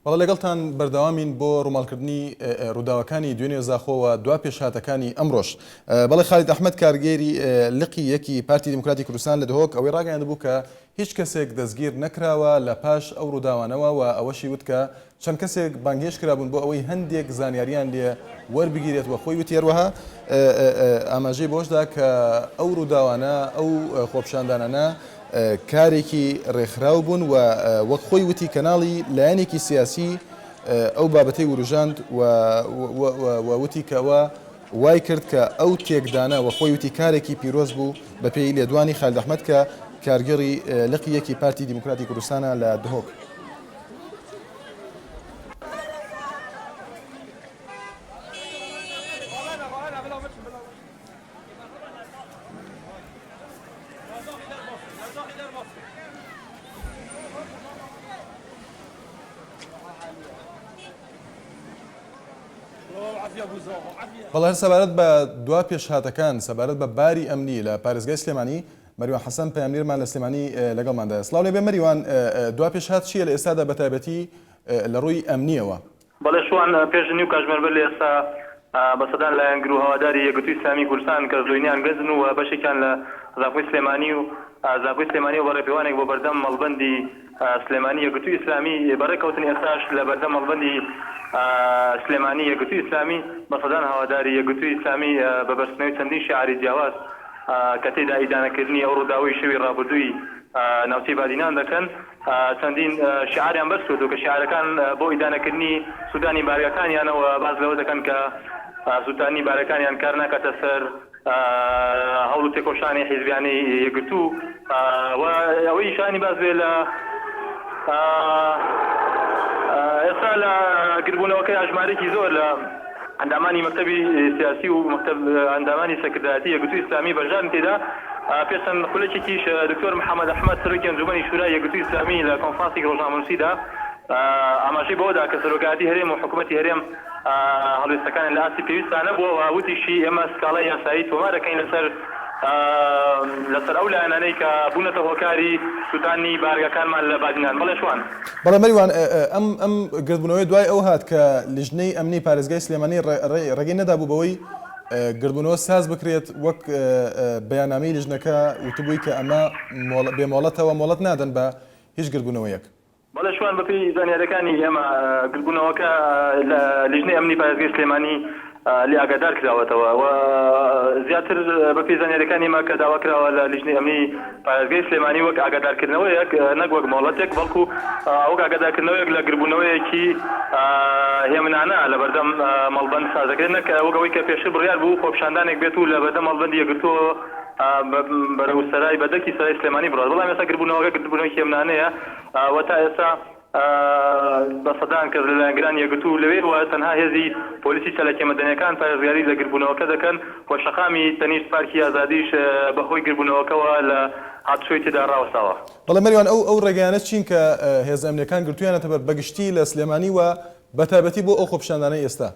بەڵێ لەگەڵتان بەردەوامین بۆ ڕووماڵکردنی ڕووداوەکانی دوێنێ زاخۆوە دوا پێشهاتەکانی ئەمڕۆژ. بەڵێ خالید ئەحمەد کارگێری لقی یەکی پارتی دموکراتی کوردستان لە دهۆک ئەوەی ڕاگەیاندبوو کە هیچ کەسێک دەستگیر نەکراوە لە پاش ئەو ڕووداوانەوە و ئەوەشی وت کە چەند کەسێک بانگهێش کرابوون بۆ ئەوەی هەندێک زانیاریان لێ وەربگیرێت وە خۆی وتی هەروەها ئاماژەی بۆشدا کە ئەو ڕووداوانە ئەو خۆپیشاندانانە کارێکی ڕێکخراو بوون و وەک خۆی وتی کەناڵی لایەنێکی سیاسی ئەو بابەتەی وروژاند و وتی کەەوە وای کرد کە ئەو تێکدانە و خۆی وتی کارێکی پیرۆز بوو بە پێی لێدوانی خالید ئەحمەد کە کارگەڕی لقی یەکی پارتی دیموکراتی کوردستانە لە دهۆک. بەڵێ سەبارەت بە دوا پێشهاتەکان سەبارەت بە باری ئەمنی لە پارێزگای سلێمانی مەریوان حەسەن پەیامنیرمان لە سلێمانی لەگەڵماندایە. سڵاو لێبێ مەریوان، دوا پێشهات چییە لە ئێستادا بە تایبەتی لە ڕووی ئەمنیەوە؟ بەڵێ شوان پێشنی و کاژمێربەر لە ئێستا بەسەدان لایەن گرو هەواداری یەکگرتووی ئیسلامی کوردستان کە زۆینیان گەزن و بەشێکیان لە زانکۆی سلێمانی و زانکۆی سلێمانی و بەڕێپێوانێک بۆ بەردەم مەڵبەندی سلێمانی یەکگرتووی ئیسلامی بەڕێکەوتن ئێستاش لە بەردەم مەڵبەندی سلێمانی یەکگرتووی ئیسلامی بەسەدان هەواداری یەکگرتووی ئیسلامی بە بەرچاوی چەندین شیعاری جیاواز کە تێدا ئیدانەکردنی ئەو ڕووداوەی شەوی ڕابردووی ناوچەی بادینان دەکەن چەندین شیعاریان بەرسووت و کە شیعارەکان بۆ ئیدانەکردنی سوودانی بارگەکانیانەوە باز لەوە دەکەن کە سوودانی بارەکانیان کار ناکاتە سەر هەوڵ و تێکۆشانی حیزبیانی یەکگرتوو و ئەوەی شانی باز بێ لە ئێستا لە گربوونەوەکەی ئاژمارێکی زۆر لە ئەندامانی مەکتەبی سیاسی و ئەندامانی سەکردایەتی یەکگرتووی ئیسلامی بەرژان تێدا پێشەن خولەکێکیش دکتۆر محەممەد ئەحمەد سەرۆکی ئەنجومەنی شورای یەکگرتووی ئیسلامی لە کۆنفرانسی ڕۆژنامەنووسیدا ئاماژەی بۆدا کە سەرۆکایەتی هەرێم و حکوومەتی هەرێم هەڵوێستەکان لە ئاسی پێویستانە بووە و وتیشی ئێمە سکاڵای یاسایی تۆمار دەکەین لەسەر ئەو لایەنانەی کە بوونەتە هۆکاری سوودانی بارگەکانمان لە بادینان. بەڵێ شوان بەڵێ مەریوان، ئەم گردبوونەوەی دوای ئەو هات کە لیژنەی ئەمنی پارێزگای سلێمانی ڕێگەی نەدابوو بەوەی گردبوونەوە ساز بکرێت وەک بەیاننامەی لیژنەکە وتبووی کە ئەمە بێمۆڵەتەوە مۆڵەت نادەن بە هیچ گردبوونەوەیەک. بەڵێ شوان بەپێی زانیاریەکانی ئێمە گردبوونەوەکە لە لیژنەی ئەمنی پارێزگای سلێمانی لێ ئاگادار کراوەتەوە و زیاتر بەپێی زانیاریەکانی ئێمە کە داوا کراوە لە لیژنەی ئەمنی پارێزگای سلێمانی وەک ئاگادارکردنەوەیەک نەک وەک مۆڵەتێک بەڵکو وەک ئاگادارکردنەوەیەک لە گردبوونەوەیەکی هێمنانە لە بەردەم مەڵبەند سازەکردن نەک وەکەوەی کە پێشتر بڕیار بوو خۆپیشاندانێک بێت و لە بەردەم مەڵبەندی یەکگرتووە بەرەو سەرای بەدەکی سەرای سلێمانی بڕات. بەڵام ئێستا گردبوونەوەکە گردبوونەوەی هێمنانەیە و تا ئێستا بەسەدان کەس لە لایەنگران یەکگرتوو لەوێ و تەنها هێزی پۆلیسی چەلەکێ مەدەنیەکان پارێزگاری لە گردبوونەوەکە دەکەن و شەقامی تەنیشت پارکی ئازادیش بەهۆی گردبوونەوەکەوە لە هاتوچۆی تێدا ڕاوەستاوە. بەڵێ مەریوان، ئەو ڕێگەیانە چین کە هێز ئەمنیەکان گرتوویانەتە بەگشتی لە سلێمانی و بەتایبەتی بۆ ئەو خۆپیشاندانەی ئێستا؟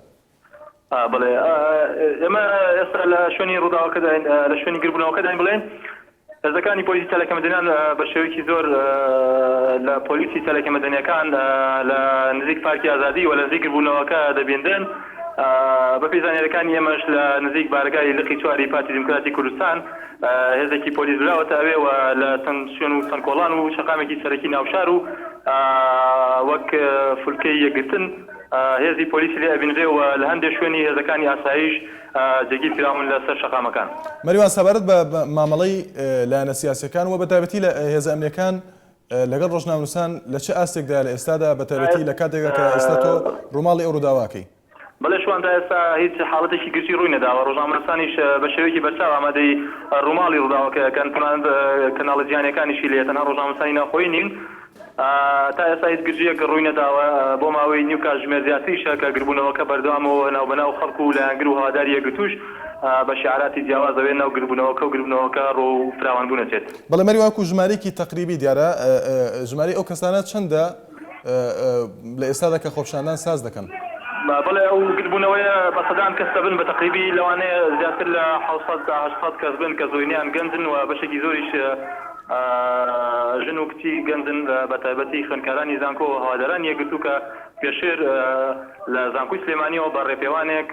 بڵێ ئێمە ئێستا لە شوێنی ڕووداوەکەدا لە شوێنی گردبوونەوەکەداین بڵێن هێزەکانی پۆلیسی چەلەکە مەدەنیان بە شێوەیەکی زۆر لە پۆلیسی چەلەکە مەدەنیەکان لە نزیک پارکی ئازادی و لە نزیک گربوونەوەکە دەبێندن. بەپێی زانیاریەکانی ئێمەش لە نزیک بارگای لقی چواری پارتی دیموکراتی کوردستان هێزێکی پۆلیس براوەتە ئەوێ و لە چەند شوێن و چەند کۆڵان و شەقامێکی سەرەکی ناوشار و وەک فولکەی یەکگرتن هێزی پۆلیسی لێ ئەبینرێ و لە هەندێک شوێنی هێزەکانی ئاسایش جێگیر کراون لەسەر شەقامەکان. مەریوان، سەبارەت بە مامەڵەی لایەنە سیاسیەکان و بەتایبەتی لە هێز ئەمنیەکان لەگەڵ ڕۆژنامەنووسان لە چه ئاستێکدا لە ئێستادا بەتایبەتی لە کاتێکدا کە ئێستا تۆ ڕووماڵی ئەو ڕووداواکەی؟ بەڵێ شوان تا ئێستا هیچ حاڵەتێکی گرتی ڕووی نەداوە. ڕۆژنامەنووسانیش بە شێوەیەکی بەرچاو ئامادەی ڕووماڵی ڕووداوەکەکەن کەناڵە جیهانیەکانیشی لێ تەنها ڕۆژنامەنووسانی ناخۆیی نین. تا ئێستا هیچ گرژیەک ڕووی نەداوە بۆ ماوەی نیو کاتژمێر زیاتریشە کە گربوونەوەکە بەردەوامەوە ناوبەناو خەڵکو و لایەنگر و هەواداری یەکگرتووش بە شیعاراتی جیاواز دەوێت ناو گربوونەوەکە و گربوونەوەکە ڕۆ و فراوان بوونەچێت. بەڵێ مەریوان، ژمارەیەکی تەقریبی دیارە ژمارەی ئەو کەسانە چەندە لە ئێستادا کە خۆپیشاندان ساز دەکەن؟ بەڵێ ئەو گربوونەوەیە بەسەدان کەس دەبن بە تەقریبی لەوانەیە زیاتر لە 700 کەس بن کە زۆرینیان گەنجن و بەشێکی زۆریش ژن و کچی گەنجن بە تایبەتی خوێندکارانی زانکۆ و هەواداران یەکگرتوو کە پێشێر لە زانکۆی سلێمانیەوە بە ڕێپێوانێک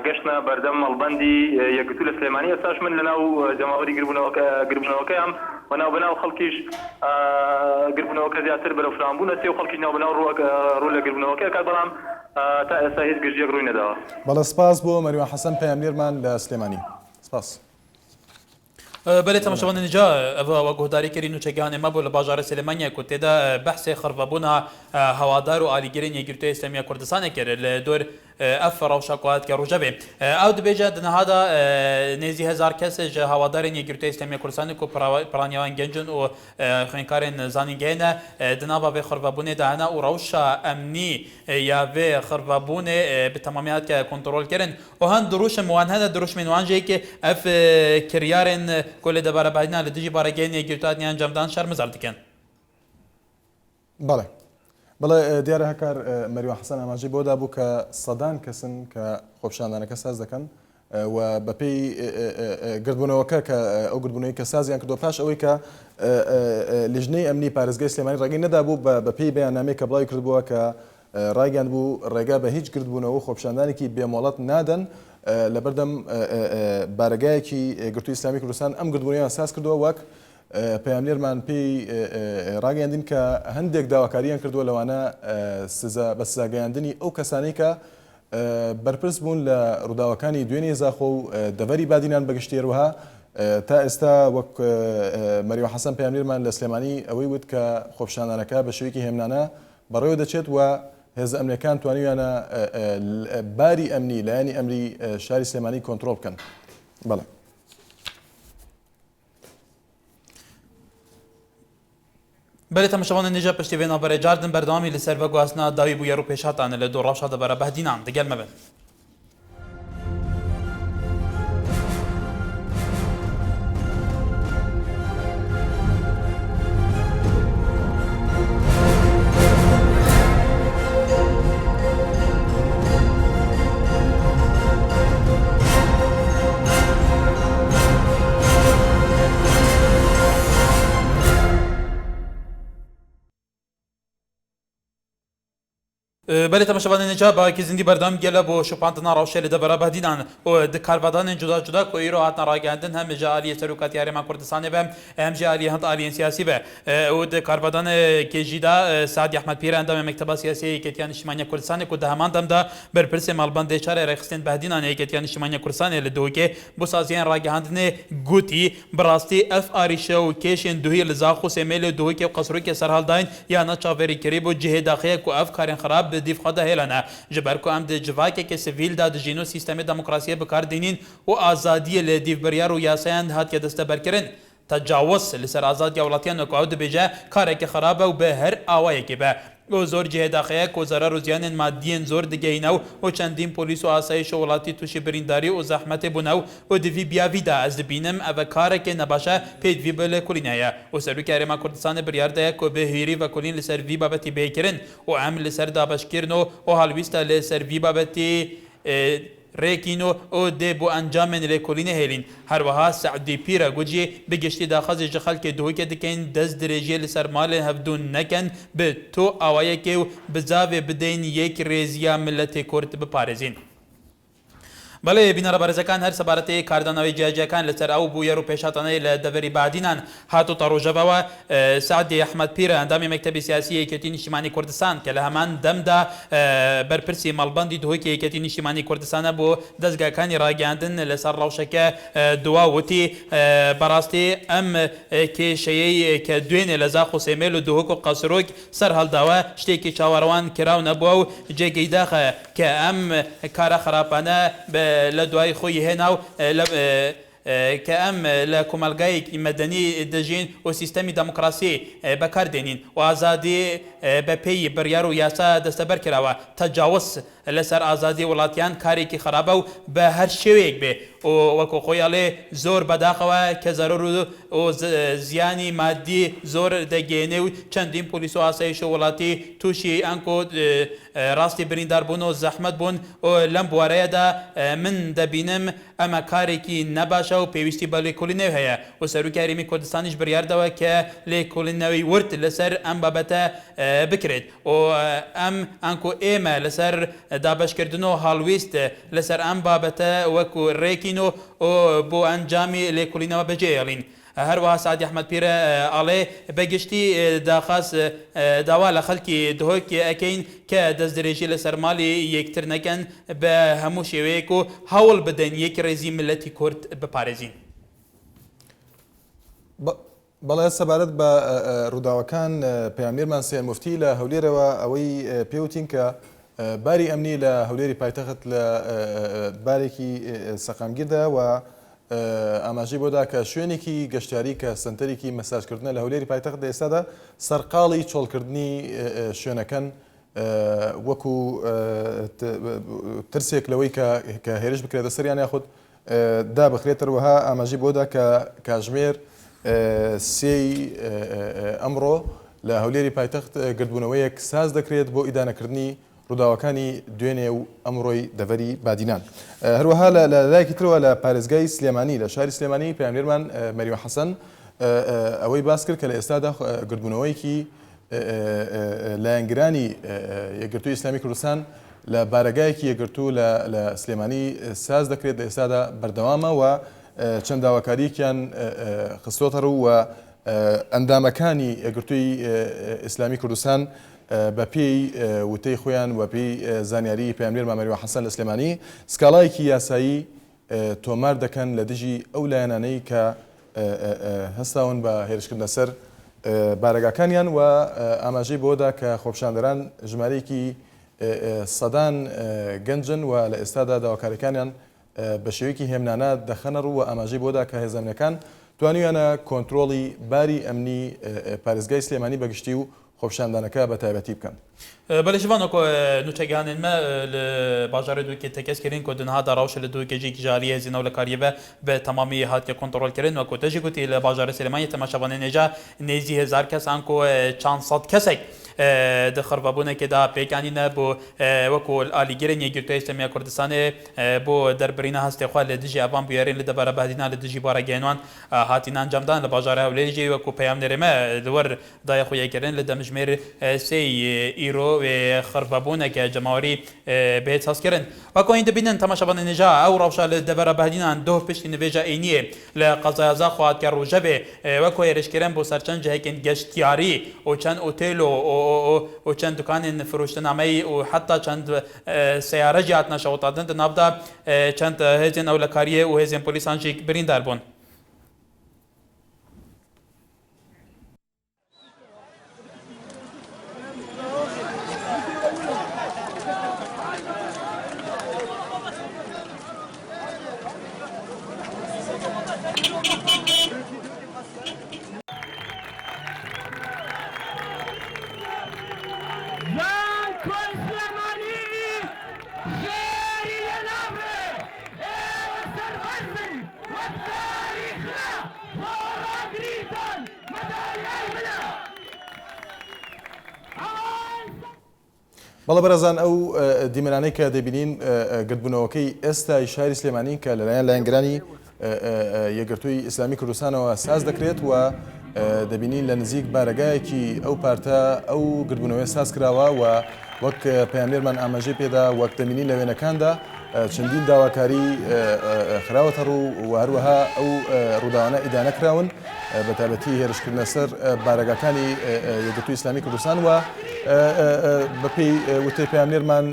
گەشتە بەردەم مەڵبەندی یەکگرتوو لە سلێمانی. ئێستاش من لەناو جەماوەری گربوونەوەکەیان بەناو خەڵکیش گربوونەوەکە زیاتر بەرەوفران سێ و خەڵکی ناو بەناو ڕوو لە گربوونەوەکە کات بەڵام تا ئێستا هیچ گژیەک ڕووی نەداوە. بەڵێ سپاس بۆ مەریوان حەسەن پەیامنێرمان لە سلێمانی. سپاس. بله تماشاوان اینجا و گهداری کردین و چگهان ما بول بازار سلیمانیا کو تدا بحث خربابونا هوادار و علیگرین یگرتوی اسلامی کردستان کرد دور افر و شقات که روجبه او دبیجه دنهادا نزی هزار کس هوادارین یگرتوی اسلامی کردستان کو پرانیوان گنجن و خنکارن زانینگین دنابا به خربابونه دهنا و روشا امنی یا به خربابونه به تمامیت که کنترل کردن و هن دروش موان هذا دروش من وانجی که اف کریارن کل دباره بعدنا لدیجی بارگین یگرتوی انجام دان شرمزار دکن. بله. بەڵێ دیارە هەکار مەریوان حەسەن ئاماژەی بۆ دابوو کە سەدان کەسن کە خۆپیشاندانەکە ساز دەکەن و بەپێی گردبوونەوەکە کە ئەو گردبوونەوەی کە سازیان کردو پاش ئەوەی کە لیژنەی ئەمنی پارێزگای سلێمانی ڕێگەی نەدابوو بەپێی بەیاننامەی کە بڵاوی کردبووە کە ڕایگەاند بوو ڕێگا بە هیچ گردبوونەوە خۆپیشاندانێکی بێمۆڵەت نادەن لەبەردەم بارگایەکی گرتووی ئیسلامی کوردستان ئەم گردبوونەوەیان ساز کردووە وەک پەیامنێرمان پێی ڕاگەیاندین کە هەندێک داواکاریان کردووە لەوانە بە سزاگەیاندنی ئەو کەسانەی کە بەرپرس بوون لە ڕووداوەکانی دوێنێ زاخۆ و دەڤەری بادینان بەگشتێروها تا ئێستا وەک مەریوان حەسەن پەیامنێرمان لە سلێمانی ئەوەی وت کە خۆپیشاندانەکە بە شێوەیەکی هێمنانە بەڕێوە دەچێت و هێزە ئەمنیەکان توانیویانە باری ئەمنی لایەنی ئەمری شاری سلێمانی کۆنتڕۆڵ بکەن. بەڵێ. بله تماشاوان نجا پشتی وینا برای جاردن بردامی لسر و گواسنا داوی بو یارو پیشاتان لدو راشا دبره بهدینان دگل مبن. بله تماشاوان نجا با کی زندی بردام گله بو شپانتنا روشه لده برا بهدینان و د کاربادان جدا جدا کو ایرو هاتنا راگندن هم جالی سروکات یاری ما کردستان به هم جالی هند عالی سیاسی به و د کاربادان کی جدا سعد احمد پیر اندام مکتب سیاسی کتیان اجتماعی کردستان کو ده همان دم ده برپرس مالبند چاره رخصتن بهدینان کتیان اجتماعی کردستان لدوکه بو سازیان راگندن گوتی براستی اف آریشو کیشن دوی لزاخو سمیل دوکه قصرو که سرحال داین یا نه چاوری کریبو جهه داخله کو اف کارن خراب دیف خدا هلنا جبر کو ام د جواکه که سیویل دا د جینو سیستم دموکراسی بکار دینین و آزادی ل دیف بریار و یاسین هات که دسته برکرین تجاوز لسر آزادی ولاتیان کو د بجا کار که خرابه و به هر اوای که به و زور جهه داخله کو ضرر و زیان مادی زور دگینو و چندین پلیس و آسایش ولاتی توش برینداری و زحمت بنو و دی بیا ویدا از بینم او کار که نباشه پید وی بل کلینایا و سرو کریم کردستان بریار ده کو به هیری و کلین لسر وی بابتی بیکرن و عمل لسر دابش کرنو و حالویستا لسر وی بابتی ریکینو او ده بو انجام لکولین هلین هر وها سعدی پیرا گوجی بگشتی داخل جخل که دوی که دکین دز درجه لسر مال هفدون نکن به تو آوایی که بزاوی بدین یک ریزیا ملت کرد بپارزین. بله بینار بارزکان هر سبارتی کاردانوی جاجکان لسر او بو یارو پیشاتانه لدوری بعدینان هاتو تاروجبه و سعد احمد پیر اندام مکتب سیاسی ایکتین اجتماعی کردستان که لهمان دم دا برپرسی مالبندی دوی که ایکتین اجتماعی کردستان بو دزگاکانی راگاندن لسر روشکه دوا وتی براستی ام که شیعی که دوین لزاخو سیمیل و دوهکو قصروک سر هل دوا شتی که چاوروان کراو نبو جگی داخه که ام کار خرابانه لدوای خوی هناو که ام لکومالگای مدنی دجین و سیستمی دموکراسی بکار دینین و آزادی به پی بریار و یاسا دستبر کراوه تجاوز لسر آزادی ولاتیان کاری که خرابه و به هر شویک به و وکو خویاله زور بداخوه که ضرور و زیانی مادی زور دگینه و چندین پولیس و آسایش ولاتی توشی انکو راستی بریندار بون و زحمت بون و لم بواره دا من دبینم اما کاری که نباشه باشە و پێویستی بە لێکۆڵینەوە هەیە و سەرۆکی هەرێمی کوردستانیش بڕیاردەوە کە لێکۆڵینەوەی ورد لەسەر ئەم بابەتە بکرێت و ئەم ئەنکۆ ئێمە لەسەر دابەشکردنەوە هەڵویست لەسەر ئەم بابەتە وەکو ڕێکین و بۆ ئەنجامی لێکۆڵینەوە بەجێهێڵین. هەروەها سعدی ئەحمەد پیرە ئاڵێ بەگشتی داخواست داوا لە خەڵکی دهۆک ئەکەین کە دەستدرێژی لەسەر ماڵی یەکتر نەکەن بە هەموو شێوەیەک و هەوڵ بدەن یەک ڕێزی ملەتی کورد بپارێزین. بەڵێ سەبارەت بە ڕووداوەکان پەیامبەرمان سێن موفتی لە هەولێرەوە ئەوەی پێوتین کە باری ئەمنی لە هەولێری پایتەخت لە بارێکی سەقامگیردا و ئاماژەی بۆدا کە شوێنێکی گەشتیاری کە سنتەرێکی مەساجکردنە لە هەولێری پایتەخت ئێستادا سەرقاڵی چۆڵکردنی شوێنەکەن وەکو ترسێک لەوەی کە هێرش بکرێتە سەریان یاخود دا بخرێتەوەها ئاماژەی بۆدا کە کاژمێر سێی ئەمڕۆ لە هەولێری پایتەخت گردبوونەوەیەک ساز دەکرێت بۆ ئیدانەکردنی ڕووداوەکانی دوێنێ و ئەمڕۆی دەڤەری بادینان. هەروەها لە لایەکی ترەوە لە پارێزگای سلێمانی لە شاری سلێمانی پەیامبەرمان مەریوە حەسەن ئەوەی باس کرد کە لە ئێستادا گردبوونەوەیەکی لایەنگرانی یەکگرتووی ئیسلامی کوردستان لە بارەگایەکی یەکگرتوو لە سلێمانی ساز دەکرێت لە ئێستادا بەردەوامە و چەند داواکاریکیان خستۆتە ڕوو و ئەندامەکانی یەکگرتووی ئیسلامی کوردستان بە پێی وتەی خۆیان و پێی زانیاری پەیامبەرمان مەریوە حەسەن لە سلێمانی سکاڵایەکی یاسایی تۆمار دەکەن لە دژی ئەو لایەنانەی کە هەستاون بە هێرشکردنە سەر بارەگاکانیان و ئاماژەی بۆدا کە خۆپشاندەران ژمارەیەکی سەدان گەنجن و لە ئێستادا داواکاریەکانیان بە شێوەیەکی هێمنانە دەخەنە ڕوو و ئاماژەی بۆدا کە هێزانەکان توانیویانە کۆنتترۆڵی باری ئەمنی پارێزگای سلێمانی بەگشتی و خۆپشاندانەکە بە تایبەتی بکەن. بەڵێژوانۆکۆ نوچەگانێنمە لە باژارە دووکێ تەکەسکردین کۆ دنهادا ڕاوشە لە دووکێژێکی ژاریە زیینەوە لە کاریەبە بە تەمامی هاتیە کۆنتترۆلکردن وە کۆتەژی گوتی لە باژارە سلێمانی تەماشەبانە نێژا نێزی هزار کەسان کۆ چەند سەد کەسێک دخڕبابوونێکێدا پێکانینە بۆ وەکو ئالیگەرن یەکگرتووی ئیسلامی کوردستانێ بۆ دەربڕینە هەستێخوا لە دژی ئەوان بوێرین لە دەبارە بەهدینا لە دژی بارەگەێنوان هاتیان ئەنجامدان لە باژارە هەولێرژی وەکو پەیامنەرێمە لەوەر دایە خۆیەکردن لە دەمژمێر سێی ئیرۆ خڕبابوونێکە جەماوەری بێت هەستکردن وەکۆین دەبینن تەماشەبانە نێژا ئەو ڕەوشە لە دەبارە بەهدینان دۆ پشتی نوێژە عینیە لە قەزایازا خوات کە ڕۆژە بێ وەکو هێرشکردن بۆ سەرچەند جەهێکن گەشتیاری و چەند ئۆتێل و چەند دوکانên فرۆشتنامەی و حتا چەند سیارە هاتنە شەوتاندن دنابدا چەند هێزên ئەولەکاریە و هێزên پۆلیسانجی بریندار بوون. بەڵە بەرەزان ئەو دیمەرانەی کە دەبینین گردبوونەوەکەی ئێستای شاری سلێمانی کە لەلایەن لایەنگرانی یەکگرتووی ئیسلامی کوردستانەوە ساز دەکرێت و دەبینین لە نزیک بارەگایەکی ئەو پارتە ئەو گردبوونەوەی ساز کراوە و وەک پەیامبەرمان ئاماژەی پێدا وەک دەبینین لە وێنەکاندا چەندین داواکاری خراوەتە ڕوو و هەروەها ئەو ڕووداوانە ئیدانە کراون بە تایبەتی هێرشکردنە سەر بارەگاکانی یەکگرتووی ئیسلامی کوردستان و بەپێی وتەی پەیامبەرمان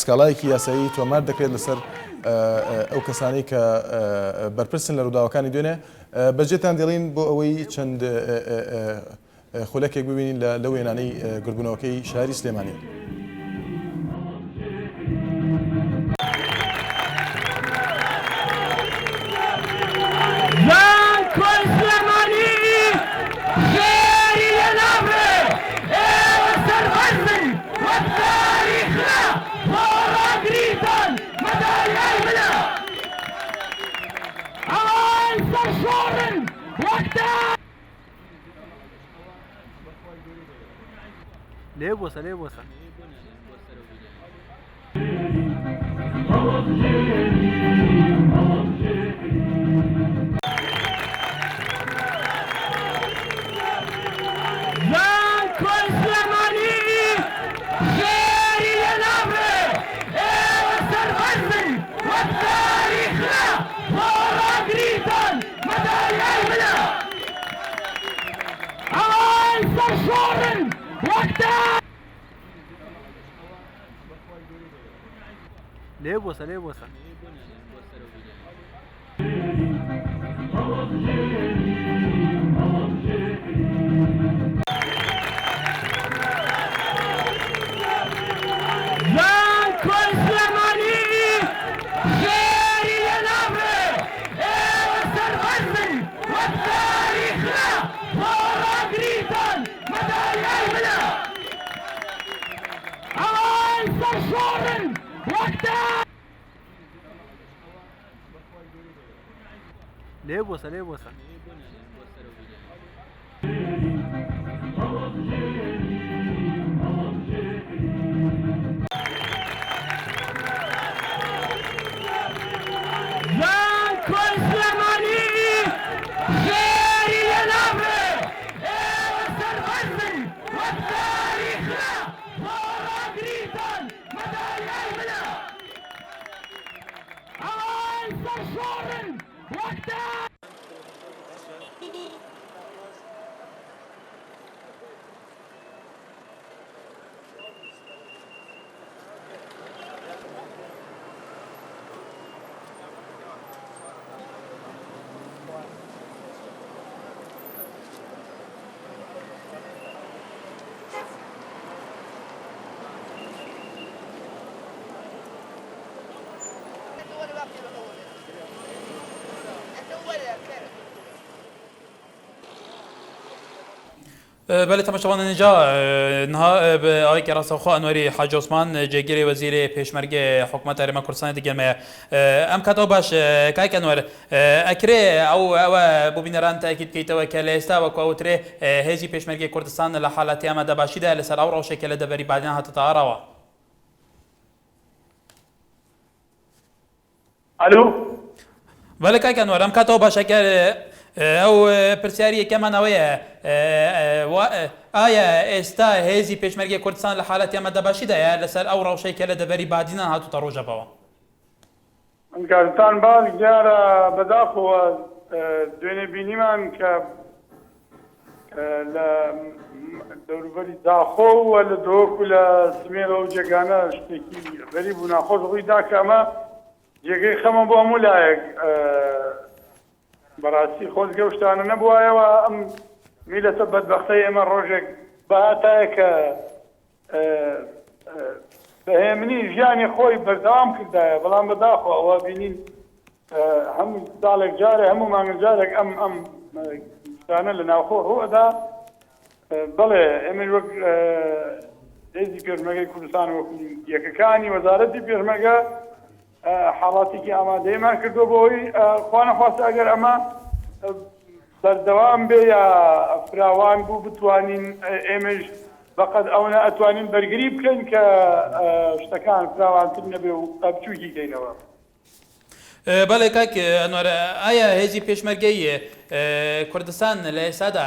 سکاڵایەکی یاسایی تۆمار دەکرێت لەسەر ئەو کەسانی کە بەرپرسن لە ڕووداوەکانی دوێنێ بەجێتان دێڵین بۆ ئەوەی چەند خولەکێک ببینین لە وێنانەی گردبوونەوەکەی شاری سلێمانی. ليه بوسه ليه بوسه سرشورن وقتا ليبوسا ليبوسا زان كل سليماني خيري ينامي سرغزن والتاريخنا فورا قريبا مدايا الملا اوان سرشورن وقتا ليبوسا ليبوسا زان كل سليماني خيري ينامي سرغزن والتاريخنا فورا قريبا مدايا الملا اوان سرشورن وقتا بله تماشاوان اینجا نها به آقای کراسخو انوری حاج عثمان جگیری وزیر پیشمرگ حکومت هرم کردستان دیگر می ام کتاب باش که انور اکره او ببینران تاکید کی تو کله است و کوتره هزی پیشمرگ کردستان لحالتی آمده باشیده لسر او شکل دبری بعدین حتی تعاروا الو بله که انور ام کتاب باش که او پرسیاری کمان اویه آیا استا هزی پیشمرگ کردستان لحالتی آمده باشیده یا لسر او روشی که لدبری بعدین هاتو تروجه باوا کارتان باز جارا بداخو دوینه بینیمان که دەوروبەری داخۆ و لە دۆک و لە سمێرە و جێگانە شتێکی غەریب و ناخۆش ڕووی دا کە ئەمە جێگەی خەمە بۆ هەموو لایەک بەڕاستی خۆزگە و شتانە نەبووایەوە ئەم میلەتە بەدبەختەی ئێمە ڕۆژێک بەهاتایە کە بەهێمنی ژیانی خۆی بەردەوام کردایە بەڵام بەداخۆ ئەوە بینین هەموو ساڵێک جارێ هەموو مانگە جارێک ئەم شتانە لە ناوخۆ ڕوئەدا بەڵێ ئێمە وەک هێزی پێشمەرگەی کوردستان وەکو یەکەکانی وەزارەتی پێشمەرگە حاڵاتێکی ئامادەیەمان کردووە بۆی خوا نەخواستە ئەگەر ئەمە بەردەوام بێ یا فراوان بوو بتوانین ئێمەش بەقەد ئەوە ئەتوانین بەرگری بکەین کە شتەکان فراوانتر نەبێ و بچووکی کەینەوە. بله کاک انوار آیا هزی پیشمرگی کردستان لسادا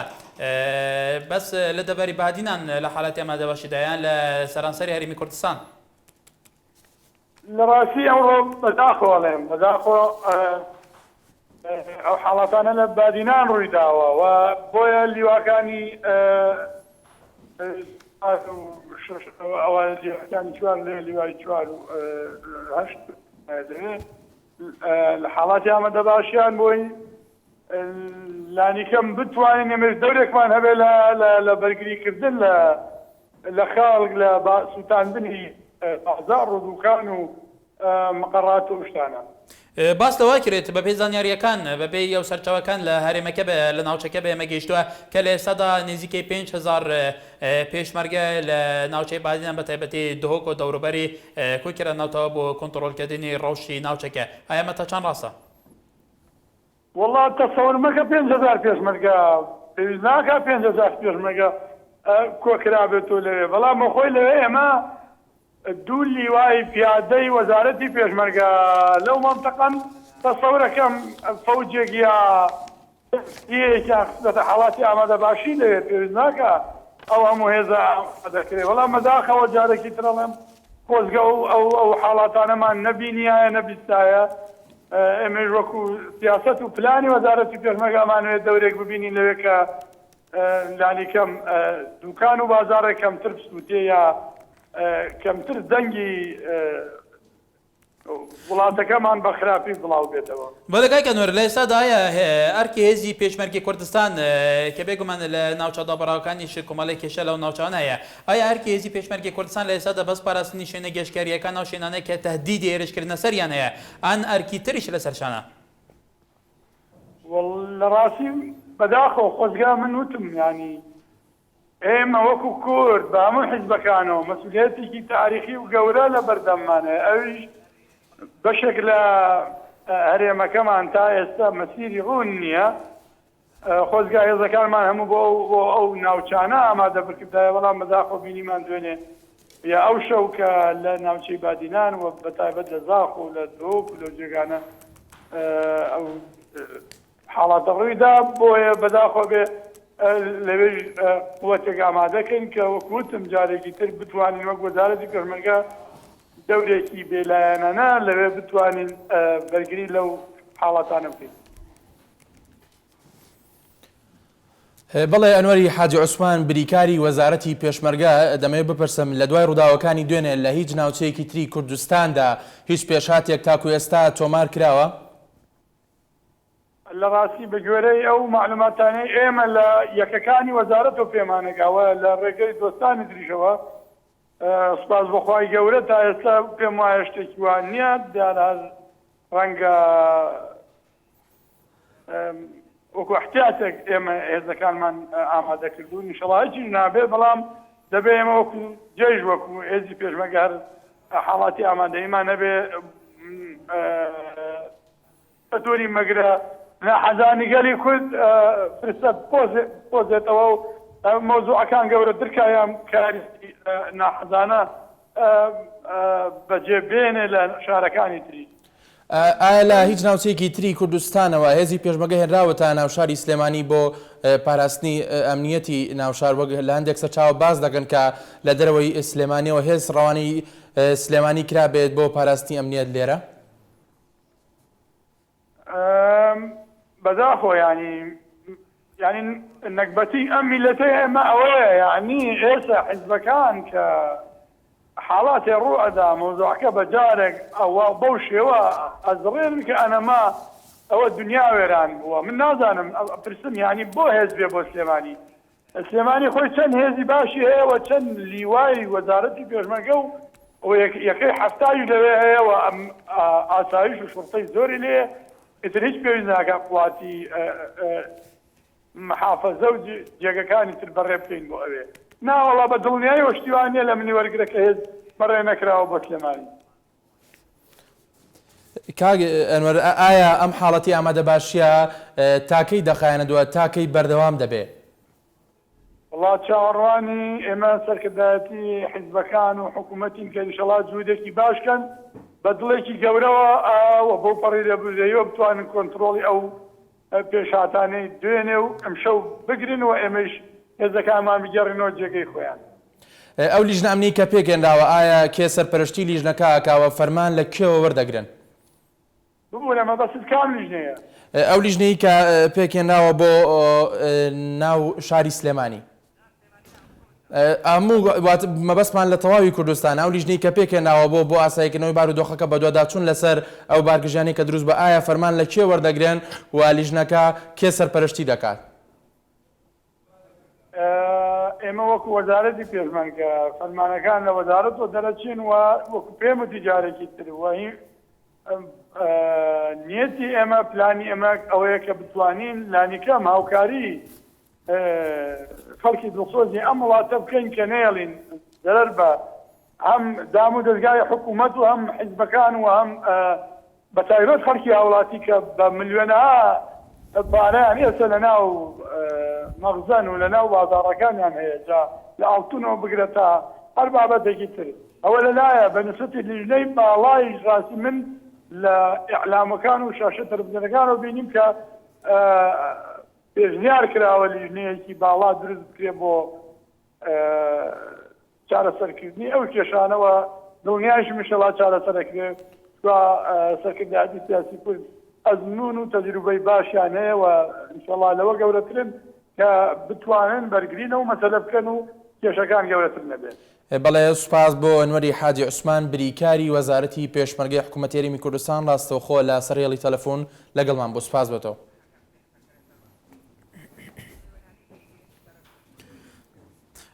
بس لدبری بعدینان لحالات آماده باشیده یان لسرانسری هریمی کردستان لڕاستی ئەمڕۆ بەداخۆ ئەڵێم بەداخۆ ئەو حاڵاتانە لە بادینان ڕووی داوە و بۆیە لیواکانی ئەوە لیواکانی چوار لێ لیوای چوار و هەشت لە حاڵاتی ئامادەباشیان بۆی لانیکەم بتوانین ئێمەش دەورێکمان هەبێ لە بەرگریکردن لە خاڵک لە سووتاندنی بازار و دوکان و مقررات و شتانە. باس لەوا کرێت بە پێی زانیاریەکان بەبێ ئەو سەرچاوەکان لە هەرێمەکە لە ناوچەکە بە ئێمە گەیشتووە کە لە ئێستادا نزیکەی 5,000 پێشمەرگە لە ناوچەی بادینان بە تایبەتی دهۆک و دەوروبەری کوکرە ناوتەوە بۆ کۆنتڕۆلکردنی ڕەوشی ناوچەکە ئایا مەتە چەند ڕاستە؟ وەڵڵا تەسەوەر مەکە 5,000 پێشمەرگە پێویست ناکە 5,000 پێشمەرگە کۆکرابێتەوە لەوێ بەڵام خۆی لەوێ ئێمە دوو لیوای پیادەی وەزارەتی پێشمەرگە لەو مەنتەقەن تەسەورەکەم فەوجێک یا یەکیان خستە حاڵاتی ئامادەباشی لەوێ پێویست ناکە ئەو هەموو هێزە دەکرێت بەڵام مەداخەوە جارێکی ترەڵێم خۆزگە ئەو حاڵاتانەمان نەبینیایە نەبیستایە ئێمەش وەکو سیاسەت و پلانی وەزارەتی پێشمەرگەمانوێت دەورێک ببینین لەوێ کە لانی کەم دوکان و بازارە کەمتر سووتێ یا کەمتر دەنگی وڵاتەکەمان بە خراپی بڵاو بێتەوە. بەڵێ کەنوەر لە ئێستاداە ئەرکی هێزی پێشمەرگی کوردستان کە بێگومان لە ناوچەدا بەڕاوەکانی کۆمەڵی کێشە لەو ناوچان هەیە ئایا ئەرکی هێزی پێشمەرگی کوردستان لە ئێستادا بەس پاراستنی شوێنە گەشتیاریەکان ناو شوێنانەیە کە تەهدیدی هێرشکردنە سەریان هەیە ئەن ئەرکی تریش لەسەرشانە؟ لە ڕاستی بەداخۆ خۆزگا من وتم ینی ئێمە وەکو کورد بە هەموو حیزبەکانەوە مەسئولیەتێکی تاریخی و گەورە لە بەردەممانە ئەویش بەشێک لە هەرێمەکەمان تا ئێستا مەسیری ڕوون نییە خۆزگا هێزەکانمان هەموو بۆ ئەو ناوچانە ئامادە بکردایە بەڵام بەداخۆ بینیمان دوێنێ یا ئەو شەو کە لە ناوچەی بادینان و بەتایبەت لە زاخ و لە دۆک و لەو جێگانە ئەو حاڵاتە ڕوویدا بۆیە بەداخۆ بێ لەوێ قووەتێک ئامادەکەین کە وەکوتم جارێکی تر بتوانین وەک وەزارەتی پەروەردگار دەورێکی بێلایەنانە لەوێ بتوانین بەرگری لەو حاڵاتانە بکەین. بەڵێ ئەنوەری حاجی عوسمان بریکاری وەزارەتی پێشمەرگە دەمەوێت بپرسم لە دوای ڕووداوەکانی دوێنێ لە هیچ ناوچەیەکی تری کوردستاندا هیچ پێشهاتێک تاکو ئێستا تۆمار کراوە؟ لە ڕاستی بە گوێرەی ئەو معلوماتانەی ئێمە لە یەکەکانی وەزارەتەوە پێمانەگاوە لە ڕێگەی دۆستانی دریشەوە سپاس بەخوای گەورە تا ئێستا پێم وایە شتێکی وان نییە دیارە ڕەنگە وەکو احتیاتێک ئێمە هێزەکانمان ئامادەکردوون ئینشەڵڵا نابێ بەڵام دەبێ ئێمە وەکو جێژ وەکو هێزی پێشمەرگە حاڵاتی ئامادەیمان نەبێ بەتۆری مەگرە حەزانی گەلی کورد فرسە پۆزێتەوە و مۆزوعەکان گەورە درکایان کاری ناحەزانە بەجێ بێنێ لە شارەکانی تری. ئایا لە هیچ ناوچەیەکی تری کوردستانەوە هێزی پێشمەرگە هێنراوەتە ناوشاری سلێمانی بۆ پاراستنی ئەمنیەتی ناوشار وەک لە هەندێک سەرچاوە باز دەکەن کە لە دەرەوەی سلێمانیەوە هێز ڕەوانی سلێمانی کرابێت بۆ پاراستنی ئەمنیەت لێرە؟ بەداخۆ ینی نەکبەتی ئەم میلەتەی ئێمە ئەوەیە یعنی ئێستا حیزبەکان کە حاڵاتی ڕوو ئەدا مۆزوعەکە بەجارێک ئەوە بەو شێوە ئەزڕێن کە ئەنەما ئەوە دنیا وێران بووە من نازانم پرسم ینی بۆ هێز بێ بۆ سلێمانی سلێمانی خۆی چەند هێزی باشی هەیەەوە چەند لیوای وەزارەتی پێشمەرگە و یەکەی هەفتایی لەوێ هەیەەوە ئاسایش و شوڕتەی زۆری لێ ئیتر هیچ پێویست ناکە قواتی محافەزە و جێگەکانی تر بەڕێ بکەین بۆ ئەوێ ناوەڵا بە دڵنیایی وەشتیوانیە لە منی وەرگرەکە هێز بەڕێ نەکراوە بۆ سلێمانی. ئەنوەر ئایا ئەم حاڵەتی ئامادە باشیە تاکەی دەخایەنە دووە تاکەی بەردەوام دەبێ؟ وڵات چاوەڕوانی ئێمە سەرکردایەتی حیزبەکان و حکوومەتین کە ئینشەڵڵا جوودێکی باشکەن بە دڵێکی گەورەوە بۆ پەڕی لەبوردەیەوە بتوانن کۆنتترۆڵی ئەو پێشهاتانەی دوێنێ و ئەمشەو بگرنەوە ئێمەش هێزەکانمان بگەڕێنەوە جێگەی خۆیان. ئەو لیژنە ئەمنی کە پێگەێنراوە ئایا کێ سەرپەرشتی لیژنەکە ئاکاوە فەرمان لە کێوە وەردەگرن؟ ببوو لەمە بەست کام لیژنەیە؟ ئەو لیژنەی کە پێکێنراوە بۆ ناو شاری سلێمانی هەموو مەبەستمان لە تەواوی کوردستان ئەو لیژنەی کە پێکێناوە بۆ ئاساییکردنەوەی بارودۆخەکە بە دوواداچوون لەسەر ئەو بارگژانی کە دروست بە ئایا فەرمان لە کێ وەردەگرێن و لیژنەکە کێ سەرپەرشتی دەکات؟ ئێمە وەکو وەزارەتی پێشمەرگە فەرمانەکان لە وەزارەتەوە دەرەچین و وەکو پێم و دیجارێکی تر وهی نیەتی ئێمە پلانی ئێمە ئەوەیە کە بتوانین لانیکەم هاوکاری خەڵکی دڵسۆزی ئەم وڵاتە بکەین کە نێڵین دەرەر بە هەم دام و دەستگای حکوومەت و هەم حیزبەکان و هەم بەتایبەت خەڵکی هاوڵاتی کە بە ملیۆنەها پارەیان ئێستا لە ناو مەغزەن و لە ناو بازاڕەکانیان هەیە جا لە ئاڵتونەوە بگرێت تا هەر بابەتێکی تر ئەوە لەلایە بە نسبەتی لیژنەی باڵای ڕاستی من لە ئیعلامەکان و شاشە تەلەڤیزیۆنەکانەوە بینیم کە پێشنیار کراوە لیژنەیەکی باڵا دروست بکرێ بۆ چارەسەرکردنی ئەو کێشانەوە دڵنیایش میشەڵا چارەسەرەکرێ سەرکردایەتی سیاسی کورد ئەزمون و تەجروبەی باشیان هەیە و ئینشەڵڵا لەوە گەورەترن کە بتوانن بەرگرینە و مەسەلە بکەن و کێشەکان گەورەتر نەبێت. بەڵێ سوپاس بۆ ئەنوەری حاجی عوسمان بریکاری وەزارەتی پێشمەرگەی حکوومەتی هەرێمی کوردستان ڕاستەوخۆ لە سەرێڵی تەلەفۆن لەگەڵمان بۆ سوپاس بێتەوە.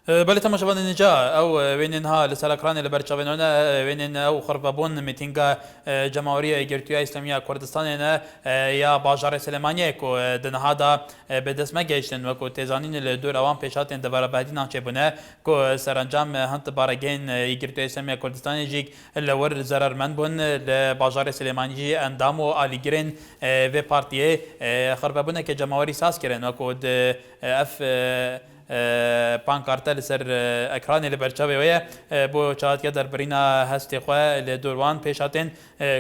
بله تماشاوان اینجا او وینن ها لسرکران لبرچاوینونه وینن او خربابون میتینگا جمهوری گرتوی اسلامی کردستان نه یا بازار سلیمانیه کو دنها دا به دست مگیشتن و کو تزانین لدور اوان پیشاتن دبر بعدی ناچه بونه کو سرانجام هنت بارگین گرتوی اسلامی کردستان جیک لور ضرر من بون لبازار سلیمانی اندام و آلیگرین و پارتیه خربابونه که جمهوری ساز کردن و کو اف پانکارتا لسر اکرانی لبرچاوی ویه بو چاهد که در برینا هستی خواه لدوروان پیشاتین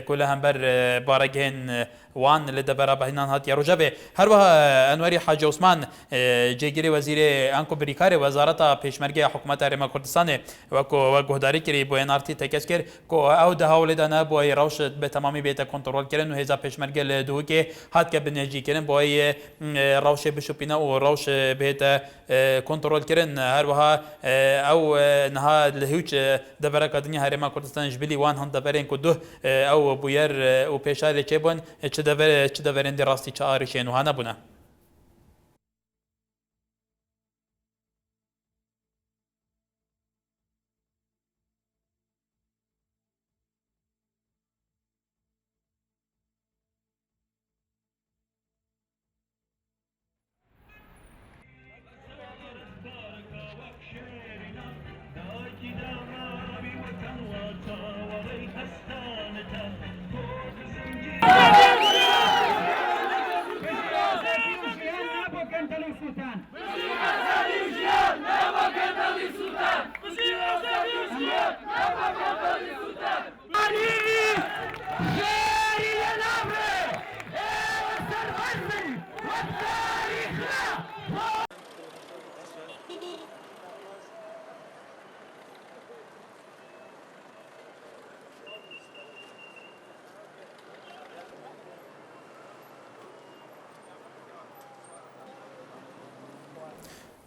کل هم بر بارگهن وان لدبرا بهینان هات یارو جبه هر وها انوری حاج عثمان جیگیری وزیر انکو بریکار وزارت پیشمرگی حکومت هرم کردستان و گهداری کری بو انارتی تکس کر کو او ده حول دانه بو روش به تمامی بیت کنترل کردن و هزا پیشمرگی لدو که هات که بنجی کردن بو روش بشوپینا و روش بیت کنترل کردن هر وها او نها لهوچ دبرا کدنی هرم کردستان جبلی وان هند دبرین کو دو او بویر او پیشال چبون چه دورنده راستی چه آرشین و هنه بونه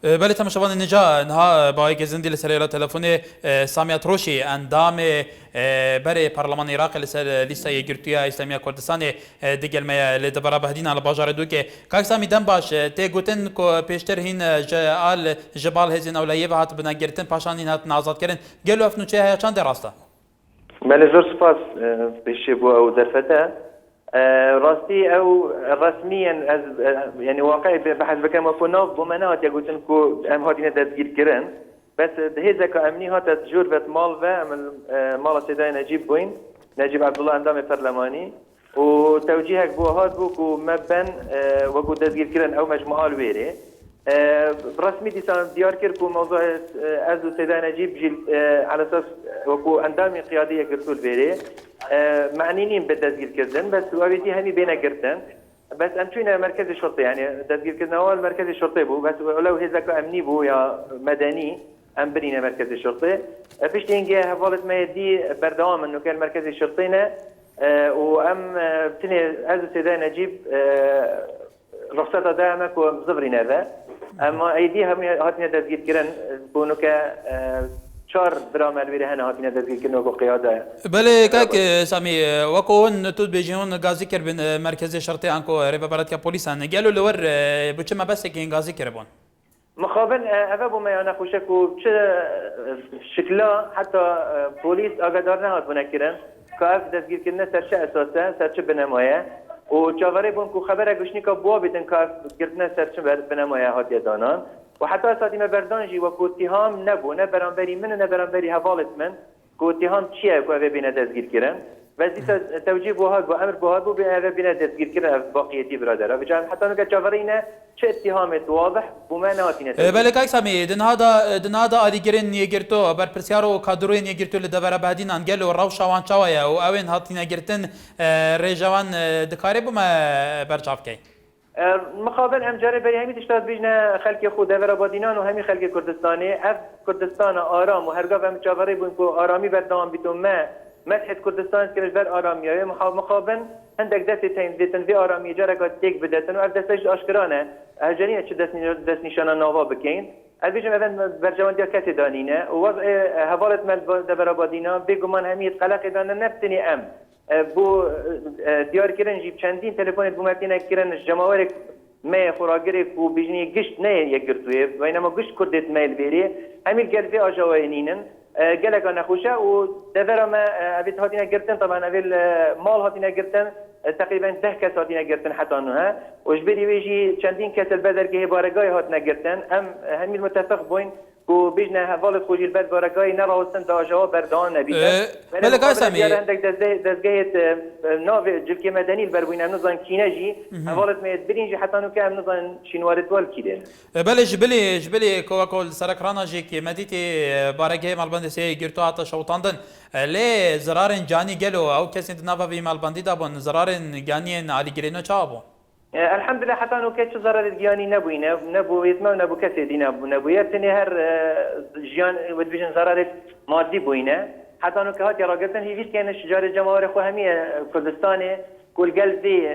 بله تماشاوان نجا نها با گزندی لسریال تلفن سامیات روشی اندام بر پارلمان عراق لسر لیسته گرتوی اسلامی کردستان دیگل می لدبرا بهدین على بازار دو که کاک سامی دم باش تی گوتن کو پیشتر هین جال جبال هزین اولایه و هات بنا گرتن پاشان هین هات نازاد کردن گلو افنو چه های چند راسته بله زور سپاس بشه بو او درفته راستی او رسميا يعني واقعي بحسب كما كنا بمنات يقولون كو ام هاتين تسجيل كرن بس هذا كامني هات تجور بت مال و مال سيداي نجيب عبد الله اندام برلماني وتوجيهك بو هات بو كو مبن وكو تسجيل كرن او مجموعه الويري برسمي ديار كركو موضوع ازو سيداي نجيب جيل على اساس وكو اندامي قياديه كرتول بيري معنيين بالتسجيل كردن بس وابيتي هني بينا كردن بس امشينا مركز الشرطه يعني تسجيل كردن هو المركز الشرطي بو بس ولو هذاك امني بو يا مدني ام برينا مركز الشرطه فيش تنجي هفالت ما يدي بردوام انه كان مركز الشرطينا وام بتني ازو سيداي نجيب رخصتها دائما ومزفرين هذا اما ايديها هاتنا تسجيل كردن بونو ك چهار برامل ویره هنه هاتینه دزگیر کنو کو قیاده بله کاک سامی وکون تو بیجون گازی کر بین مرکز شرطی انکو ریبه برات که پلیسان گلو لور بچه ما بس که این گازی کربون مخابن ابو ما انا خوشكو شكلا حتى بوليس اقدر نهاد بنكرن كاف دزگیر کنه سرچه اساسا سرچه بنمایه و چاوره بون کو خبره گوشنی که بوا بیتن کاف گرتنه سرچه بنمایه هاتیه دانان و حتی اساتی ما بردانجی و کو اتهام نبو نه برانبری من نه برانبری حوالت من کو اتهام چیه کو اوه بینه دزگیر کرن وزی توجیه بوهاد و امر بوهاد بو اوه بینه دزگیر کرن باقیتی برادره و جان حتی نگه چاورینه چه اتهامت واضح بوما نهاتینه بله کاک سامی دنهادا آدیگرین یگرتو بر پرسیارو کادروین یگرتو لدبر بعدین انگل و روش وان چاویا و اوین هاتینه گرتن ریجوان دکاره بوما برچاف کی مقابل ام جاري بري همي تشتاد بيجنا خلق خود دور آبادینان و همي خلق كردستاني اف كردستان آرام و هرگاه هم چاوره بون کو آرامی بردام بیتون ما مسحة كردستان كرش بر آرامیه مخابن هندك دست تین في آرامی جرقات تيك بدتن و اف دستش اشکرانه هجرینه چه دست نشانه ناوا بکین البيجم اذن برجوان ديال كاتي دانينا ووضع هفالت مال دبرابادينا بيجمان هميت قلق دانا نفتني بو ديار كيرن جيب چندين تليفون بوماتينا كيرن الجماورك ما خراجرك وبيجني قشت نه يقرتوه بينما قشت كردت ميل بيري هميل قلبي اجاوينينن قالك انا خوشه ودبر ما ابيت هاتينا قرتن طبعا ابي مال هاتينا قرتن تقريبا 10 كاس هاتينا قرتن حتى انها وجبري بيجي چندين كاس البدر كي بارگاي هاتنا قرتن هم متفق بوين و بيجنا هفالت خوجي البد بارگاي نراوستن داجا بردان نبي بلا قاسمي عندك دزگهت ناف جلكي مدني البروين نظن كيناجي هفالت ما برينجي حتى انه كان نظن شينوارت والكيده بلا جبلي كوكول سركرانا جيكي مديتي بارگاي مالبند سي گرتو حتى شوطاندن لي زرارن جاني گلو او كسنت نافا في مالبندي دابون زرارن جانين علي جرينو چابو الحمد لله حتى انه كاتش ضرر الجياني نبوينا نبو يتما نبو كسيدي نبو يتني هر جيان ودفيجن ضرر مادي بوينا حتى انه كهات يراقبتن هي فيش كان الشجار الجماهير اخو هميه كردستاني كل قلبي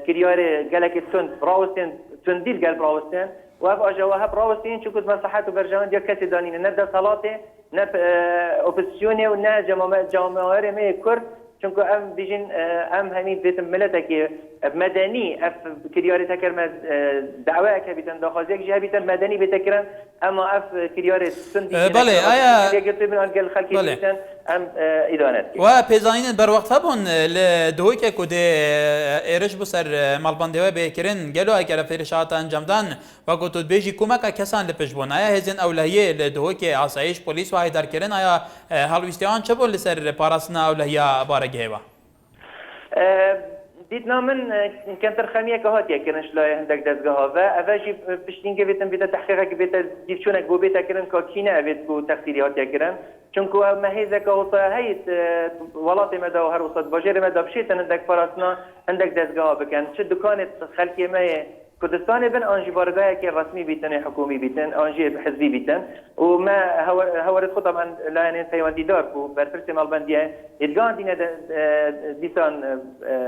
كريار قالك التند راوستن تنديل قلب راوستن وهب اجواها براوستين شو كنت مصلحته برجان ديال كاسي دانين نبدا صلاتي نب اوبوزيسيوني ونا جماهير مي كرد چونکو ام بیجن ام همین بیت ملتکی مدنی اف کریاری تکرم دعوه که بیتن داخازی که جه بیتن مدنی بیتکرن اما اف کریاری سندی بله آیا گرتی من آنگل خلکی بیتن ام ادانت و پیزانین بر وقت هبون لدوی که کد ایرش بسر مالبندیوه بکرین گلو اگر فرشات انجام دان و گوتود بیجی کمک کسان لپش بون آیا هزین اولهیه لدوی که آسایش پلیس و هیدار کرن آیا هلوستیان چه بول لسر پاراسنا اولهیه بارگه و دیدنا من كانت الخمية كهاتيا كنش لا عندك دزقها فأفاجي بشتين جبتن بيتا تحقيقك بيتا ديفشونك بو بيتا كرن كاكينا أبيت كو تقديري هاتيا كرن چونكو ما هيزا كوطا هيت ولاتي مدى وهر وسط باجير مدى بشيتن عندك فراسنا عندك دزقها بكن شد دكانت خلقية ما كردستان بن انجي بارگاه که رسمی بیتن حکومی بیتن انجي حزبی بیتن و ما هورت خطب عن لاين فيواندي دار و برفرس مالبنديه ادغان دينا ديسان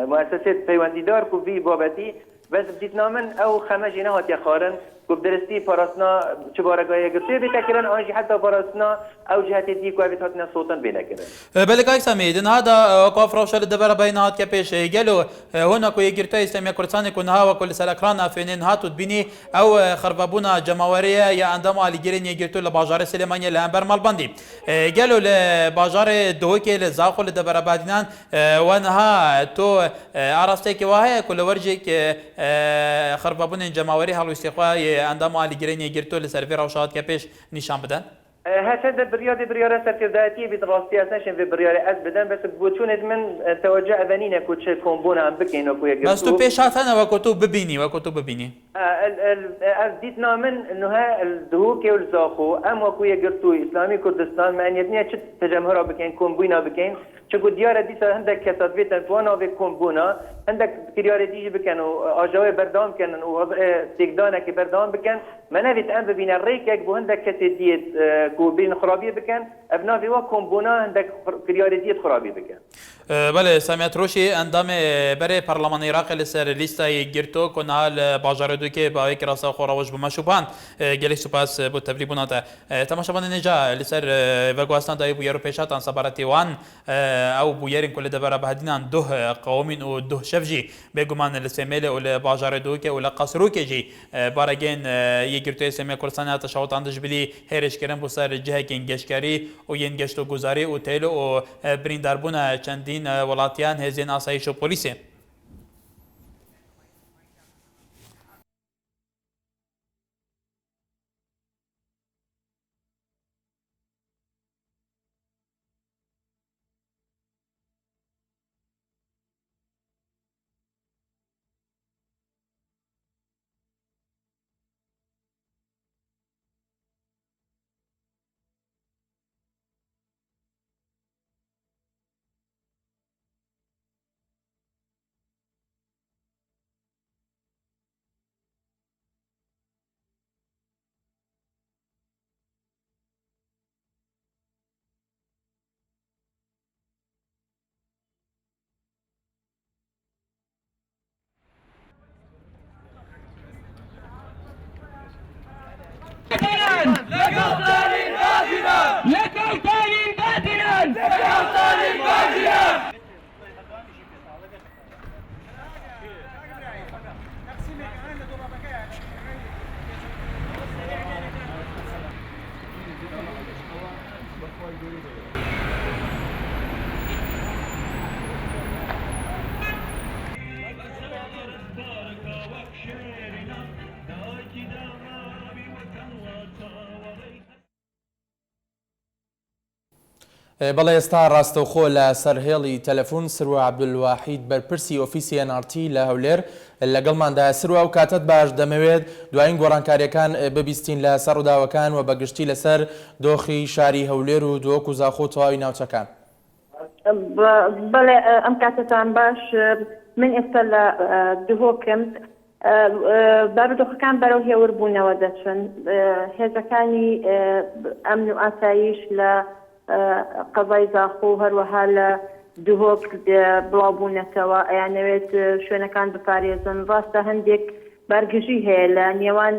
مؤسسات فيواندي دار و في بابتي بس بديت نامن او خمجينا هات يا خارن و بدرستي فراسنا چه بارگاه گرتی بتکرن انجي حتى فراسنا او جهات دي کو بتاتنا صوتا بينكرن بلك سميد هذا قاف روشل الدبر بينات كبيش قالوا هناك يجرتا اسلاميه كردستان يكون هوا كل سلكران فينين هاتو تبني او خربابونا جماوريه يا عندما على جيرين يجرتو لباجار سليمانيه لامبر مالبندي قالوا لباجار دوكي لزاخو الدبر بادنان وانها تو عرفتك وهي كل ورجك خربابون جماوري هلو استقوا عندما على جيرين يجرتو لسيرفر روشات كبيش نشان بدن هذا بريار سركرداتي بتراستي اساسا في بريار از بدن بس بوتشون من توجه اذانينا كوتش كومبونا عم بكين اكو يقول بس تو بيشات انا وكتب ببيني ديتنا من انه ها الدهوك والزاخو ام اكو يقرتو اسلامي كردستان ما نيتني تجمهر بكين كومبونا بكين چگو دیار دیسا هندک کسات بیتن فوانا و کمبونا هندک کریار دیجی بکن و آجاوی بردام کنن و تیگدانه که بردام بکن منویت ام ببینن ریک بو هندک کسی دیت کو بین خرابی بکن ابناوی و کمبونا هندک کریار دیت خرابی بکن بله سمیت روشی اندام برای پارلمان عراق لسر لیستای گرتو کنال باجار دو که با یک راستا خوراوش بمشوبان گلی سپاس بود تبریبونات تماشاوان نجا لسر وگواستان دای بویرو پیشاتان سبارتی وان او بویرین کل دبر بهدینان ده قومین و ده شفجی بگمان لسمیل و باجار دو که و لقصرو که جی بارگین یگرتو اسمی کردستان تشاوتان دجبلی هرش کردن بسر جه گنگشکاری و ینگشتو گزاری و تیلو و برینداربون چندی ولاتیان هزین آسایش و پلیسه بەڵێ ئێستا ڕاستەوخۆ لە سەرهێڵی تەلەفۆن سروە عەبدولواحید بەرپرسی ئۆفیسی NRT لە هەولێر لەگەڵماندا. سروە و کاتت باش دەمەوێت دوایین گۆڕانکاریەکان ببیستین لە سەر ڕووداوەکان و بەگشتی لەسەر دۆخی شاری هەولێر و دۆک و زاخۆ تەواوی ناوچەکان. بەڵێ ئەم کاتتان باش. من ئێستا لە دهۆکم بارودۆخەکان بەرەو هێوربوونەوە دەچن. هێزەکانی ئەمن و ئاسایش لە قەزای زاخۆ و هەروەها لە دهۆک بڵاوبوونەتەوە ئەیانەوێت شوێنەکان بپارێزن. ڕاستە هەندێک بارگژی هەیە لە نێوان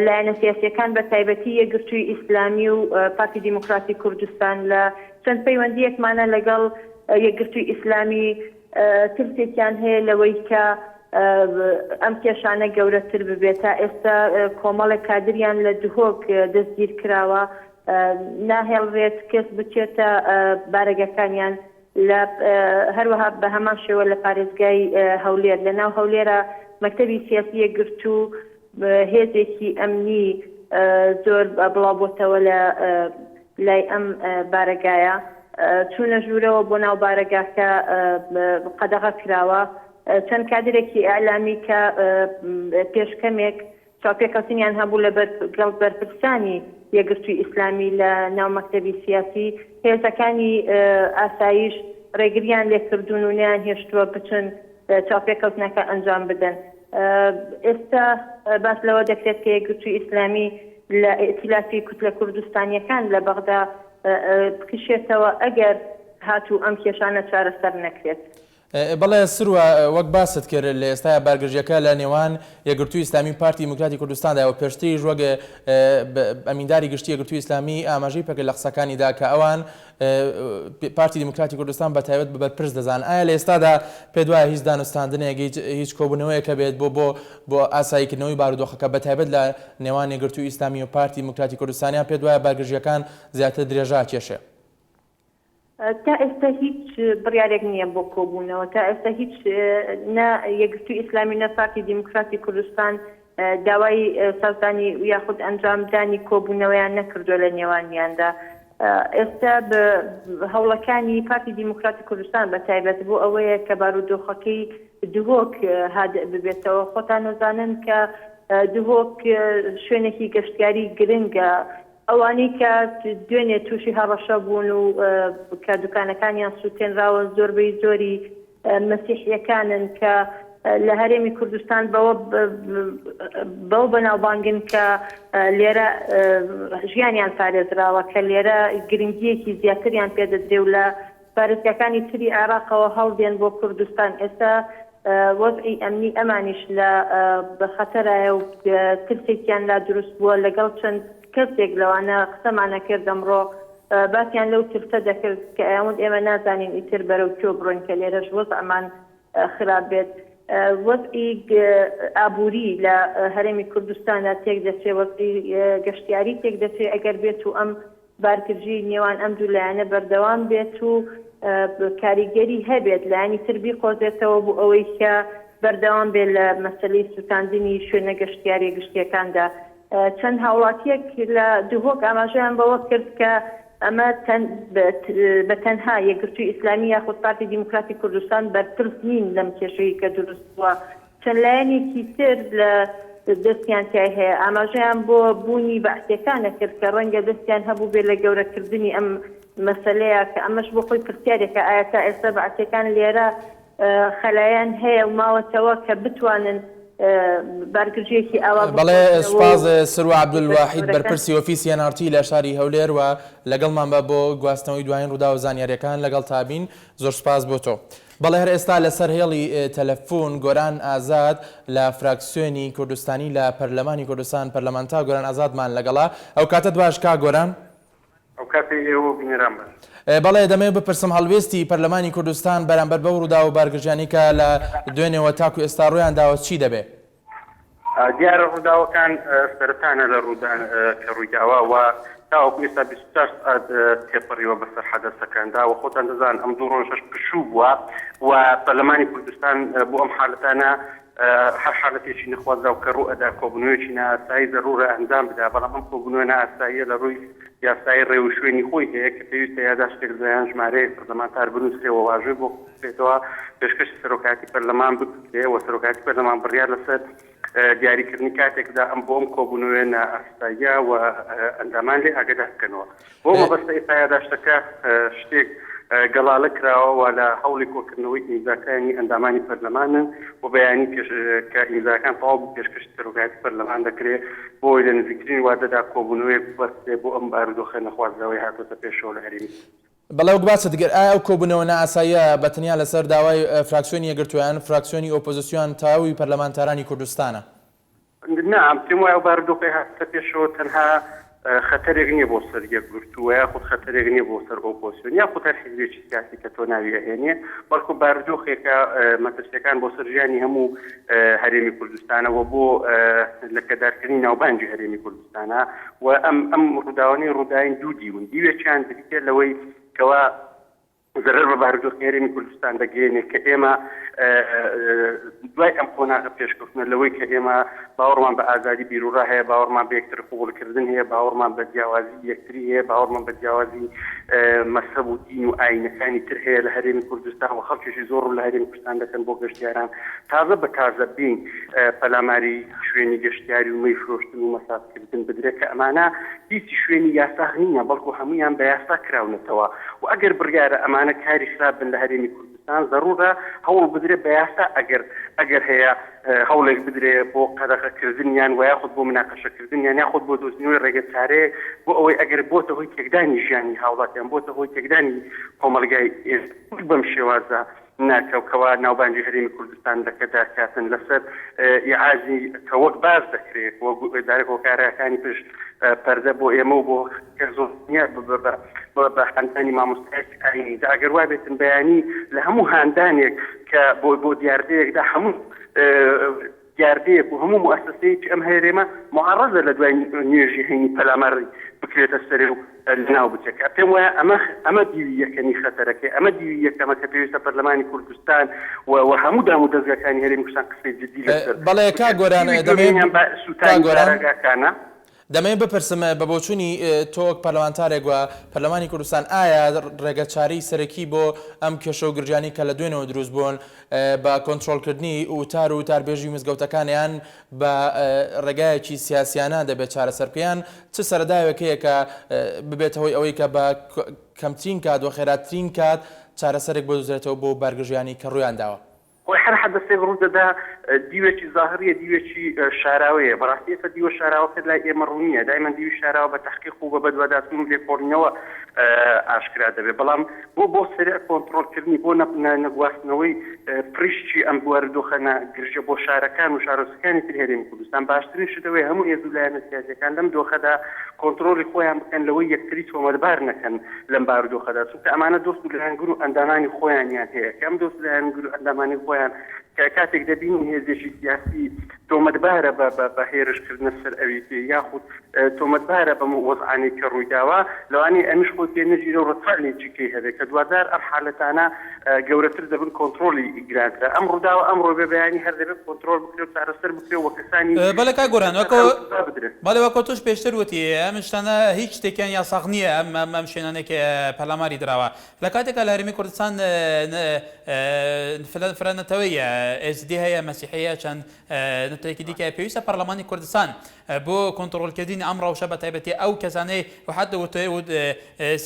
لایەنە سیاسیەکان بە تایبەتی یەکگرتووی ئیسلامی و پارتی دیموکراتی کوردستان لە چەند پەیوەندیەکمانە لەگەڵ یەکگرتووی ئیسلامی ترسێکیان هەیە لەوەی کە ئەم کێشانە گەورەتر ببێت. تا ئێستا کۆمەڵێک کادریان لە دهۆک دەستگیر کراوە، ناهێڵرێت کەس بچێتە بارەگەکانیان لە هەروەها بە هەمان شێوە لە پارێزگای هەولێر. لە ناو هەولێرە مەکتەبی سیاسی یەکگرتوو هێزێکی ئەمنی زۆر بڵاوبۆتەوە لە لای ئەم بارەگایە، چوونە ژوورەوە بۆ ناو بارەگاکە قەدەغە کراوە. چەند کادرێکی ئەعلامی کە پێشکەمێک چاوپێکەوتنیان هەبوو لە گەڵ بەرپرسانی یەکگرتووی ئیسلامی لە ناو مەکتەبی سیاسی، هێزەکانی ئاسایش ڕێگریان لێکردوون و نیان هێشتووە بچن چاوپێکەوتنەکە ئەنجام بدەن. ئێستا باس لەوە دەکرێت کە یەکگرتووی ئیسلامی لە ئائتلافی کوتلە کوردستانیەکان لە بەغدا بکشێتەوە ئەگەر هاتوو ئەم کێشانە چارەسەر نەکرێت. بەڵێ سروە وەک باست کرد لە ئێستای بارگژیەکە لە نێوان یەکگرتووی ئیسلامی پارتی دیموکراتی کوردستاندا و پێشتریش وەک ئەمینداری گشتی یەکگرتووی ئیسلامی ئاماژەی پێکرد لە قسەکانیدا کە ئەوان پارتی دیموکراتی کوردستان بە تایبەت بەرپرس دەزان. ئایا لە ئێستادا پێ دوایە هیچ دانوستاندنێک هیچ کۆبوونەوەیەکە بێت بۆ ئاساییکردنەوەی بارودۆخەکە بە تایبەت لە نێوان یەکگرتووی ئیسلامی و پارتی دیموکراتی کوردستانیان پێ دوایە بارگژیەکان زیاتر درێژا کێشێ؟ تا ئێستا هیچ بڕیارێک نییە بۆ کۆبوونەوە. تا ئێستا هیچ نە یەکگرتووی ئیسلامی نە پارتی دیموکراتی کوردستان داوای سازدانی یاخود ئەنجامدانی کۆبوونەوەیان نەکردووە لە نێوانیاندا. ئێستا بە هەوڵەکانی پارتی دیموکراتی کوردستان بە تایبەت بۆ ئەوەیە کە بارودۆخەکەی دهۆک هادئ ببێتەوە. خۆتان نەزانن کە دهۆک شوێنێکی گەشتیاری گرنگە. ئەوانەی کە دوێنێ تووشی هەڕەشە بوون و کە دوکانەکانیان سووتێنراوە زۆربەی زۆری مەسیحیەکانن کە لە هەرێمی کوردستان بەو بەناوبانگن کە لێرە ژیانیان پارێزراوە، کە لێرە گرنگیەکی زیاتریان پێدەدرێ و لە پارێزگاکانی تری عێراقەوە هەڵدێن بۆ کوردستان. ئێستا وەزعی ئەمنی ئەمانیش لە بەخەتەرایە و ترسێکیان لا دروست بووە. لەگەڵ چەند کەسێک لەوانە قسەمانە کرد ئەمڕۆ باسییان لەو ترسە دەکرد کە ئەوەند ئێمە نازانین ئیتر بەرەو کێ بڕۆین کە لێرەش وەزعمان خراپ بێت. وەزعی ئابووری لە هەرێمی کوردستاندا تێک دەچێت، وەزعی گەشتیاری تێک دەچێت ئەگەر بێت و ئەم بارگرژی نێوان ئەم دوو لایەنە بەردەوام بێت و کاریگەری هەبێت لایەنی تر بیقۆزێتەوە بۆ ئەوەی کە بەردەوام بێت لە مەسەلەی سوتاندنی شوێنە گەشتیاری گشتیەکاندا. چەند هاوڵاتیەک لە دهۆک ئاماژەیان بەوە کرد کە ئەمە بە تەنها یەکگرتووی ئیسلامی یاخود پارتی دیموکراتی کوردستان بەرپرس نین لەم کێشەی کە دروست بووە. چەند لایەنێکی تر لە دەستیان تای هەیە ئاماژەیان بۆ بوونی بەعسیەکانە کرد کە ڕەنگە دەستیان هەبوو بێت لە گەورەکردنی ئەم مەسەلەیە کە ئەمەش بۆ خۆی پرسیارێکە ئایا تا ئێستا بەعسیەکان لێرە خەلایەن هەیە و ماوەتەوە کە بتوانن بارگژیەکی ئەوە. بەڵێ سوپاز سروە عەبدولواحید بەرپرسی ئۆفیسی NRT لە شاری هەولێر و لەگەڵمان بە بۆ گواستنەوەی دوایین ڕوودا و زانیاریەکان لەگەڵ تابین. زۆر سوپاس بۆ تۆ. بەڵێ هەر ئێستا لەسەر هێڵی تەلەفۆن گۆران ئازاد لە فراکسیۆنی کوردستانی لە پەرلەمانی کوردستان پەرلەمانتا گۆران ئازادمان لەگەڵا. ئەو کاتت باش کا گۆران؟ ئەو کاتی ئێوە بینێران بە. بەڵێ دەمەوێت بپرسم هەڵوێستی پەرلەمانی کوردستان بەرامبەر بەو ڕوودا و بارگژیانی کە لە دوێنێەوە تاکو ئێستا ڕۆیان داوە چی دەبێت؟ دیارە ڕووداوەکان سەرەتانە لە ڕوودان کە ڕوویداوە و تاوەکو ئێستا 24 ساعت تێپەڕیوە بەسەر حەدەسەکاندا و خۆتان دەزان ئەم دوو ڕۆژەش پشوو بووە و پەرلەمانی کوردستان بۆ ئەم حالەتانە هەر حالەتێکی نەخوازرا و کە ڕوو ئەدا کۆبوونەوەیەکی نائاسایی ضرورە ئەنجام بدا بەڵام ئەم کۆبوونەوە نائاساییە لە ڕووی یاسای ڕێو شوێنی خۆی هەیە کە پێویستە یاداشتێک لەیان ژمارەیە پەرلەمانتار بنووسرێەوە واژوی بۆ بێتەوە پێشکەشی سەرۆکاتی پەرلەمان بکرێ و سەرۆکاتی پەرلەمان بڕیار لەسەر دیاریکردنی کاتێکدا ئەم بۆ ئەم کۆبوونەوەی نائاساییە و ئەندامان لێ ئاگادار بکەنەوە بۆ مەبەستە ئێستا یاداشتەکە شتێک گەڵاڵە کراوە لە هەوڵی کۆکردنەوەی ئیمزاکانی ئەندامانی پەرلەمانن و بەیانی کە ئیمزاکان تەواو پێشکەشی سەرۆکاتی پەرلەمان دەکرێت بۆی لە نزیکترین وادەدا کۆبوونەوەیەک ببەستێ بۆ ئەم بارودۆخە نەخوازراوەی هاتوۆتە پێشەوە لە هەرێمی. بەڵێ وەک باسە دەگەر ئایا ئەو کۆبوونەوە نائاساییە بەتەنیا لەسەر داوای فراکسیۆنی یەکگرتوویان فراکسیۆنی ئۆپۆزیسیۆن تاوی پەرلەمانتارانی کوردستانە؟ نعم پێم وایە بارودۆخەی هاتوۆتە پێشەوە تەنها خەتەرێک نییە بۆ سەر یەکگرتووە یاخود خەتەرێک نییە بۆ سەر ئۆپۆزیسیۆن یاخود هەر حیزبێکی سیاسی کە تۆ ناوی ئەهێنێ بەڵکو بارودۆخێکە مەترسیەکان بۆ سەر ژیانی هەموو هەرێمی کوردستانەوە بۆ لە کەدارکردنی ناوبانجی هەرێمی کوردستانە و ئەم ڕووداوانەی ڕووداوین دوو دیون دیوێکیان بریتێ لەوەی کەوا زەرەر بە بارودۆخی هەرێمی کوردستان دەگەێنێت کە ئێمە دوای ئەم قۆناغە پێشکەوتنە لەوەی کە ئێمە باوەڕمان بە ئازادی بیرروڕا هەیە باوەڕمان بە یەکتر قوبوڵکردن هەیە باوەڕمان بە جیاوازی یەکتری هەیە باوەڕمان بە جیاوازی مەسەب و دین و ئاینەکانی تر هەیە لە هەرێمی کوردستان و خەڵکیشی زۆر لە هەرێمی کوردستان دەکەن بۆ گەشتیاران تازە بە تازە بین پەلاماری شوێنی گەشتیاری و مەی فرۆشتن و مەسافکردن بدرێت کە ئەمانە هیچی شوێنی یاسا نییە بەڵکو هەمویان بە یاسا کراونەتەوە و ئەگەر بڕیارە ئەمانە کاری خراپ بن لە هەرێمی کوردستان ضرورە هەوڵ بدرێت بە یاسا ئەگەر هەیە هەوڵێک بدرێ بۆ قەدەغەکردنیان و یاخود بۆ مناقەشەکردنیان یاخود بۆ دۆزینەوەی ڕێگە چارەیە بۆ ئەوەی ئەگەر بۆتە هۆی تێکدانی ژیانی هاوڵاتیان بۆتە هۆی تێکدانی کۆمەلگای بەم شێوازە ناکەوکەوە ناوبانجی هەرێمی کوردستان دەکەدارکاتن لەسەر ئیعازی کە وەک باز دەکرێت دارێک هۆکارەکانی پشت پەردە بۆ ئێمە و بۆ زۆرنیە بە هەندانی مامۆستایەکی ئاینیدا ئەگەر وا بێتن بەیانی لە هەموو هاندانێک کە بۆ دیاردەیەکدا هەموو دیاردەیەک و هەموو مؤسسەیەکی ئەم هەرێمە معارەزە لە دوای نوێژی هەینی پەلامەڕی بکرێتە سەرێ و لەناو بچێکە پێم وایە ئەمە دیوی یەکەنی خەتەرەکەی ئەمە دیوی یەکەمە کە پێویستە پەرلەمانی کوردستان و هەموو دام و دەستگاکانی هەرێمی کوردستان قسەی جددی لەسەر بەڵێ کاگۆران سوتانگۆرانەکانە دەمەوێت بپرسمە بە بۆچوونی تۆک پەرلەمانتارێک وە پەرلەمانی کوردستان ئایا ڕێگەچاری سەرەکی بۆ ئەم کێشە و گرجانی کە لە دوێنەوە دروست بوون بە کۆنتڕۆلکردنی وتار و تاربێژی مزگەوتەکانیان بە ڕێگایەکی سیاسیانە دەبێت چارەسەرکەیان چ سەرداوێکەیە کە ببێت هۆی ئەوەی کە بە کەمترین کات و خێراترین کات چارەسەرێک بۆ دۆزرێتەوە بۆ بەرگژیانی کە ڕوویان داوە هەر حەدەسێک ڕوو دەدا دیوێکی زاهریە دیوێکی شاراوەیە بەڕاستی ئێستا دیوە شاراوەکە لای ئێمە ڕوونیە دایمەن دیوی شاراوە بە تەحقیق و بە بەدواداتن و لێکۆڵینەوە ئاشکرا دەبێت بەڵام بۆ سەرێ کۆنتڕۆلکردنی بۆ نەگواستنەوەی پرشتی ئەم بوارودۆخە گرژە بۆ شارەکان و شارۆچکانی تر هەرێمی کوردستان باشترین شتەوەی هەموو هێزوو لایەنە سیاسیەکان لەم دۆخەدا کۆنتڕۆلی خۆیان بکەن لەوەی یەکتری تۆمەتبار نەکەن لەم بارودۆخەدا چونکە ئەمانە دۆست و لایەنگر و ئەندامانی خۆیانیان هەیە کە ئەم دۆست و لایەنگر و ئەندامانی خۆیان کاتێک دەبین هێزێکی سیاسی تۆمەتبارە بە هێرشکردنە سەر ئەوی یاخود تۆمەتبارە بەم وەزعانەی کە ڕوویداوە لەوانەیە ئەمیش خۆی پێ نەگیرە و ڕەتفعلێکیکەی هەبێت کە دوادار ئەم حالەتانە گەورەتر دەبن کۆنتڕۆلی ئیگرانکرا ئەم ڕووداوە ئەمڕۆ بێ بەیانی هەر دەبێت کۆنتڕۆل بکرێت و چارەسەر بکرێت وە کەسانی بەڵێ کاگۆران بەڵێ وەکو تۆش پێشتر وتی ئەم شتانە هیچ شتێکیان یاساغ نییە ئەم شوێنانێک پەرلەماری دراوە لە کاتێکە لە هەرێمی کوردستان فرەنەتەوەیە ئێسدی هەیە مەسیحەیە چەند نتەیەکی دیکە پێویستە پەرلەمانی کوردستان بۆ کۆنتڕۆلکردنی ئەم ڕەوشە بە تایبەتی ئەو کەسانەی وحەت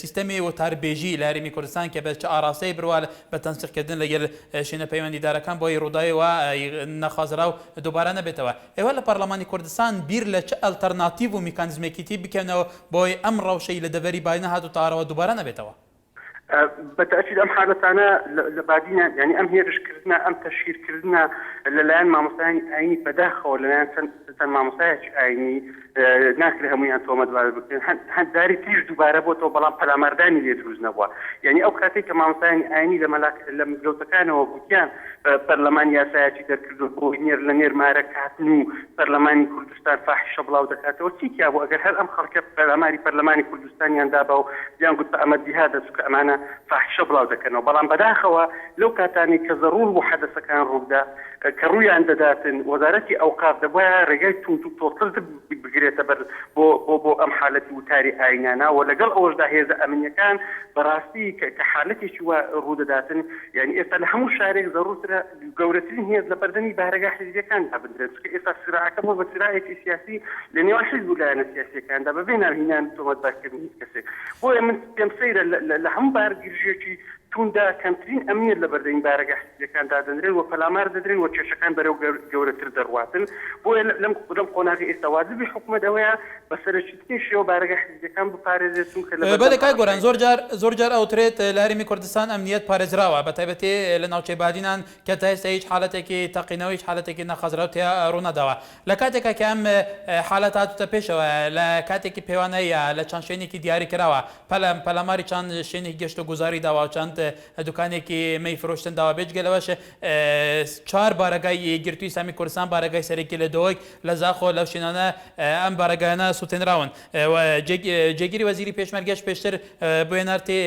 سیستەمی وتاربێژی لە هەرێمی کوردستان کە بە چ ئاراستەی بڕوا بە تەنسیقکردن لەگەڵ شوێنە پەیوەندیدارەکان بۆی ڕووداویەوە نەخوازرا و دووبارە نەبێتەوە ئێوە لە پەرلەمانی کوردستان بیر لە چ ئەلتەرناتیڤ و میکانیزمێکی بکەنەوە بۆی ئەم ڕەوشەی لە دەڤەری باینە هاتو تاڕەوە دووبارە نەبێتەوە بەتەأکید ئەم حالەتانە لە بادینە ینی ئەم هێرشکردنە ئەم تەشهیرکردنە لەلایەن مامۆستایانی ئاینی بەداخەوە لەلایەن چەند مامۆستایەکی ئاینی ناکرێ هەمویان تۆمەتبار بکەن هەندداری تیژ دووبارە بۆتەوە بەڵام پەلاماردانی لێ دروست نەبووە یعنی ئەو کاتێک کە مامۆستایانی ئاینی لە مزگەوتەکانەوە گوتیان پەرلەمان یاسایەتی دەرکردو بۆ لە نێرمارە کاتن و پەرلەمانی کوردستان فاحیشە بڵاو دەکاتەوە چیتیا بوو ئەگەر هەر ئەم خەڵکە پەرلەمانی کوردستانیان دابا و یان گوت بە ئەمە جیهاد دەچوو کە ئەمانە فاحیشە بڵاو دەکەنەوە بەڵام بەداخەوە لەو کاتانی کە زەڕور بوو حەدەسەکان ڕوودا کە ڕوویان دەداتن وەزارەتی ئەوقاف دەبووە ڕێگای تونت و تۆتڵ بگرێتە بەر بۆ ئەم حالەتی وتاری ئاینانە و لەگەڵ ئەوەشدا هێزە ئەمنیەکان بەڕاستی کە حالەتێکی وە ڕوودەداتن یعنی ئێستا لە هەموو شارێک زەڕورترە گەورەترین هێز لە بەردەمی بارەگا حیزبیەکان دابدرێت چونکە ئێستا سراعەکە بۆ بە سراعێکی سیاسی لە نێوان حیزب و لایەنە سیاسیەکاندا بەبێ ناوهینان تۆمەتبارکردنی هیچ کەسێک بۆیە من پێم سەیرە لە هەموو بارگیرژێکی توندا کەمترین ئەمنیەت لە بەردەمی بارەگا حیزبیەکان دادەنرێن و پەلامار دەدرێن و کێشەکان بەرەو گەورەتر دەڕواتن بۆیە لەم قۆناغی ئێستا واجبی حکومەت ئەوەیە بە سەرچێتکێشەوە بارەگا حیزبیەکان بپارێزێت چونکە بەڵێ کاک گۆران زۆر جار ئەوترێت لە هەرێمی کوردستان ئەمنیەت پارێزراوە بە تایبەتی لە ناوچەی بادینان کە تا ئێستا هیچ حالەتێکی تەقینەوە هیچ حالەتێکی نەخەزراو تیا ڕوونەداوە لە کاتێکە کە ئەم حالەت هاتوتە پێشەوە لە کاتێکی پەیوانەیە لە چەند شوێنێکی دیاری کراوە پەلاماری چەند شوێنێکی گەشت و گوزاری داوە و چەند دوکانێکی مەی فرۆشتن داوە بێجگەلەوەش 4 بارەگای گرتووی ئیسلامی کوردستان بارەگای سەرەکی لە دۆی لە زاخۆ لەو شوێنانە ئەم بارەگایانە سوتێنراون جێگیری وەزیری پێشمەرگەش پێشتر بۆ هێنارتێ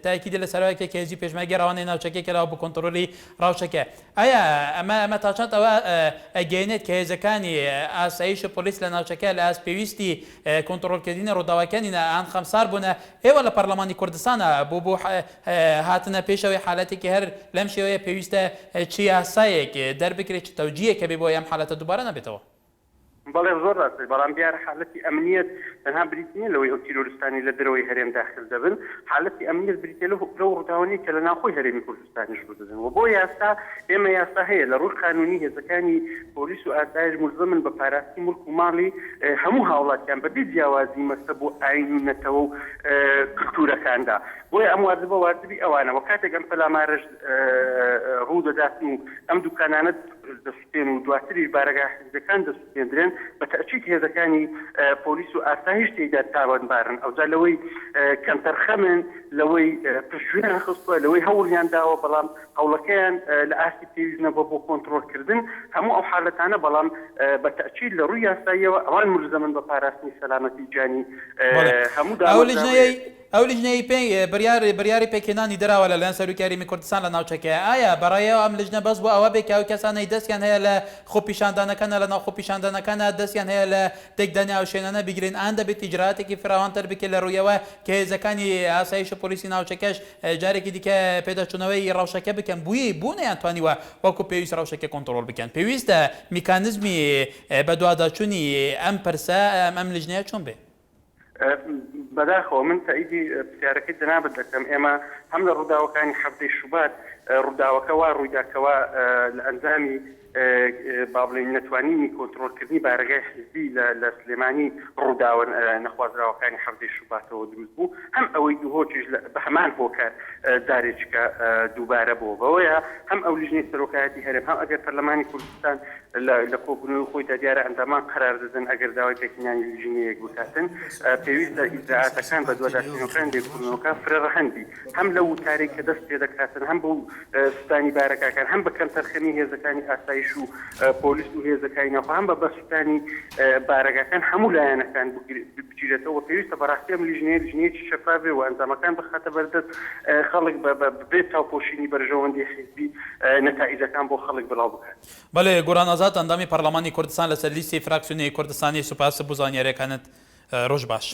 تاکیدی لە سەرۆکێک کە هێزی پێشمەرگە ڕەوانەی ناوچەکەی کراوە بۆ کۆنتڕۆلی ڕاوچەکە ئایا ئەمە تا چەند ئەوە ئەگەیەنێت کە هێزەکانی ئاسایش پۆلیس لە ناوچەکە لە ئاس پێویستی کۆنتڕۆلکردنی ڕووداوەکانیە ئان خەمسار بوونە ئێوە لە پەرلەمانی کوردستانە بۆ هاتنە پێشەوەی حالەتێکی هەر لەم شێوەیە پێویستە چی یاسایەک دەربکرێت ئەوجیەکە بێ بۆ ئەم حالەتە دووبارە نەبێتەوە بەڵێ زۆر ڕاستی بەڵام دیارە حالەتی ئەمنیەت تەنها بریتنیە لەوەی ئەو تیرۆریستانی لە دەرەوەی هەرێم داخل دەبن حالەتی ئەمنیەت بریتە لەو ڕووداوانی کە لە ناوخۆی هەرێمی کوردستانیش ڕوودەدەن و بۆ یاستا ئێمە یاستا هەیە لە ڕووی قانونی هێزەکانی پۆلیس و ئاسایش ملزمن بە پاراستی ملک و ماڵی هەموو هاوڵاتیان بەبێ جیاوازی مەکتەب و ئاین و نەتەوە و کلتورەکاندا بۆیە ئەم واجبی ئەوانە وە کاتێک ئەم پەلامارەش ڕوودەداتن و ئەم دوکانانە دەسوتێن و دواتری بارەگا حیزبەکان دەسوتێندرێن بە تەچیت هێزەکانی پۆلیس و ئاسایش تێیدا تاوانبارن ئەوجا لەوەی کەمتەرخەمن لەوەی پشتیوان خستووە لەوەی هەوڵیان داوە بەڵام هەوڵەکەیان لە ئاستی پێویست نەبووە بۆ کۆنتڕۆلکردن هەموو ئەو حالەتانە بەڵام بە تەچیت لە ڕووی یاساییەوە ئەوان ملزمن بە پاراستنی سەلامەتی جانی هەموو ئەو لیژنەی بڕیاری پێکێنانی دراوە لە لەن سەرۆکیاریمی کوردستان لە ناوچەکەیە ئایا بەڕایەوە ئەم لیژنە بەس بۆ ئەوە بێک ئەو کەسانەی دەستیان هەیە لە خۆپیشاندانەکانە لە ناو خۆپیشاندانەکانە دەستیان هەیە لە تێکدانی ئەو شوێنانە بگرین ئان دەبێت ئیجراتێکی فراوانتر بکە لە ڕوویەوە کە هێزەکانی ئاسایش و پۆلیسی ناوچەکەش جارێکی دیکە پێداچوونەوەی ڕەوشەکە بکەن بوونە یانتوانیوە وەکو پێویست ڕەوشەکە کۆنتڕۆل بکەن پێویستە میکانیزمی بەدواداچوونی ئەم پرسە ئەم لیژنەیە چۆن بێ بەداخەوە من تاییدی پرسیارەکەی جەنابەت دەکەم ئێمە هەم لە ڕووداوەکانی هەفتەی شوبات ڕووداوەکە وا ڕوویداکەوە لە ئەنجامی با بڵێن نەتوانینی کۆنتڕۆلکردنی بارەگای حیزبی لە سلێمانی ڕووداوە نەخوازراوەکانی هەفتەی شوباتەوە دروست بوو هەم ئەوەی دووهۆکیش بە هەمان هۆکار دارێککە دووبارە بوو بەوەیە هەم ئەو لیژنەی سەرۆکایەتی هەرێم هەم ئەگەر پەرلەمانی کوردستان لە کۆبوونەوەی خۆیدا دیارە ئەندامان قەرار دەدەن ئەگەر داوای پێکێنانی لیژنەیەک بکاتن پێویستە ئیجراعاتەکان بە دوواداچوونەوەکان لێکۆڵینەوەکە فرەڕەهەندی هەم لە وتارێک کە دەست پێ دەکاتن هەم بەو سوتانی بارەکەکان هەم بە کەمتەرخەمی هێزەکانی ئاسایش و پۆلیس و هێزەکانی ناوخۆ هەم بە بەسوتانی بارەکەکان هەموو لایەنەکان بگیرێتەوە پێویستە بەڕاستی ئەم لیژنەیەکی شەفافێ و ئەنجامەکان بخاتە بەردەست خەڵک بێت چاوپۆشینی بەرژەوەندی حیزبی نەتائیجەکان بۆ خەڵک بڵاو بکات. بەڵێ گۆران ئازاد ئەندامی پەرلەمانی کوردستان لەسەر لیستی فراکسیۆنی کوردستانی سوپاس بۆ زانیاریەکانت ڕۆژ باش.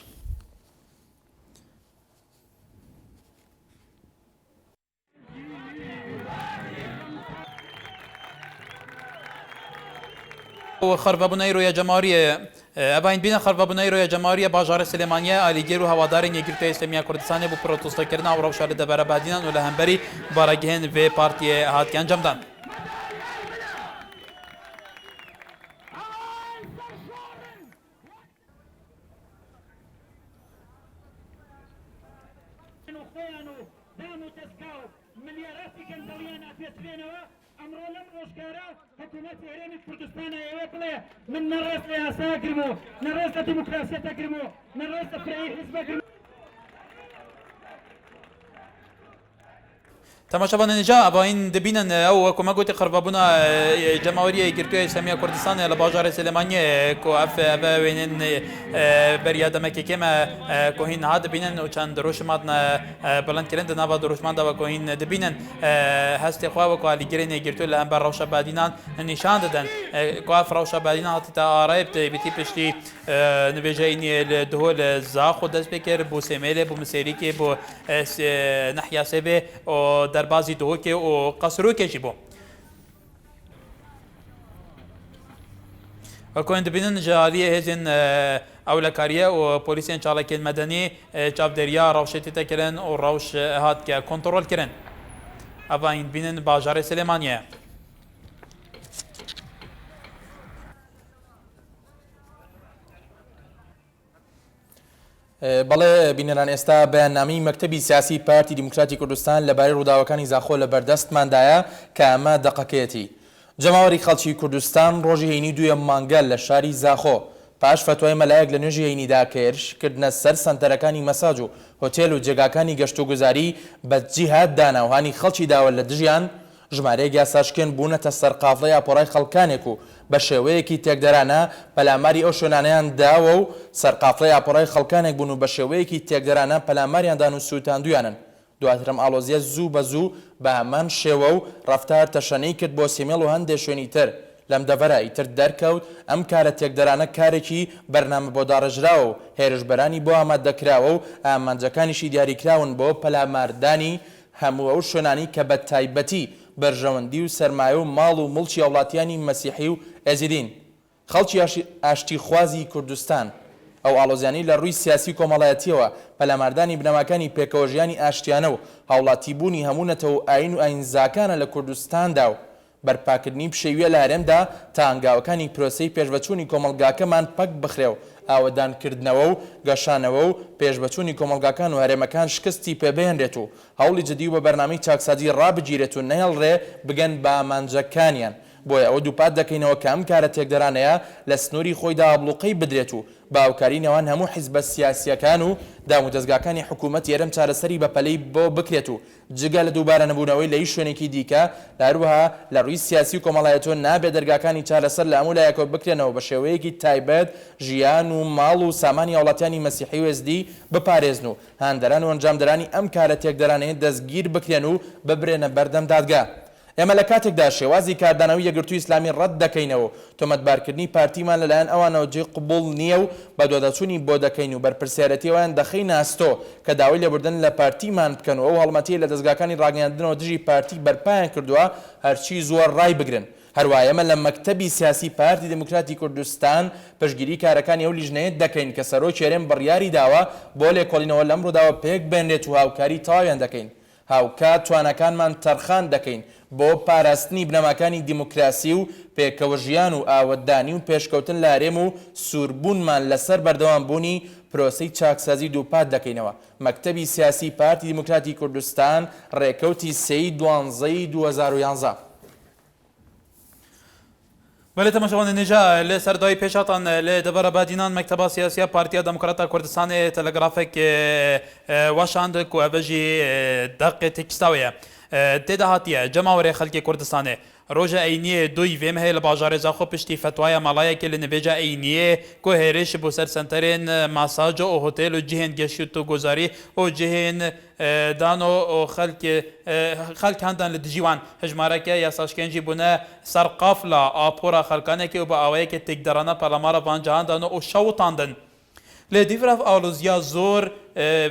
خەربەبوونەی ڕۆیە جەماوریە ئەبین بینە خەربەبوونەی ڕۆیە جەماوریە باژارە سلێمانیە ئالیگەر و هەوادارین یەکگرتووی ئیسلامیە کوردستانی بۆ پرۆتستەکردن و ڕەوشە لە دەبەرە بادینان و لە هەمبەری بارەگەهێن vê partiyê هاتیە ئەنجامدان. ئەمڕۆ لەم ڕۆژگارە حکوومەتی هەرێمی کوردستانە ئێوە بڵێ من نەڕێست لە یاساگرم و نەڕێست لە دیموکراسیەتەگرم و نەڕێست لە فرایی حیزبەگرم. تماشاوان نجا اباین دبینن او کما گوتی قربابونا جمهوری گرتوی اسلامی کردستان ل بازار سلیمانی کو اف وینن بریاد مکه کما کوهین هاد بینن و چند روشمات بلند کردن نوا روشمات و کوهین دبینن هست خو و کالی گرین گرتوی ل امبر روش بادینان نشان دادن کو اف روش بادینان هات تا آرایب بیتی پشتی نویجینی دهول زاخو دست بکر بو سمیل بو مسیریکی بو نحیا سبه و در بازی دوکه و قصرو که جیبو و کوین دبینن جالیه هزین اولکاریه و پلیسین چالک مدنی چاپ دریا روشتی تکرن و روش هات که کنترل کرن اوا این بینن بازار سلیمانیه بەڵێ بینەران ئێستا بەیاننامەی مەکتەبی سیاسی پارتی دیموکراتی کوردستان لەبارەی ڕووداوەکانی زاخۆ لە بەردەستماندایە کە ئەمە دەقەکەیەتی. جەماوەری خەڵکی کوردستان ڕۆژی هەینی دوێ مانگە لە شاری زاخۆ پاش فتوای مەلایەک لە نوێژی هەینیدا کردنە سەر سەنتەرەکانی مەساج و هۆتێل و جێگاکانی گەشت و گوزاری بە جیهاد داناوهانی خەڵکی داوە لە دژیان ژمارەیەک یاساشکێن بوونەتە سەر قافڵەی ئاپۆڕای خەڵکانێک و بە شێوەیەکی تێکدەرانە پەلاماری ئەو شوێنانەیان داوە و سەرقافڵەی ئاپۆڕای خەڵکانێک بوون و بە شێوەیەکی تێکدەرانە پەلاماریاندان و سووتاندویانن. دواترم ئاڵۆزیە زوو بە زوو بە هەمان شێوە و ڕەفتار تەشەنەی کرد بۆ سیمێڵ و هەندێک شوێنی تر لەم دەڤەرە ئیتر دەرکەوت ئەم کارە تێکدەرانە کارێکی بەرنامە بۆ داڕژراوە و هێرشبەرانی بۆ ئامادەکراوە و ئامانجەکانیشی دیاریکراون بۆ پەلاماردانی هەموو ئەو شوێنانی کە بە تایبەتی بەرژەوەندی و سەرمایە و ماڵ و مڵکی وڵاتیانی مەسیحی و ئەزیدین خەڵکی ئاشتی خوازی کوردستان ئەو ئاڵۆزیانی لە ڕووی سیاسی کۆمەڵایەتیەوە پەلاماردانی بنەماکانی پێکەوەژیانی ئاشتیانە و هاوڵاتی بوونی هەموونەتەوە ئاین و ئاینزاکانە لە کوردستاندا و بەرپاکردنی پشەویە لە هەرێمدا تا ئەنگاوەکانی پرۆسەی پێشبەچوونی کۆمەڵگاکەمان پەک بخرێ و ئاوەدانکردنەوە و گەشانەوە و پێشبەچوونی کۆمەڵگاکان و هەرێمەکان شکستی پێبێنرێت و هەوڵی جدی و بە بەرنامەی چاکسازی ڕابگیرێت و نەهێڵڕێ بگەن بە ئامانجەکانیان بۆیە ئەوە دووپات دەکەینەوە کە ئەم کارە تێکدەرانەیە لە سنووری خۆیدا ئابلوقەی بدرێت و باوکاری نێوان هەموو حیزبە سیاسیەکان و دام و دەستگاکانی حکوومەت یێرەم چارەسەری بە پەلەی بۆ بکرێت و جگە لە دووبارە نەبوونەوەی لە هیچ شوێنێکی دیکە هەروەها لە ڕووی سیاسی و کۆمەڵایەتەوە نابێت دەرگاکانی چارەسەر لە هەموو لایەکەوە بکرێنەوە بە شێوەیەکی تایبەت ژیان و ماڵ و سامانی وڵاتیانی مەسیحی و ئێزدی بپارێزن و هاندەران و ئەنجامدەرانی ئەم کارە تێکدەرانەیە دەستگیر بکرێن و ببرێنە بەردەم دادگا. ئێمە لە کاتێکدا شێوازی کاردانەوەی یەکگرتووی ئیسلامی ڕەت دەکەینەوە تۆمەتبارکردنی پارتیمان لەلایەن ئەوانەوە جێ قبوڵ نییە و بە دۆدەچوونی بۆ دەکەین و بەرپرسیارەتیەوەیان دەخەی ناستۆ کە داوای لێبوردن لە پارتیمان بکەن و ئەو هەڵمەتیە لە دەستگاکانی ڕاگەیاندنەوە دژی پارتی بەرپایان کردووە هەرچی زۆر ڕای بگرن. هەروایە ئێمە لە مەکتەبی سیاسی پارتی دموکراتی کوردستان پشگیری کارەکانی ئەو لیژنەیە دەکەین کە سەرۆکی هەرێم بڕیاری داوە بۆ لێکۆڵینەوە لەم ڕووداوە پێک بێنرێت و هاوکاری تەواویان دەکەین. هاوکات توانەکانمان تەرخان دەکەین بۆ پاراستنی بنەماکانی دیموکراسی و پێکەوەژیان و ئاوەدانی و پێشکەوتن لە هەرێم و سووربوونمان لەسەر بەردەوام بوونی پرۆسەی چاکسازی دووپات دەکەینەوە. مەکتەبی سیاسی پارتی دیموکراتی کوردستان ڕێکەوتی 3/12/2011. بله تماشاوان نجا ل سردای پیشاتان ل دبر بادینان مکتبا سیاسی پارتیا دموکراتا کردستان تلگرافیک واشاند کو اوجی دقیق تکستاویه تدهاتیه جماوری خلق کردستان روژه اینیه دوی ویم هل بازار زاخو پشتی فتوای مالای که لنبیجا اینیه که هرش بسر سنترین ماساج و هتل و جهن گشت و گذاری و جهن دانو و خلق هندن لدجیوان هجماره که یاساش کنجی بونه سر قافلا آپورا خلقانه که و با آوه که تکدرانه پرلمارا وانجهان دانو و شوطاندن لدیفرف آلوزیا زور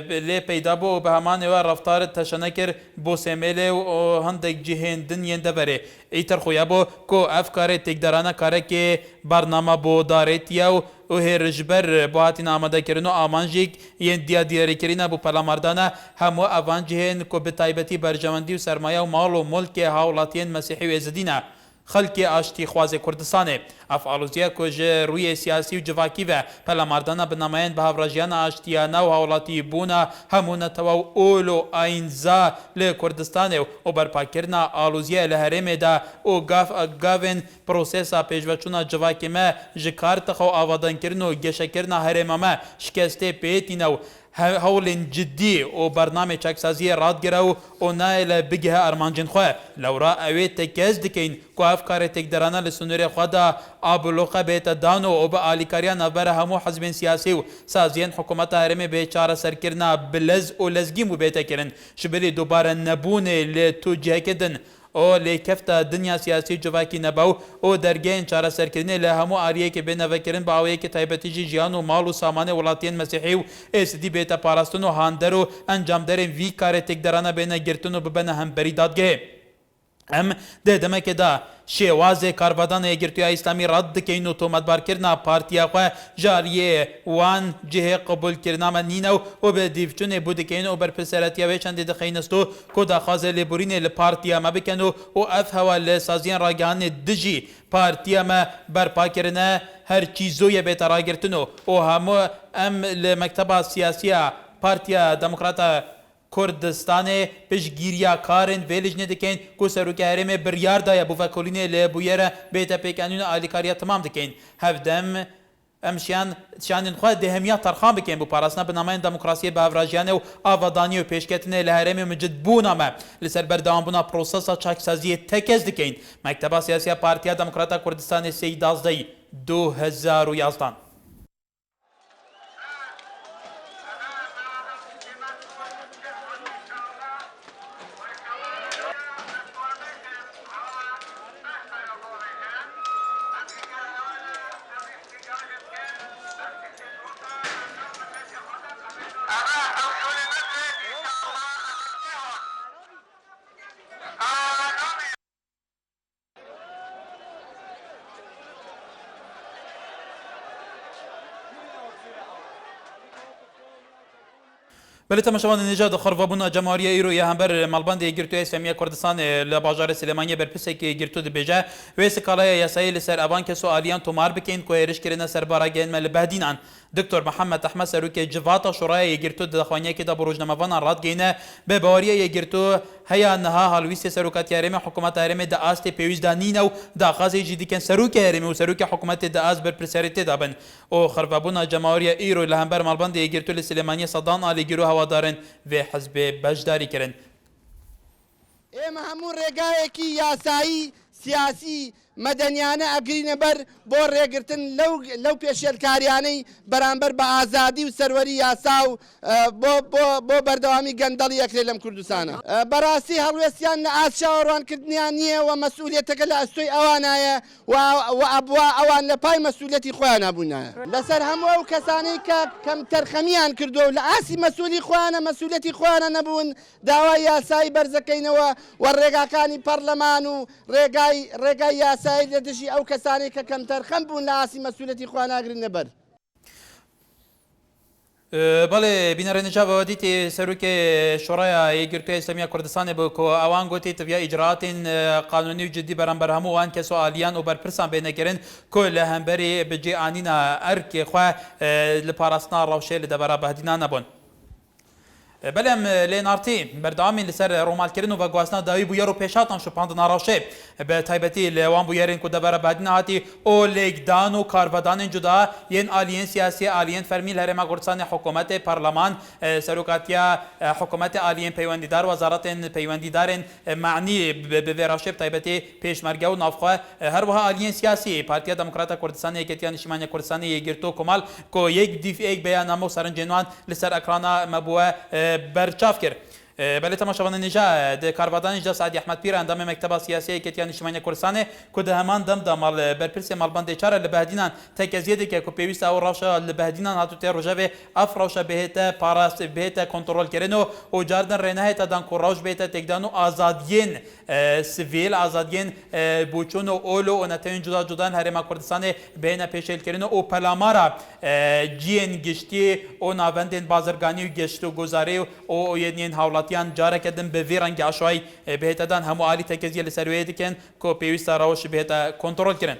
لی پیدا بو به همان و رفتار تشنکر بو سمیل و هندک جهن دنیا دبره ایتر خویا بو کو افکار تکدرانه کاره که برنامه بو دارتیا و هرجبر بو هاتی نامده کرنو آمانجیک ین دیاری کرینه بو پلامردانه همو اوان جهن کو به تایبتی برجواندی و سرمایه و مال و ملک هاولاتین مسیحی و ازدینه خەڵکی ئاشتی خوازێ کوردستانê ev alûziya ku ji rûyê siyasî û civakî ve pelamardana binameyên bi havrajiyan aştiyana û hawlatî bûna hemû netewa û ol û aynza li Kurdistanê û berpakirina alûziya li herêmê de û gavên prosesa pêşveçûna civakê me ji kar tixwe avadankirin û geşekirina herêma me şikestê pêtîne û hewlên ciddî û bernamê çeksaziyê radgire û nayê li bigihe armancên xwe lewra ew ê tekez dikeyin ku ev karê têkderana li sunûrê xwe de abloqe bête dan û bi alîkariya navbera hemû hezbên siyasî û saziyên hikûmeta herêmê bê çareserkirina bilez û lezgîn bû bête kirin ji birî dubare nebûnê li tu cihekê din o lêkefta dinya siyasî civakî nebew û dergehên çareserkirinê li hemû ariyekê bê nevekirin bi awayekî taybetî jî jiyan û mal û samanê welatiyên mesîhî û êsidî bête parastin û hander û encamderên vî karê têkderana bêne girtin û bibene hemberî dadgehê em dê demekê de şêwazê karvadanê Yekîtiya İslamî rad dikeyin û tometbarkirina partiya xwe ji aliyê wan cihê qebûlkirina me nîne û bi dîvçûnê bû dikeyin û berpirseretiya wê çendê dixeynisto ku daxwazê lêborînê li partiya me bikin û ev hewa li saziyên ragihanê di jî partiya me berpakirine her çîzoyê bête ragirtin û hemû em li mekteba siyasiya Partiya Demokrata Kurdistanê piştgiriya karên vê lijnê dikin ku serokê herêmê biryar daye bûvekolînê li bûyere bête pêkenûna alîkariya timam dikin hevdem em şiyanên xwe dêhemiya terxan bikin bû parastina binameyên demokrasiyê bi hevrajiyanê û avadaniyê û pêşketinê li herêmê micid me li ser berdewambûna prosesa çaksaziyê tekez dikin Mekteba Siyasiya Partiya Demokrata Kurdistanê 12 2011 بله تماشاوان نژاد خراببونا جمهوری ایرو یه همبر مالباند یگرتوی اسلامی کردستان لباجار سلیمانی برپسک یگرتو دبیجه و سکالای یاسایی لسر اوان که سوالیان تومار بکن که ایرش کرنا سر باراگین مل بهدینان دکتور محمد احمد سروک جوات شورای یگرتو دخوانیه که د بروجنامه‌وان راد گینه به باوری یگرتو هيا نها هالويس سروكات يارمي حكومات يارمي دا استي بيوز دانينو دا خازي جدي كان سروك يارمي وسروك حكومات دا از بر برساريتي دابن او خربابونا جمهوريه ايرو لهمبر مالباند يگرتو لسليمانيه صدان علي گيرو هوادارن و حزب بجداري كرن اما همون رگایکی یاسایی سیاسی مدنیانه اگرینه بر بۆ ڕێگرتن لەو پێشێلکاریانەی بەرامبەر بە ئازادی و سەروەری یاسا و بۆ بەردەوامی گەندەڵی یەکرێ لەم کوردستانە بەڕاستی هەڵوێستیان لە ئاست چاوەڕوانکردنیان نییە و مەسئولیەتەکە لە ئەستۆی ئەوانایە و ئەبوا ئەوان لە پای مەسئولیەتی خۆیان نەبوونایە لەسەر هەموو ئەو کەسانەی کە کەم تەرخەمیان کردووە و لە ئاسی مەسئولی خۆیانە مەسئولیەتی خۆیانە نەبوون داوای یاسایی بەرزەکەینەوە و ڕێگاکانی پەرلەمان و ڕێگای یاسایی لە دژی ئەو کەسانی کە کەم تەرخەم بوون لە ئاسی مەسئولیەتی خۆیان ناگرن لەبەر بله بینەرە نجا دیتی سەرۆکی شورای یەکگرتووی ئیسلامی کوردستانی بوو کە ئەوان گوتی تڤیا ئیجراتین قانونی و جدی بەرامبەر هەمووان کە سوالیان و بەرپرسان بێنەگەرن کۆ لە هەمبەری بەجێئانینە ئەرکێ خوا لە پاراستنا ڕەوشێ لە دەبەرە بەهدینا نەبوون. بەلێم لێنارتی بەردەوامی لەسەر ڕۆمالکردن و بەگواستنا داوی بوویەر و پێشاتان شوپاندنا ڕەوشێ بە تایبەتی لەوان بوویەرین کو دەبەرە بەهدینا هاتی ئۆ لێکدان و کارڤەدانên جودا یەن ئالیەن سیاسی ئالیەن فەرمی لە هەرێما کوردستانی حکوومەتê پەرلەمان سەرۆکاتیە حکوومەتی ئالیەن پەیوەندیدار وەزارەتên پەیوەندیدارên معنی بڤێراشێ تایبەتی پێشمەرگە و ناوخوا هەروەها ئالیەن سیاسی پارتیا دموکراتە کوردستانی یەکێتییا نیشتیمانیە کوردستانی یەکگرتوو کۆماڵ کۆ یەک دیفئێک بەیاننامە و سەرنجێنوان لەسەر ئەکرانا مەبووە برچاف کرد. بله تماشاوان نجا د کاربادانش دا سعدی احمد پیر اندام مکتب سیاسی یەکێتییا نیشتیمانیە کوردستانی کو ده هەمان دەم دا مال بەرپرسێ ماڵبەندێ چارە لە بەهدینان تەکەزیە دکە کو پێویستە ئەو ڕەوشە لە بەهدینان هاتووتێ ڕۆژەوێ ئەف ڕەوشە بهێتە پاراست بهێتە کۆنتڕۆلکردنەوە و جاردن ڕێنەهێتە دان کو ڕەوش بێتە تێکدان و ئازادیین سڤیل ئازادیین بوچون و ئۆل و نەتەوین جودا جودان هەرێما کوردستانی بهێنە پێشێلکردنەوە و پەلامارە جیên گشتی و ناوەندên بازرگانی و گەشت و گوزارê و یەنین هاوڵاتی وڵاتیان جارەکەدن بە vê ڕەنگی عشوایی بهێتەدان هەموو عالی تەکەزیە لە سەروەیە دکەن کۆ پێویستە ڕەوش بێتە کۆنتڕۆلکردن.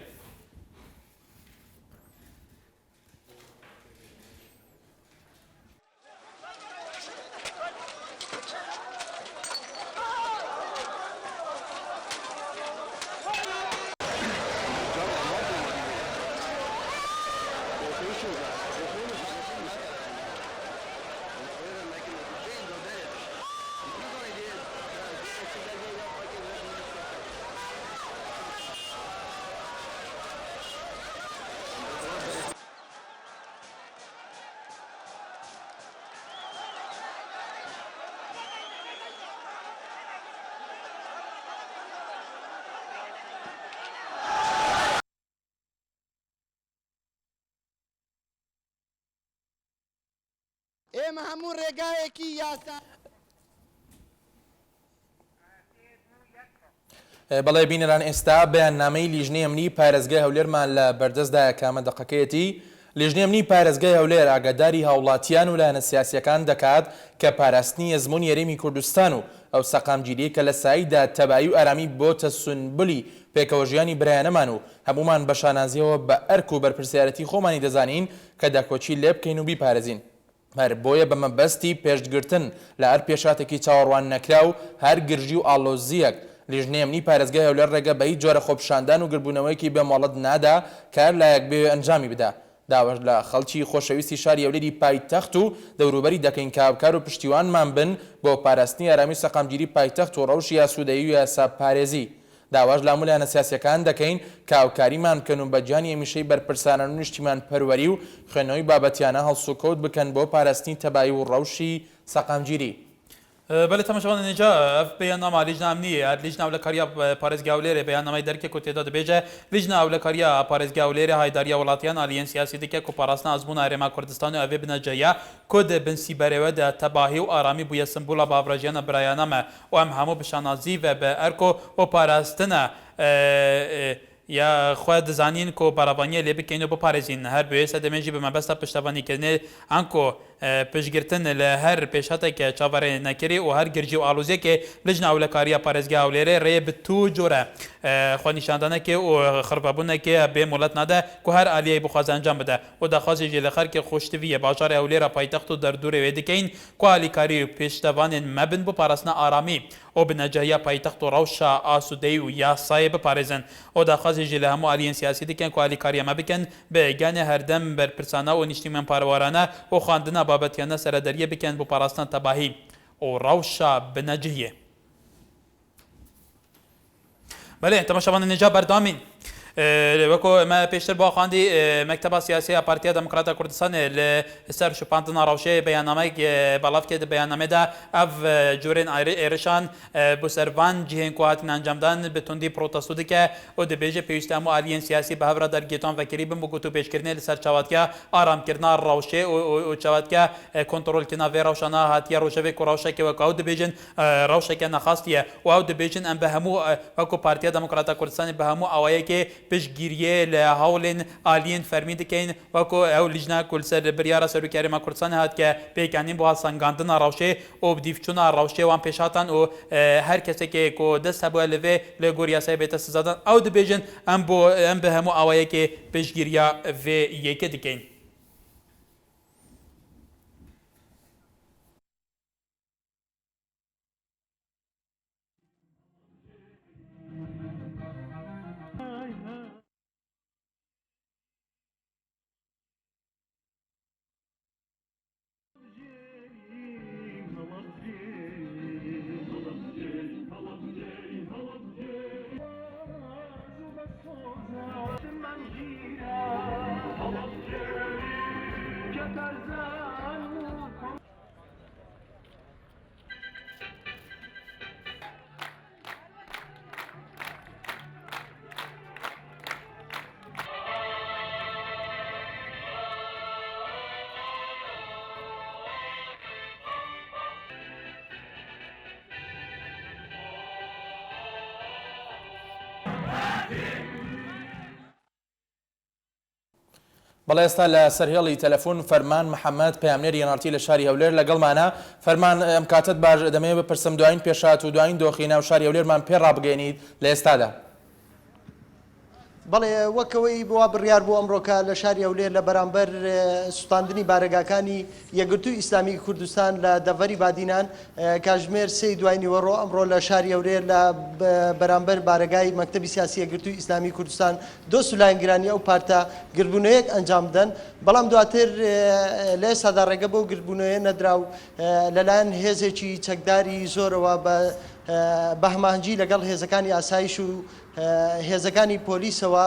ئێمە هەموو ڕێگایەکی یاسا بەڵێ بینەران ئێستا بەیاننامەی لیژنەی ئەمنی پارێزگای هەولێرمان لە بەردەستدایە کامە دەقەکەیەتی لیژنەی ئەمنی پارێزگای هەولێر ئاگاداری هاوڵاتیان و لایەنە سیاسیەکان دەکات کە پاراستنی ئەزموون یاریمی کوردستان و ئەو سەقامگیریە کە لە ساییدا تەبایی و ئارامی بۆتە سونبولی پێکەوە ژیانی برایانەمان و هەمومان بە شانازیەوە بە ئەرک و بەرپرسیارەتی خۆمانی دەزانین کە داکۆچی لێ بکەین و بیپارێزین. هەر بۆیە بە مەبەستی پێشگرتن لە هەر پێشاتێکی چاوەڕوان نەکرا و هەر گرژی و ئاڵۆزیەک لیژنەی ئەمنی پارێزگای هەولێر ڕێگە بە هیچ جۆرە خۆپیشاندان و گربوونەوەیەکی بێمەڵەت نادا کار لایەک بێ ئەنجامی بدا. داوەش لە خەڵکی خۆشەویستی شاری هەولێری پایتەخت و دەوروبەری دەکەین کاوکار و پشتیوانمان بن بۆ پاراستنی ئارامی سەقامگیری پایتەخت و ڕەوشی یاسوودەیی و یاسا پارێزی. داواش لە مولایەنە سیاسیەکان دەکەین کاوکاریمان بکەن و بەجانی هەمیشەی بەرپرسانە و نیشتیمان پەروەری و خوێنەوەی بابەتیانە هەڵسوکەوت بکەن بۆ پاراستنی تەبایی و ڕەوشی سەقامگیری. بله تماشاوان اینجا بیاننامه لیژنە ئەمنی لیژنە ئەولەکاریە پارێزگای هەولێر بەیاننامەی دەرکێک و تێدا دەبێژە لیژنە ئەولەکاریە پارێزگای هەولێر هایداریە وڵاتیان ئالیەن سیاسی دکێک و پاراستنە ئەزموونە هەرێما کوردستان و ئەوێ بنەجەیە کۆ دەبنسی بەرەوەدا تەباهی و ئارامی بوویە سمبوڵە باڤڕەژیانە برایانەمە و ئەم هەموو بشانازی و بە ئەرکۆ و پاراستنە یا خۆ دەزانین کۆ بەڕەبانیە لێ بکەین و بپارێزین هەر بێسە دەمێژی بە مەبەستە پشتەوانیکردنێ ئەنکۆ پشتگرتن لە هەر پێشاتێکە چاوەڕێ نەکردی و هەر گرجی و ئاڵوزیەکێ لیژنە ئەولەکاریە پارێزگای هەولێرێ ڕێ بە تو جۆرە خۆنیشاندانەکێ و خڕبەبوونەکێ بێ مۆڵەت نادە کو هەر ئالیای بخواز ئەنجام بدە و داخوازێکی لە خەرکی خۆشتویە باژارە هەولێرە پایتەخت و دەردوورێ دەکەین کو ئالیکاری و پێشتەوانێن مەبن بۆ پاراستنە ئارامی و بنەجەیە پایتەخت و ڕەوشە ئاسوودەی و یاسایە بپارێزن و داخوازێکی لە هەموو ئالیەن سیاسی دکەن کو ئالیکاریە مە بکەن بە گانێ هەردەم بەرپرسانە و نیشتیمان پارەوارانە و خواندنە بابەتیانە سەردەریە بکەن بۆ پاراستن تەباهی و ڕەوشە بنەجیە. بەڵێ تەماشاوان اینجا بەردامین وەکو ئەمە پێشتر بۆ خواندی مەکتەبە سیاسیە پارتیە دەموکراتە کوردستان لەسەر شوپاندنە ڕەوشەیە بەیاننامەیەک بەڵاف کرد بەیاننامەدا ئەڤ جۆرێن ئێرشان بۆ سەروان جیهێن کو هاتین ئەنجامدان بە توندی پرۆتەستو دکە و دەبێژە پێویستە هەموو ئالیەن سیاسی بە هەورە دەرگێتان ڤەکری بن بۆ گوت و پێشکردنێ لەسەر چاواتکە ئارامکردنا ڕەوشێ و چاواتکە کۆنتڕۆلکردنا vê ڕەوشانە هاتیە ڕۆژەوێک و ڕەوشەکە وەکو ئەو دەبێژن ڕەوشەکە نەخاستیە و ئەو دەبێژن ئەم بە هەموو وەکو پارتیە دەموکراتە کوردستانی بە هەموو ئەوەیەکێ پشتگیریە لە هەوڵێن ئالیەن فەرمی دکەین وەکو ئەو لیژنە کولسەر بریارە سەرۆکیارێما کوردستان هات کە پێکانین بۆ هەڵسەنگاندنە ڕەوشێ و دیفچوونە ڕەوشێ وان پێشاتان و هەر کەسێکێک و دەست هەبووە لەوێ لە گۆریاسای بێتە سزادان ئەو دەبێژن ئەم بە هەموو ئەوەیەکێ پشتگیریە vê یەکە دکەین. Mangira, بەڵێ ئێستا لە سەرهێڵی تەلەفۆن فەرمان محەممەد پامنێری یەنارتی لە شاری هەولێر لەگەڵمانە فەرمان ئەم کاتت باش دەمەوێت بپرسم دوایین پێشات و دوایین دۆخی ناو شاری هەولێرمان پێ ڕابگەێنیت لە ئێستادا. بەڵێ وەکەوەی بوا بڕیار بۆ ئەمڕۆکە لە شاری هەولێر لە بەرامبەر سوستاندنی بارەگاکانی یەکگرتووی ئیسلامی کوردستان لە دەڤەری بادینان کاتژمێر 3 دوای نیوەڕۆ ئەمڕۆ لە شاری هەولێر لە بەرامبەر بارەگای مەکتەبی سیاسی یەکگرتووی ئیسلامی کوردستان دۆست و لایەنگرانی ئەو پارتە گربوونەیەک ئەنجام بدەن بەڵام دواتر لە ئێستادا ڕێگە بەو گربوونەیە نەدراو لەلایەن هێزێکی چەکداری زۆرەوە بە هەماهەنگی لەگەڵ هێزەکانی ئاسایش و هێزەکانی پۆلیسەوە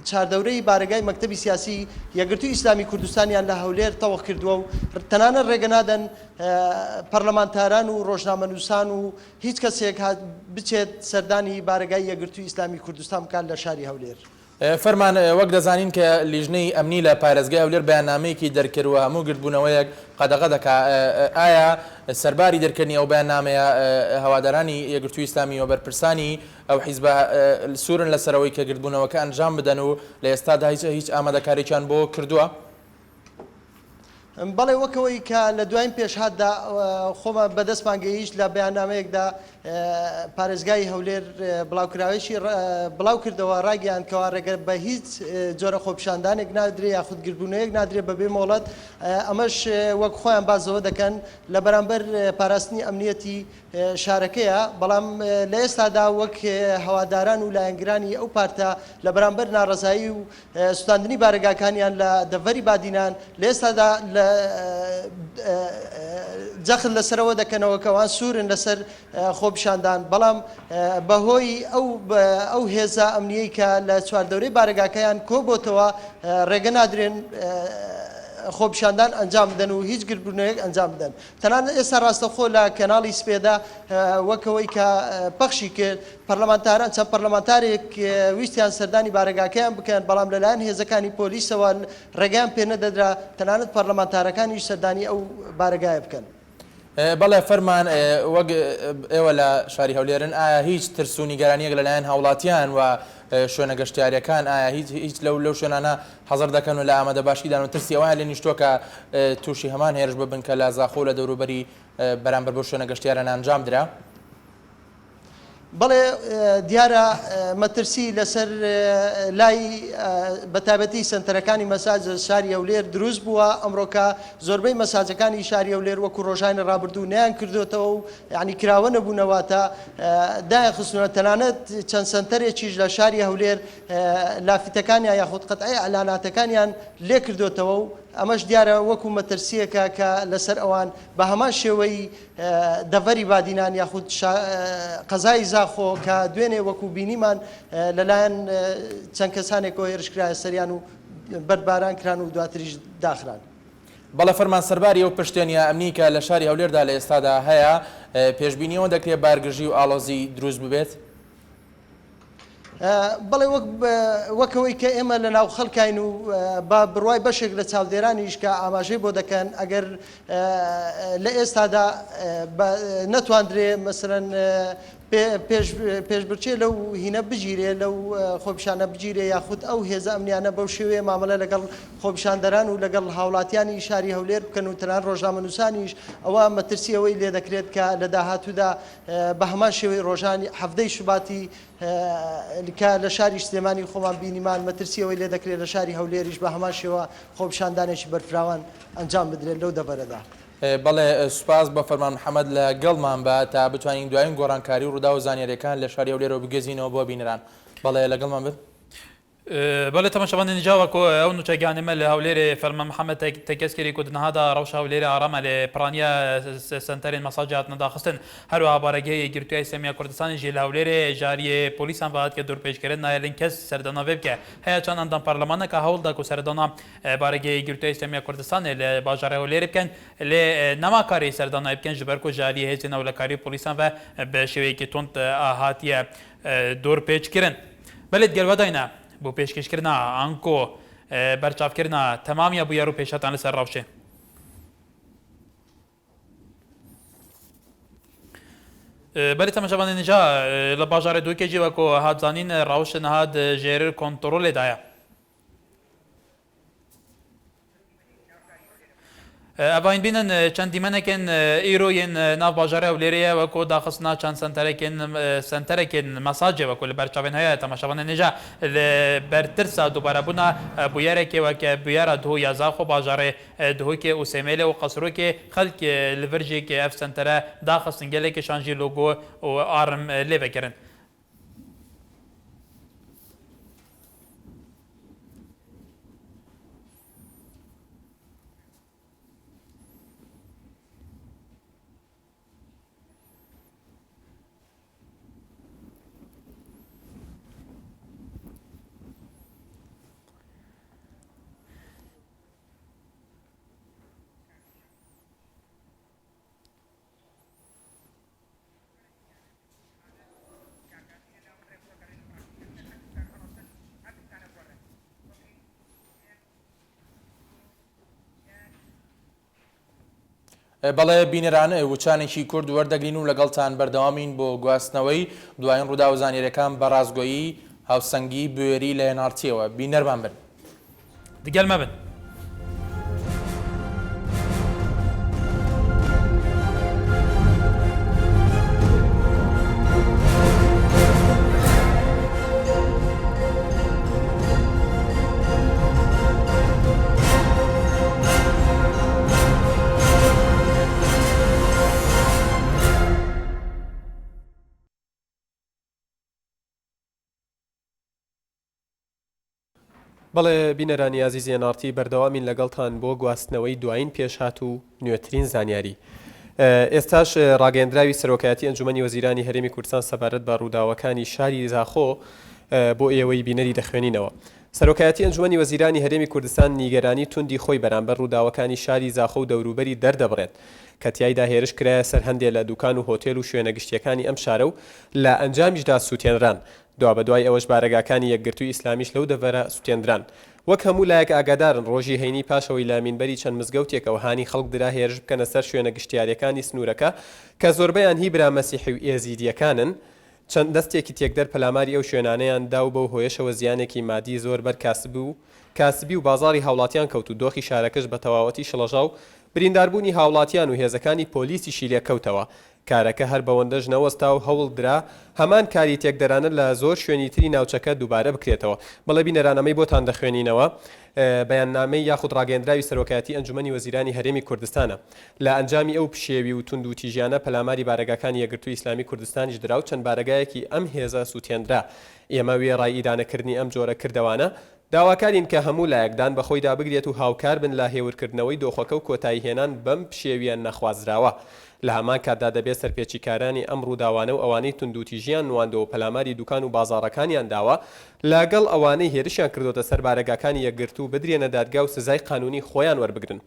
چاردەورەی بارگای مەکتەبی سیاسی یەکگرتووی ئیسلامی کوردستانیان لە هەولێر تەوە کردووە و تەنانەت ڕێگە نادەن پەرلەمانتاران و ڕۆژنامەنووسان و هیچ کەسێک بچێت سەردانی بارگای یەکگرتووی ئیسلامی کوردستان بکات لە شاری هەولێر. فەرمان وەک دەزانین کە لیژنەی ئەمنی لە پارێزگای هەولێر بەیاننامەیەکی دەرکردووە هەموو گرتبوونەوەیەک قەدەغە دەکا ئایا سەرباری دەرکردنی ئەو بەیاننامەیە هەوادارانی یەکگرتووی ئیسلامی و بەرپرسانی ئەو حیزبە سوورن لەسەرەوەی کە گرتبوونەوەکە ئەنجام بدەن و لە ئێستادا هیچ ئامادەکاریان بۆ کردووە؟ بەڵێ وەکەوەی کە لە دوایین پێشهاتدا خۆمە بەدەستمان گەیشت لە بەیاننامەیەکدا پارێزگای هەولێر بڵاوکراوێکی بڵاو کردەوە ڕاگەیاندکەوە ڕێگە بە هیچ جۆرە خۆپیشاندانێک نادرێ یاخود گربوونەیەک نادرێت بەبێ مۆڵەت ئەمەش وەک خۆیان بازەوە دەکەن لە بەرامبەر پاراستنی ئەمنیەتی شارەکەیە بەڵام لە ئێستادا وەک هەواداران و لایەنگرانی ئەو پارتە لە بەرامبەر ناڕەزایی و سوستاندنی بارەگاکانیان لە دەڤەری بادینان لە ئێستادا جەخت لەسەرەوە دەکەنەوە کەوان سوورن لەسەر خۆپیشاندان بەڵام بەهۆی ئەو هێزە ئەمنیەی کە لە چواردەورەی بارەگاکەیان کۆبۆتەوە ڕێگە نادرێن خۆپیشاندان ئەنجام بدەن و هیچ گربوونەیەک ئەنجام بدەن تەنانەت ئێستا ڕاستەخۆ لە کەناڵی سپێدا وەکەوەی کە پەخشی کرد پەرلەمانتاران چەند پەرلەمانتارێک ویستیان سەردانی بارەگاکەیان بکەن بەڵام لەلایەن هێزەکانی پۆلیسەوە ڕێگەیان پێ نەدەدرا تەنانەت پەرلەمانتارەکانیش سەردانی ئەو بارەگایە بکەن. بەڵێ فەرمان وەک ئێوە لە شاری هەولێرن ئایا هیچ ترس و نیگەرانیەک لەلایەن هاوڵاتیان و شوێنە گەشتیاریەکان ئایا هیچ لەو شوێنانە حەزەر دەکەن و لە ئامادە باشیدان و ترسی ئەوان لێ نیشتۆ کە تووشی هەمان هێرش ببن کە لە زاخۆ لە دەوروبەری بەرامبەر بۆ شوێنە گەشتیاران ئەنجام درا؟ بەڵێ دیارە مەترسی لەسەر لای بەتابەتی سنتەرەکانی مەساج شاری هەولێر دروست بووە ئەمڕۆکە زۆربەی مەساجەکانی شاری هەولێر وەکو ڕۆژانی ڕابردوو نیان کردوێتەوە و یعنی کراوە نەبوونەوەتە دایەخستنەوە تەنانەت چەند سنتەرێکیش لە شاری هەولێر لافتەکانیان یاخود قەتعی ئەلاناتەکانیان لێ کردوێتەوە و ئەمەش دیارە وەکو مەترسیەکە کە لەسەر ئەوان بە هەمان شێوەی دەڤەری بادینان یاخود قەزای زاخۆ کە دوێنێ وەکو بینیمان لەلایەن چەند کەسانێکەوە هێرشکرایە سەریان و بەرباران کران و دواتریش داخران. بەڵێ فەرمان سەرباری ئەو پشتێنیە ئەمنی کە لە شاری هەولێردا لە ئێستادا هەیە پێشبینیەوە دەکرێت بارگژی و ئاڵۆزی دروست ببێت؟ بەڵێ وەکەوەی کە ئێمە لە ناو خەڵکین و با بڕوای بەشێک لە چاودێرانیش کە ئاماژەی بۆ دەکەن ئەگەر لە ئێستادا نەتواندرێ مەسەرەن پێشبرچێ لەو هینە بگیرێ لەو خۆپیشانە بگیرێ یاخود ئەو هێزە ئەمنیانە بەو شێوەیە مامەلە لەگەڵ خۆپیشاندەران و لەگەڵ هاوڵاتیانی شاری هەولێر بکەن و تەنان ڕۆژنامەنووسانیش ئەوە مەترسی ئەوەی لێ دەکرێت کە لە داهاتوودا بە هەمان شێوەی ڕۆژانی هەفتەی شوباتی کە لە شاری سلێمانی خۆمان بینیمان مەترسی ئەوەی لێ دەکرێت لە شاری هەولێریش بە هەمان شێوە خۆپیشاندانێکی بەرفراوان ئەنجام بدرێت لەو دەبەرەدا. بەڵێ سوپاس بە فەرمان محەممەد لە گەڵمان بە تا بتوانین دوایین گۆڕانکاری و ڕوودا و زانیاریەکان لە شاری هەولێرەوە بگەزینەوە بۆ بینران. بەڵێ لەگەڵمان بێت. بەڵێ تەماشاوان نجاوەکۆ ئەو نوچەگیانمە لە هەولێرێ فەرمان محەممەد تەکەسکری کوردنەهادا ڕەوش هەولێرە ئارامە لێ پرانیا سنتەرین مەساجات نەداخستن هەروەها بارەگەی گرتووی سەمیە کوردستانی ژێ لە هەولێرێ ژاریە پۆلیسان بەهات کە دوورپێشکردن نایەن کەس سەردەنا بکە هەیە چەند ئەندام پەرلەمانەکە هەوڵدا و سەردەنا بارەگەی گرتووی سەمیە کوردستانی لە باژارە هەولێرە بکەن لێ نەماکاری سەردەنا بکەن ji ber ku ژاریە هێزی نەولەکاری پۆلیسان بە بە شێوەیەکی تند هاتیە دوورپێچکردن بەلێت گەلوەداینە بۆ پێشکەشکردنا ئەنکۆ بەرچاوکردنا تەمامیە بوو یار و پێشاتان لەسەر ڕاوچێ. بەری تەماشاوانی نجا لە باژارە دووکێکی وەکۆ هاتزانین ڕاوشن هات ژێر کۆنتڕۆلێدایە. ئەڤین بینن چەند دیمەنێکن ئیرۆین ناو باژارە و لێرەیە وەکۆ داخستنا چەند سنتەرێکن مەساجێ وەکو لە بەرچاوێن هەیە تەماشاوانە نێژە بەرترسا دووبارەبوونا بویارێکێوەکە بویارە دهۆ یازاخۆ باژارێ دهۆکێ و سێمێلێ و قەسرۆکێ خەلکێ لە ڤرژێکێ ئەف سنتەرە داخستن گەلێکی شانژی لۆگۆ و ئارم لێ بکردن. بەڵێ بینەرانە وچانێکی کورد وەردەگرین و لەگەڵتان بەردەوامین بۆ گواستنەوەی دوایین ڕوودا و زانیاریەکان بە ڕازگۆیی هاوسەنگی بوێری لە هێنارتیەوە بینەرمان بن دگەلمە بن. بەڵێ بینەرانی عزیزی نارتی بەردەوامین لەگەڵتان بۆ گواستنەوەی دوایین پێشهات و نوێترین زانیاری. ئێستاش ڕاگەندراوی سەرۆکایەتی ئەنجومەنی وەزیرانی هەرێمی کوردستان سەبارەت بە ڕووداوەکانی شاری زاخۆ بۆ ئێوەی بینەری دەخوێنینەوە. سەرۆکایەتی ئەنجومەنی وەزیرانی هەرێمی کوردستان نیگەرانی توندی خۆی بەرامبەر ڕووداوەکانی شاری زاخۆ و دەوروبەری دەردەبڕێت کە تیایدا هێرش کرایە سەر هەندێک لە دوکان و هۆتێل و شوێنە گشتیەکانی ئەم شارە و لە ئەنجامیشدا سووتێنران دوا بە دوای ئەوەش بارەگاکانی یەکگرتووی ئیسلامیش لەو دەڤەرە سووتێنران. وەک هەموو لایەک ئاگادارن ڕۆژی هەینی پاشەوەی لامینبەری چەند مزگەوتێکەوە هانی خەڵک درا هێرش بکەنە سەر شوێنە گشتیاریەکانی سنوورەکە کە زۆربەیان هی برا مەسیحی و ئێزیدیەکانن چەند دەستێکی تێکدەر پەلاماری ئەو شوێنانەیان دا و بەو هۆیشەوە زیانێکی مادی زۆر بەر کاسبی و بازاری هاوڵاتیان کەوت و دۆخی شارەکەش بە تەواوەتی شڵەژاو برینداربوونی هاوڵاتیان و هێزەکانی پۆلیسیشی لێکەوتەوە. کارەکە هەر بەوەندەش نەوەستا و هەوڵ درا هەمان کاری تێکدەرانە لە زۆر شوێنی تری ناوچەکە دووبارە بکرێتەوە. بەڵێ بینەرانەمەی بۆتان دەخوێنینەوە بەیاننامەی یاخود ڕاگەندراوی سەرۆکایەتی ئەنجومەنی وەزیرانی هەرێمی کوردستانە لە ئەنجامی ئەو پشێوی و تونند و تیژیانە پەلاماری بارەگاکانی یەکگرتووی ئیسلامی کوردستانیش درا و چەند بارەگایەکی ئەم هێزە سووتێنرا. ئێمە وێ ڕای ئیدانەکردنی ئەم جۆرە کردەوانە داواکارین کە هەموو لایەکدان بەخۆی دابگرێت و هاوکار بن لە هێورکردنەوەی دۆخەکە و کۆتایی هێنان بەم پشێویان نەخوازراوە. لە هەمان کاتدا دەبێت سەرپێچیکارانی ئەم ڕووداوانە و ئەوانەی توندوتیژیان نواندەوە پەلاماری دوکان و بازاڕەکانیان داوە لەگەڵ ئەوانەی هێرشیان کردوتە سەر بارەگاکانی یەکگرتوو بدرێنە دادگا و سزای قانونی خۆیان وەربگرن.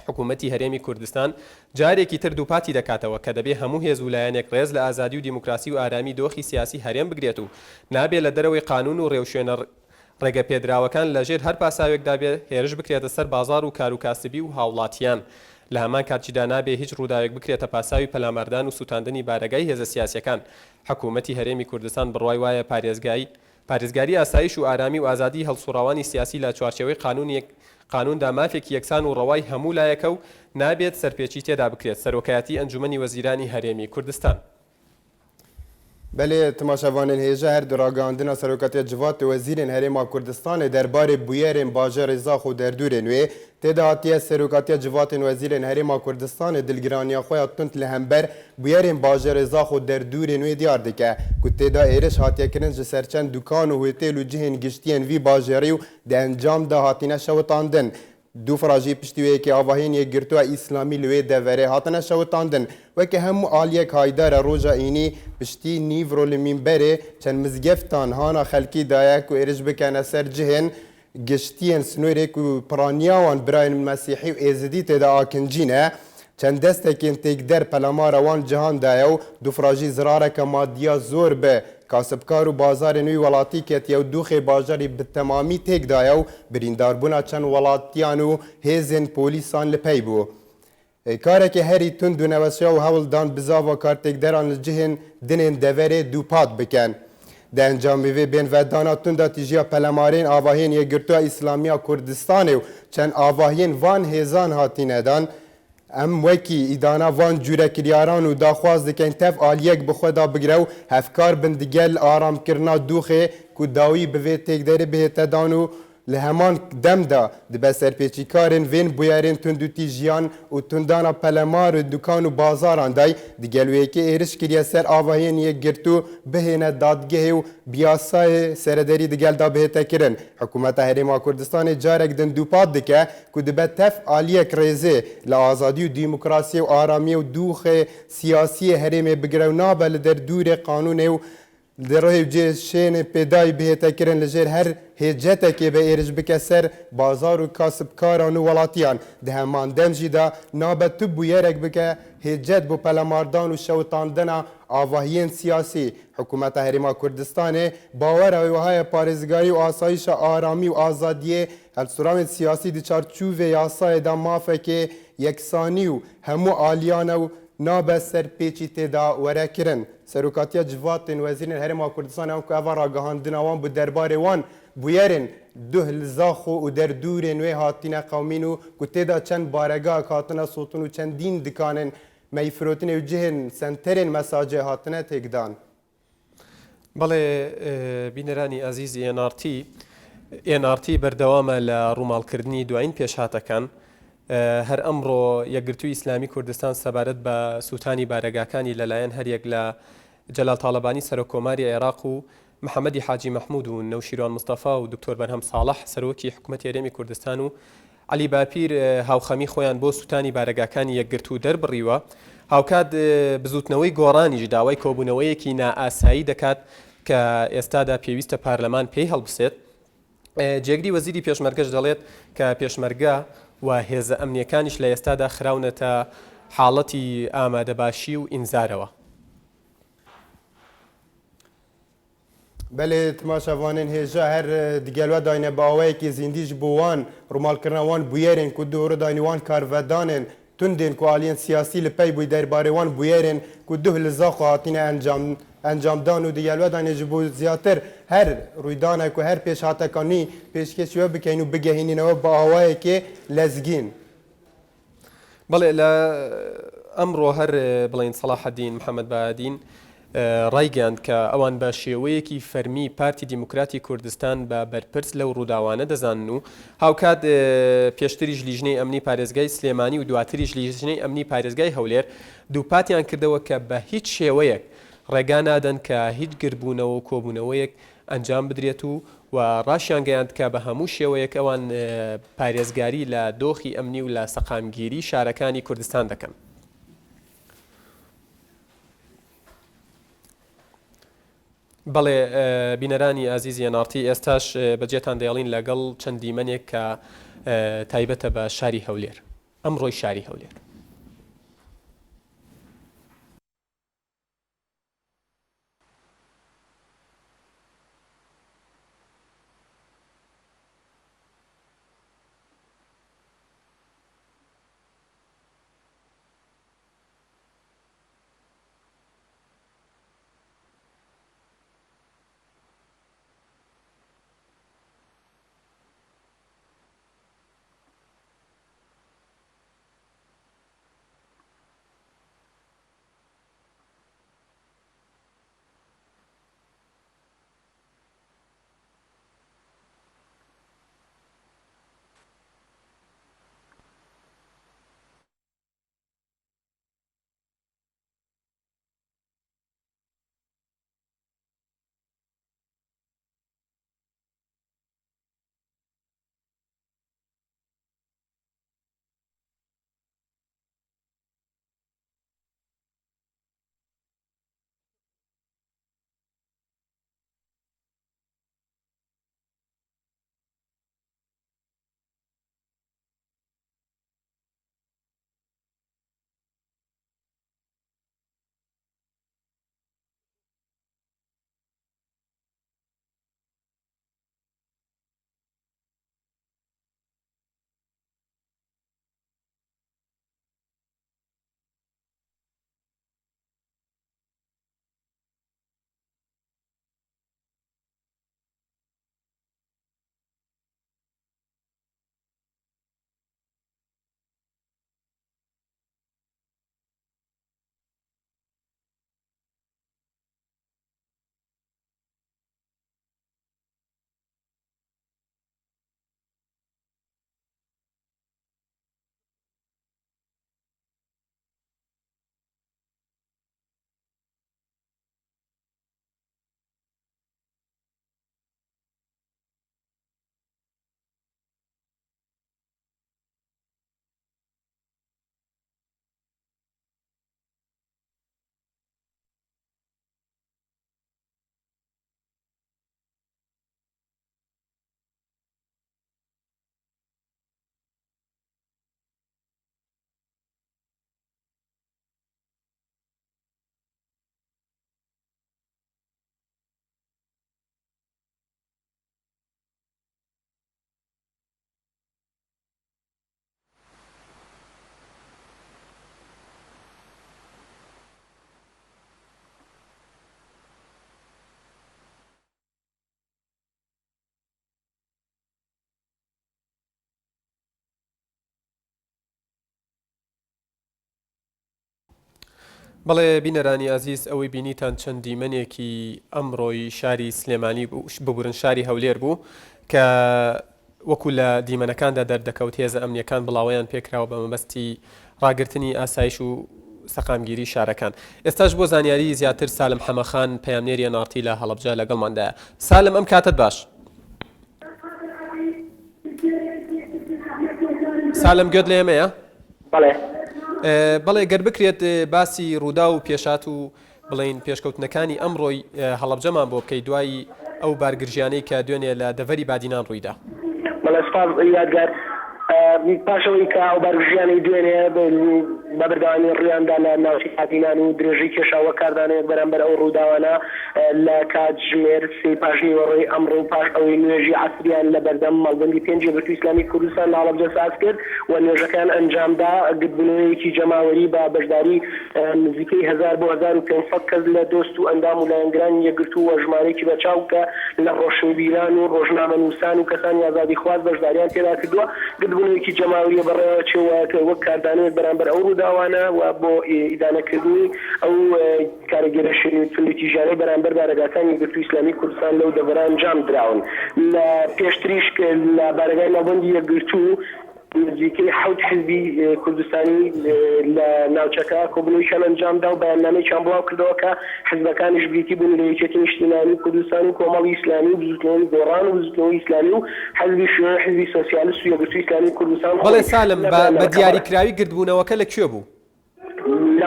حکوومەتی هەرێمی کوردستان جارێکی تر دووپاتی دەکاتەوە کە دەبێت هەموو هێز و لایەنێک ڕێز لە ئازادی و دیموکراسی و ئارامی دۆخی سیاسی هەرێم بگرێت و نابێت لە دەرەوەی قانون و ڕێوشوێنە ڕێگە پێدراوەکان لەژێر هەر پاساوێکدا بێت هێرش بکرێتە سەر بازار و کاروکاسبی و هاوڵاتیان. لە هەمان کاتچیدا نابێ هیچ ڕووداوێک بکرێتە پاساوی پەلاماردان و سوتاندنی بارەگای هێزە سیاسیەکان. حکوومەتی هەرێمی کوردستان بڕوای وایە پارێزگاری ئاسایش و ئارامی و ئازادی هەڵسوڕاوانی سیاسی لە چوارچێوەی قانوندا مافێکی یەکسان و ڕەوای هەموو لایەکە و نابێت سەرپێچی تێدا بکرێت. سەرۆکایەتی ئەنجومەنی وەزیرانی هەرێمی کوردستان. بله تماشاوانین هێژە هەر دراگەاندنا سەرۆکەتیە جوات وەزیرên Herêma Kurdistanê derbarê bûyerên bajarê Zax û derdûrên wê têda hatiye serokatiya civatên wezîrên Herêma Kurdistanê dilgiraniya xwe ya tund li hember bûyerên bajarê Zax û derdûrên wê diyar dike ku têda êriş hatiyekirin ji ser çend dukan û hotêl û cihên giştiyên vî bajarî û di encam da hatine şewitandin. دو فرajî piştî wê yekê avahên yekgirtuwa îslamî li wê deverê hatine şewitandin. Weke hemû aliyek haydara roja înî piştî nîvro li mînberê çend mizgeftan hana xelkî daye ku êriş bikene ser cihên giştiyên sinûrê ku piraniya wan birayên mesîhî û êzidî têda akincî ne. Çend destekên têkder pelamara wan cihan daye û du firajî zirareke madiya zor bi kasibkar û bazarên wî welatî ketiye û duxê bajarî bi temamî têk daye û birîndarbûna çend welatiyan û hêzên polîsan li pey bû. Karekê herî tund û neweşya û hewl dan bizava kartêkderan li cihên dinên deverê dûpat bikin. Di encamê vê bên vedana tunda tîjiya pelemarên avahên yekgirtuwa îslamiya Kurdistanê û çend avahiyên van hêzan hatîne dan ام وکی ایدانا وان جوره کریاران و داخواز دکن تف آلیک بخودا بگرو هفکار بندگل آرام کرنا دوخه که داوی به تک داره به تدانو لهمان دم دا دبه سرپیچی کارن وین بویارن تندوتی جیان و تندانا پلمار دکان و بازاران دای دیگلوی که ایرش کریا سر آواهین یک گرتو بهینه دادگه و بیاسای سرداری دیگل دا به تکرن حکومت هرما کردستان جارک دن دوپاد دکه که دبه تف آلیک ریزه لآزادی و دیموکراسی و آرامی و دوخ سیاسی هرم بگرو نابل در دور قانون و در راه جشن پیدای به تکرن لجر هر هجته که به ایرج بکسر بازار و کاسبکاران و ولاتیان ده همان دمجی دا نابد تو بویرک بکه هجت بو پلماردان و شوتاندن آواهین سیاسی حکومت هرما کردستان باور و های پارزگاری و آسایش آرامی و آزادی السرام سیاسی دی چارچوب یاسای دا مافه که یکسانی و همو آلیان و نابه سر پیچی تدا وره کرن سروکاتیا جواتن وزیرین هرما کردستان هم که اوه راگهاندن وان بو دربار وان بویرن دو هلزاخو و در دور نوی هاتین قومینو که تدا چند بارگاه هاتنا سوتون و چند دین دکانن میفروتن و جهن سنترین مساجه هاتنه تکدان بەڵێ بینەرانی ئازیز NRT بەردەوامە لە ڕووماڵکردنی دوایین پێشهاتەکان هەر ئەمڕۆ یەکگرتووی ئیسلامی کوردستان سەبارەت بە سووتانی بارەگاکانی لەلایەن هەریەک لە جەلال تاڵەبانی سەرۆکۆماری عێراق و محەممەدی حاجی مەحمود و نەوشیروان مستەفا و دکتۆر بەرهەم ساڵح سەرۆکی حکوومەتی هەرێمی کوردستان و علی باپیر هاوخەمی خۆیان بۆ سووتانی بارەگاکانی یەکگرتوو دەربڕیوە هاوکات بزوتنەوەی گۆڕانیش داوای کۆبوونەوەیەکی نائاسایی دەکات کە ئێستادا پێویستە پارلەمان پێی هەڵبسێت جێگری وەزیری پێشمەرگەش دەڵێت کە پێشمەرگە و هێزە ئەمنیەکانیش لە ئێستادا خراونەتە حاڵەتی ئامادەباشی و ئینزارەوە بله تماشاوانین هێژە هەر دیگەلوە داینە باوەیەکی زیندیش بۆوان ڕووماڵکردنەوان بویێرن کو دوورە داینوان کارڤەدانن تندên ku aliyên siyasî li pey bûî derbarê wan bûyerên ku duh li zaxo hatîne encamdan û digelwedanê ji bo ziyatir her rûydanek ku her pêşhatekanî pêşkêş we bikeyn û bigehînînewe bi awayekê lezgîn. بەڵێ لە ئەمڕۆ هەر بڵین سەلاحەدین محەممەد بادین ڕایگەاند کە ئەوان بە شێوەیەکی فەرمی پارتی دیموکراتی کوردستان بە بەرپرس لەو ڕووداوانە دەزانن و هاوکات پێشتریش لیژنەی ئەمنی پارێزگای سلێمانی و دواتریش لیژنەی ئەمنی پارێزگای هەولێر دووپاتیان کردەوە کە بە هیچ شێوەیەک ڕێگا نادەن کە هیچ گربوونەوە و کۆبوونەوەیەک ئەنجام بدرێت و ڕاشیان گەیاند کە بە هەموو شێوەیەک ئەوان پارێزگاری لە دۆخی ئەمنی و لە سەقامگیری شارەکانی کوردستان دەکەن. بەڵێ بینەرانی ئازیزی NRT ئێستاش بەجێتان دەیڵین لەگەڵ چەند دیمەنێک کە تایبەتە بە شاری هەولێر ئەمڕۆی شاری هەولێر. بەڵێ بینەرانی ئازیز ئەوەی بینیتان چەند دیمەنێکی ئەمڕۆی شاری سلێمانی ببورن شاری هەولێر بوو کە وەکو لە دیمەنەکاندا دەردەکەوت هێزە ئەمنیەکان بڵاویان پێکراوە بە مەبەستی ڕاگررتنی ئاسایش و سەقامگیری شارەکان. ئێستاش بۆ زانیاری زیاتر سالم حەمەخان پەیامنێری نارتی لە هەڵەبجە لەگەڵماندایە. سالم ئەم کاتت باش. سالم گوێت لە ئێمەیە؟ بەڵێ گەر بکرێت باسی ڕوودا و پێشات و بڵین پێشکەوتنەکانی ئەمڕۆی هەڵەبجەمان بۆ بکەی دوایی ئەو بارگرژیانەی کە دوێنێ لە دەڤەری بادینان ڕوویدا. بەڵێ سپاس یادگار پاشەوەی کە ئەو بارگرژیانەی دوێنێ بە بەردەوانی ڕوویاندا لە ناوچەی بادینان و درێژەی کێشاوە کاردانێت بەرامبەر ئەو ڕووداوانە لە کاتژمێر 3 پاشنی وەڕۆی ئەمڕۆ و پاش ئەوەی نوێژی عەسریان لە بەردەم مەڵبەندی 5 یەکگرتووی ئیسلامی کوردستان لە هەڵەبجە ساز کرد و نوێژەکان ئەنجامدا گرتبوونەوەیەکی جەماوەری بە بەشداری نزیکەی 1000 بۆ 1500 کەس لە دۆست و ئەندام و لایەنگرانی یەکگرتوو و ژمارەیەکی بەچاو کە لە ڕۆشنبیران و ڕۆژنامەنووسان و کەسانی ئازادی خواز بەشداریان تێدا کردووە. گرتبوونەوەیەکی جەماوەریە بەڕێوە چێوە وەک کاردانەوێت بەرامبەر ئەو ڕووداوانە و بۆ ئیدانەکردنی ئەو کارەگەرە شوێنی تیژانەی بەرامبەر بارەگاکانی یەکگرتووی ئیسلامی کوردستان لەو دەڤەرە ئەنجام دراون. لە پێشتریش لە بارەگای ناوبەندی یەکگرتوو نزیکەی 7 حزبی کوردستانی لە ناوچەکە کۆبنەوەیشان ئەنجامدا و بەیاننامەیەکیان بڵاو کردەوە کە حزبەکانیش بریتی بوون لە یەکێتی نیشتیمانی کوردستان و کۆمەڵی ئیسلامی و بزوتنەوەی گۆڕان و بزوتنەوەی ئیسلامی و حزبی شوێن حزبی سۆسیالیست و یەکگرتووی ئیسلامی کوردستان. بەڵێ سالم بە دیاریکراوی گردبوونەوەکە لەکوێ بوو؟ لە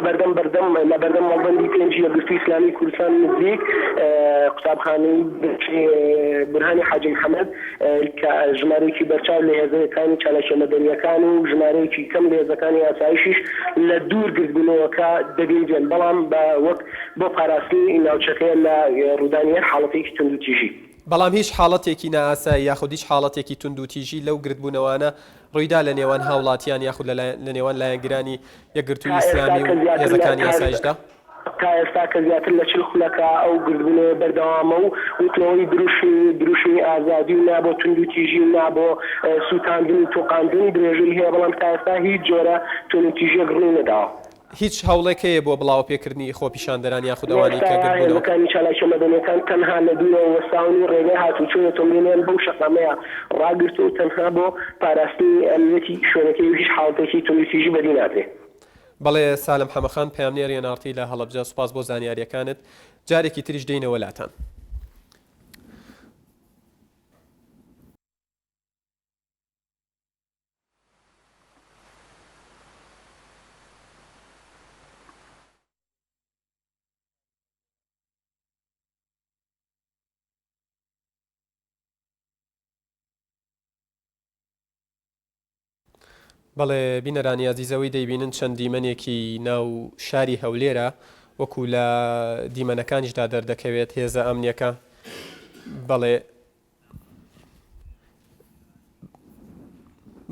بەردەم مەڵبەندی 5 یەکگرتووی ئیسلامی کوردستان نزیک قوتابخانەی برهانی حاجی محەممەد کە ژمارەیەکی بەرچاو لە هێزەکانی چالاکیە مەدەنیەکان و ژمارەیەکی کەم لە هێزەکانی ئاسایشیش لە دوور گرتبوونەوەکە دەگەیجێن بەڵام وەک بۆ پاراستنی ناوچەکەیە لە ڕوودانیە حاڵەتێکی تند و تیژی. بەڵام هیچ حاڵەتێکی نائاسایی یاخود هیچ حاڵەتێکی تند و تیژی لەو گرتبوونەوەانە ڕوویدا لە نێوان هاوڵاتیان یاخود لە نێوان لایەنگرانی یەکگرتووی ئیسلامی و هێزەکانی ئاسایشدا؟ تا ئێستا کە زیاتر لە 40 خولەکە ئەو گرتبوونەوە بەردەوامە و وتنەوەی دروشمی ئازادی و نابۆ تند و تیژی و نابۆ سووتاندن و تۆقاندن درێژەی هەیە بەڵام تا ئێستا هیچ جۆرە تند و تیژیەک ڕووی نەداوە. هیچ هەوڵێکەیە بۆ بڵاوپێکردنی خۆپیشاندەران یاخود ئەوانەی کە گرتبوونەوەکانی چالاکیە مەدەنیەکان تەنها لە دوورەوە وەساون و ڕێگای هاتوچۆیە تۆمرێنیان بەو شەقامەیە ڕاگرتو و تەنها بۆ پاراستنی ئەمنیەتی شوێنەکەی و هیچ حاڵەتێکی تند و تیژی بەدی نادرێت. بەڵێ سالم حەمەخان پەیامنێری نارتی لە هەڵەبجە سوپاس بۆ زانیاریەکانت جارێکی تریش دێینەوە لاتان. بەڵێ بینەرانی ئازیزەوەی دەیبینن چەند دیمەنێکی ناو شاری هەولێرە وەکو لە دیمەنەکانیشدا دەردەکەوێت هێزە ئەمنیەکە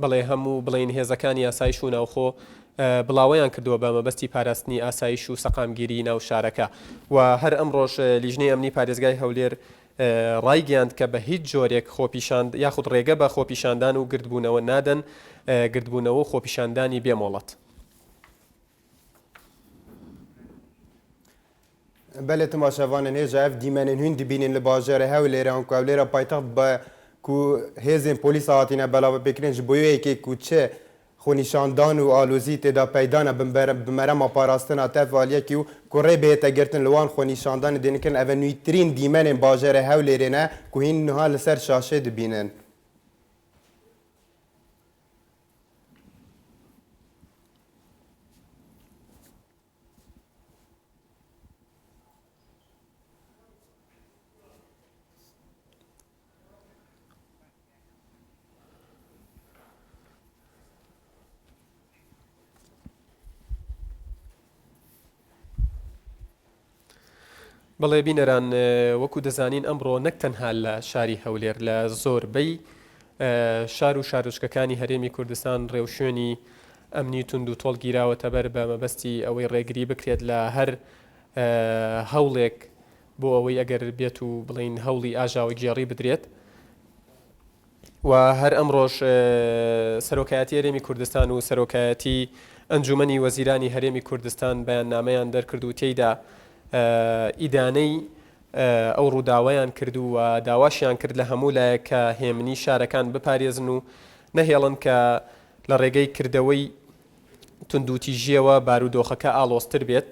بەڵێ هەموو بڵین هێزەکانی ئاسایش و ناوخۆ بڵاوەیان کردووە بە مەبەستی پاراستنی ئاسایش و سەقامگیری ناو شارەکە و هەر ئەمڕۆژ لیژنەی ئەمنی پارێزگای هەولێر ڕایگەاند کە بە هیچ جۆرێک خۆپیشاند یاخود ڕێگە بە خۆپیشاندان و گردبوونەوە نادەن گردبوونەوە و خۆپیشاندانی بێمۆڵەت. بەلێ تماشەوانن هێژە ئەف دیمەنên hûn dibînin li bajarê Hewlêrê an ku Hewlêra paytext be ku hêzên polîsa hatîne belavepêkirin ji bo yekê ku çi xwenîşandan û alozî têda peydana bi merema parastina tev aliyekî û ku rê bête girtin li wan xwenîşandanê dênikirin ev nûîtirîn dîmenên bajarê Hewlêrê ne ku hîn niha li ser şaşê dibînin. بەڵێ بینەران وەکو دەزانین ئەمڕۆ نەک تەنها لە شاری هەولێر لە زۆربەی شار و شارۆچکەکانی هەرێمی کوردستان ڕێوشێنی ئەمنی تند و تۆڵ گیراوەتە بەر بە مەبەستی ئەوەی ڕێگری بکرێت لە هەر هەوڵێک بۆ ئەوەی ئەگەر بێت و بڵین هەوڵی ئاژاوی گێڕی بدرێت و هەر ئەمڕۆژ سەرۆکایەتی هەرێمی کوردستان و سەرۆکایەتی ئەنجومەنی وەزیرانی هەرێمی کوردستان بەیاننامەیان دەرکرد و تێیدا ئیدانەی ئەو ڕووداوایان کرد و داواشیان کرد لە هەموو لایەک کە هێمنی شارەکان بپارێزن و نەهێڵن کە لە ڕێگەی کردەوەی تونندوتیژیەوە بارودۆخەکە ئاڵۆزتر بێت.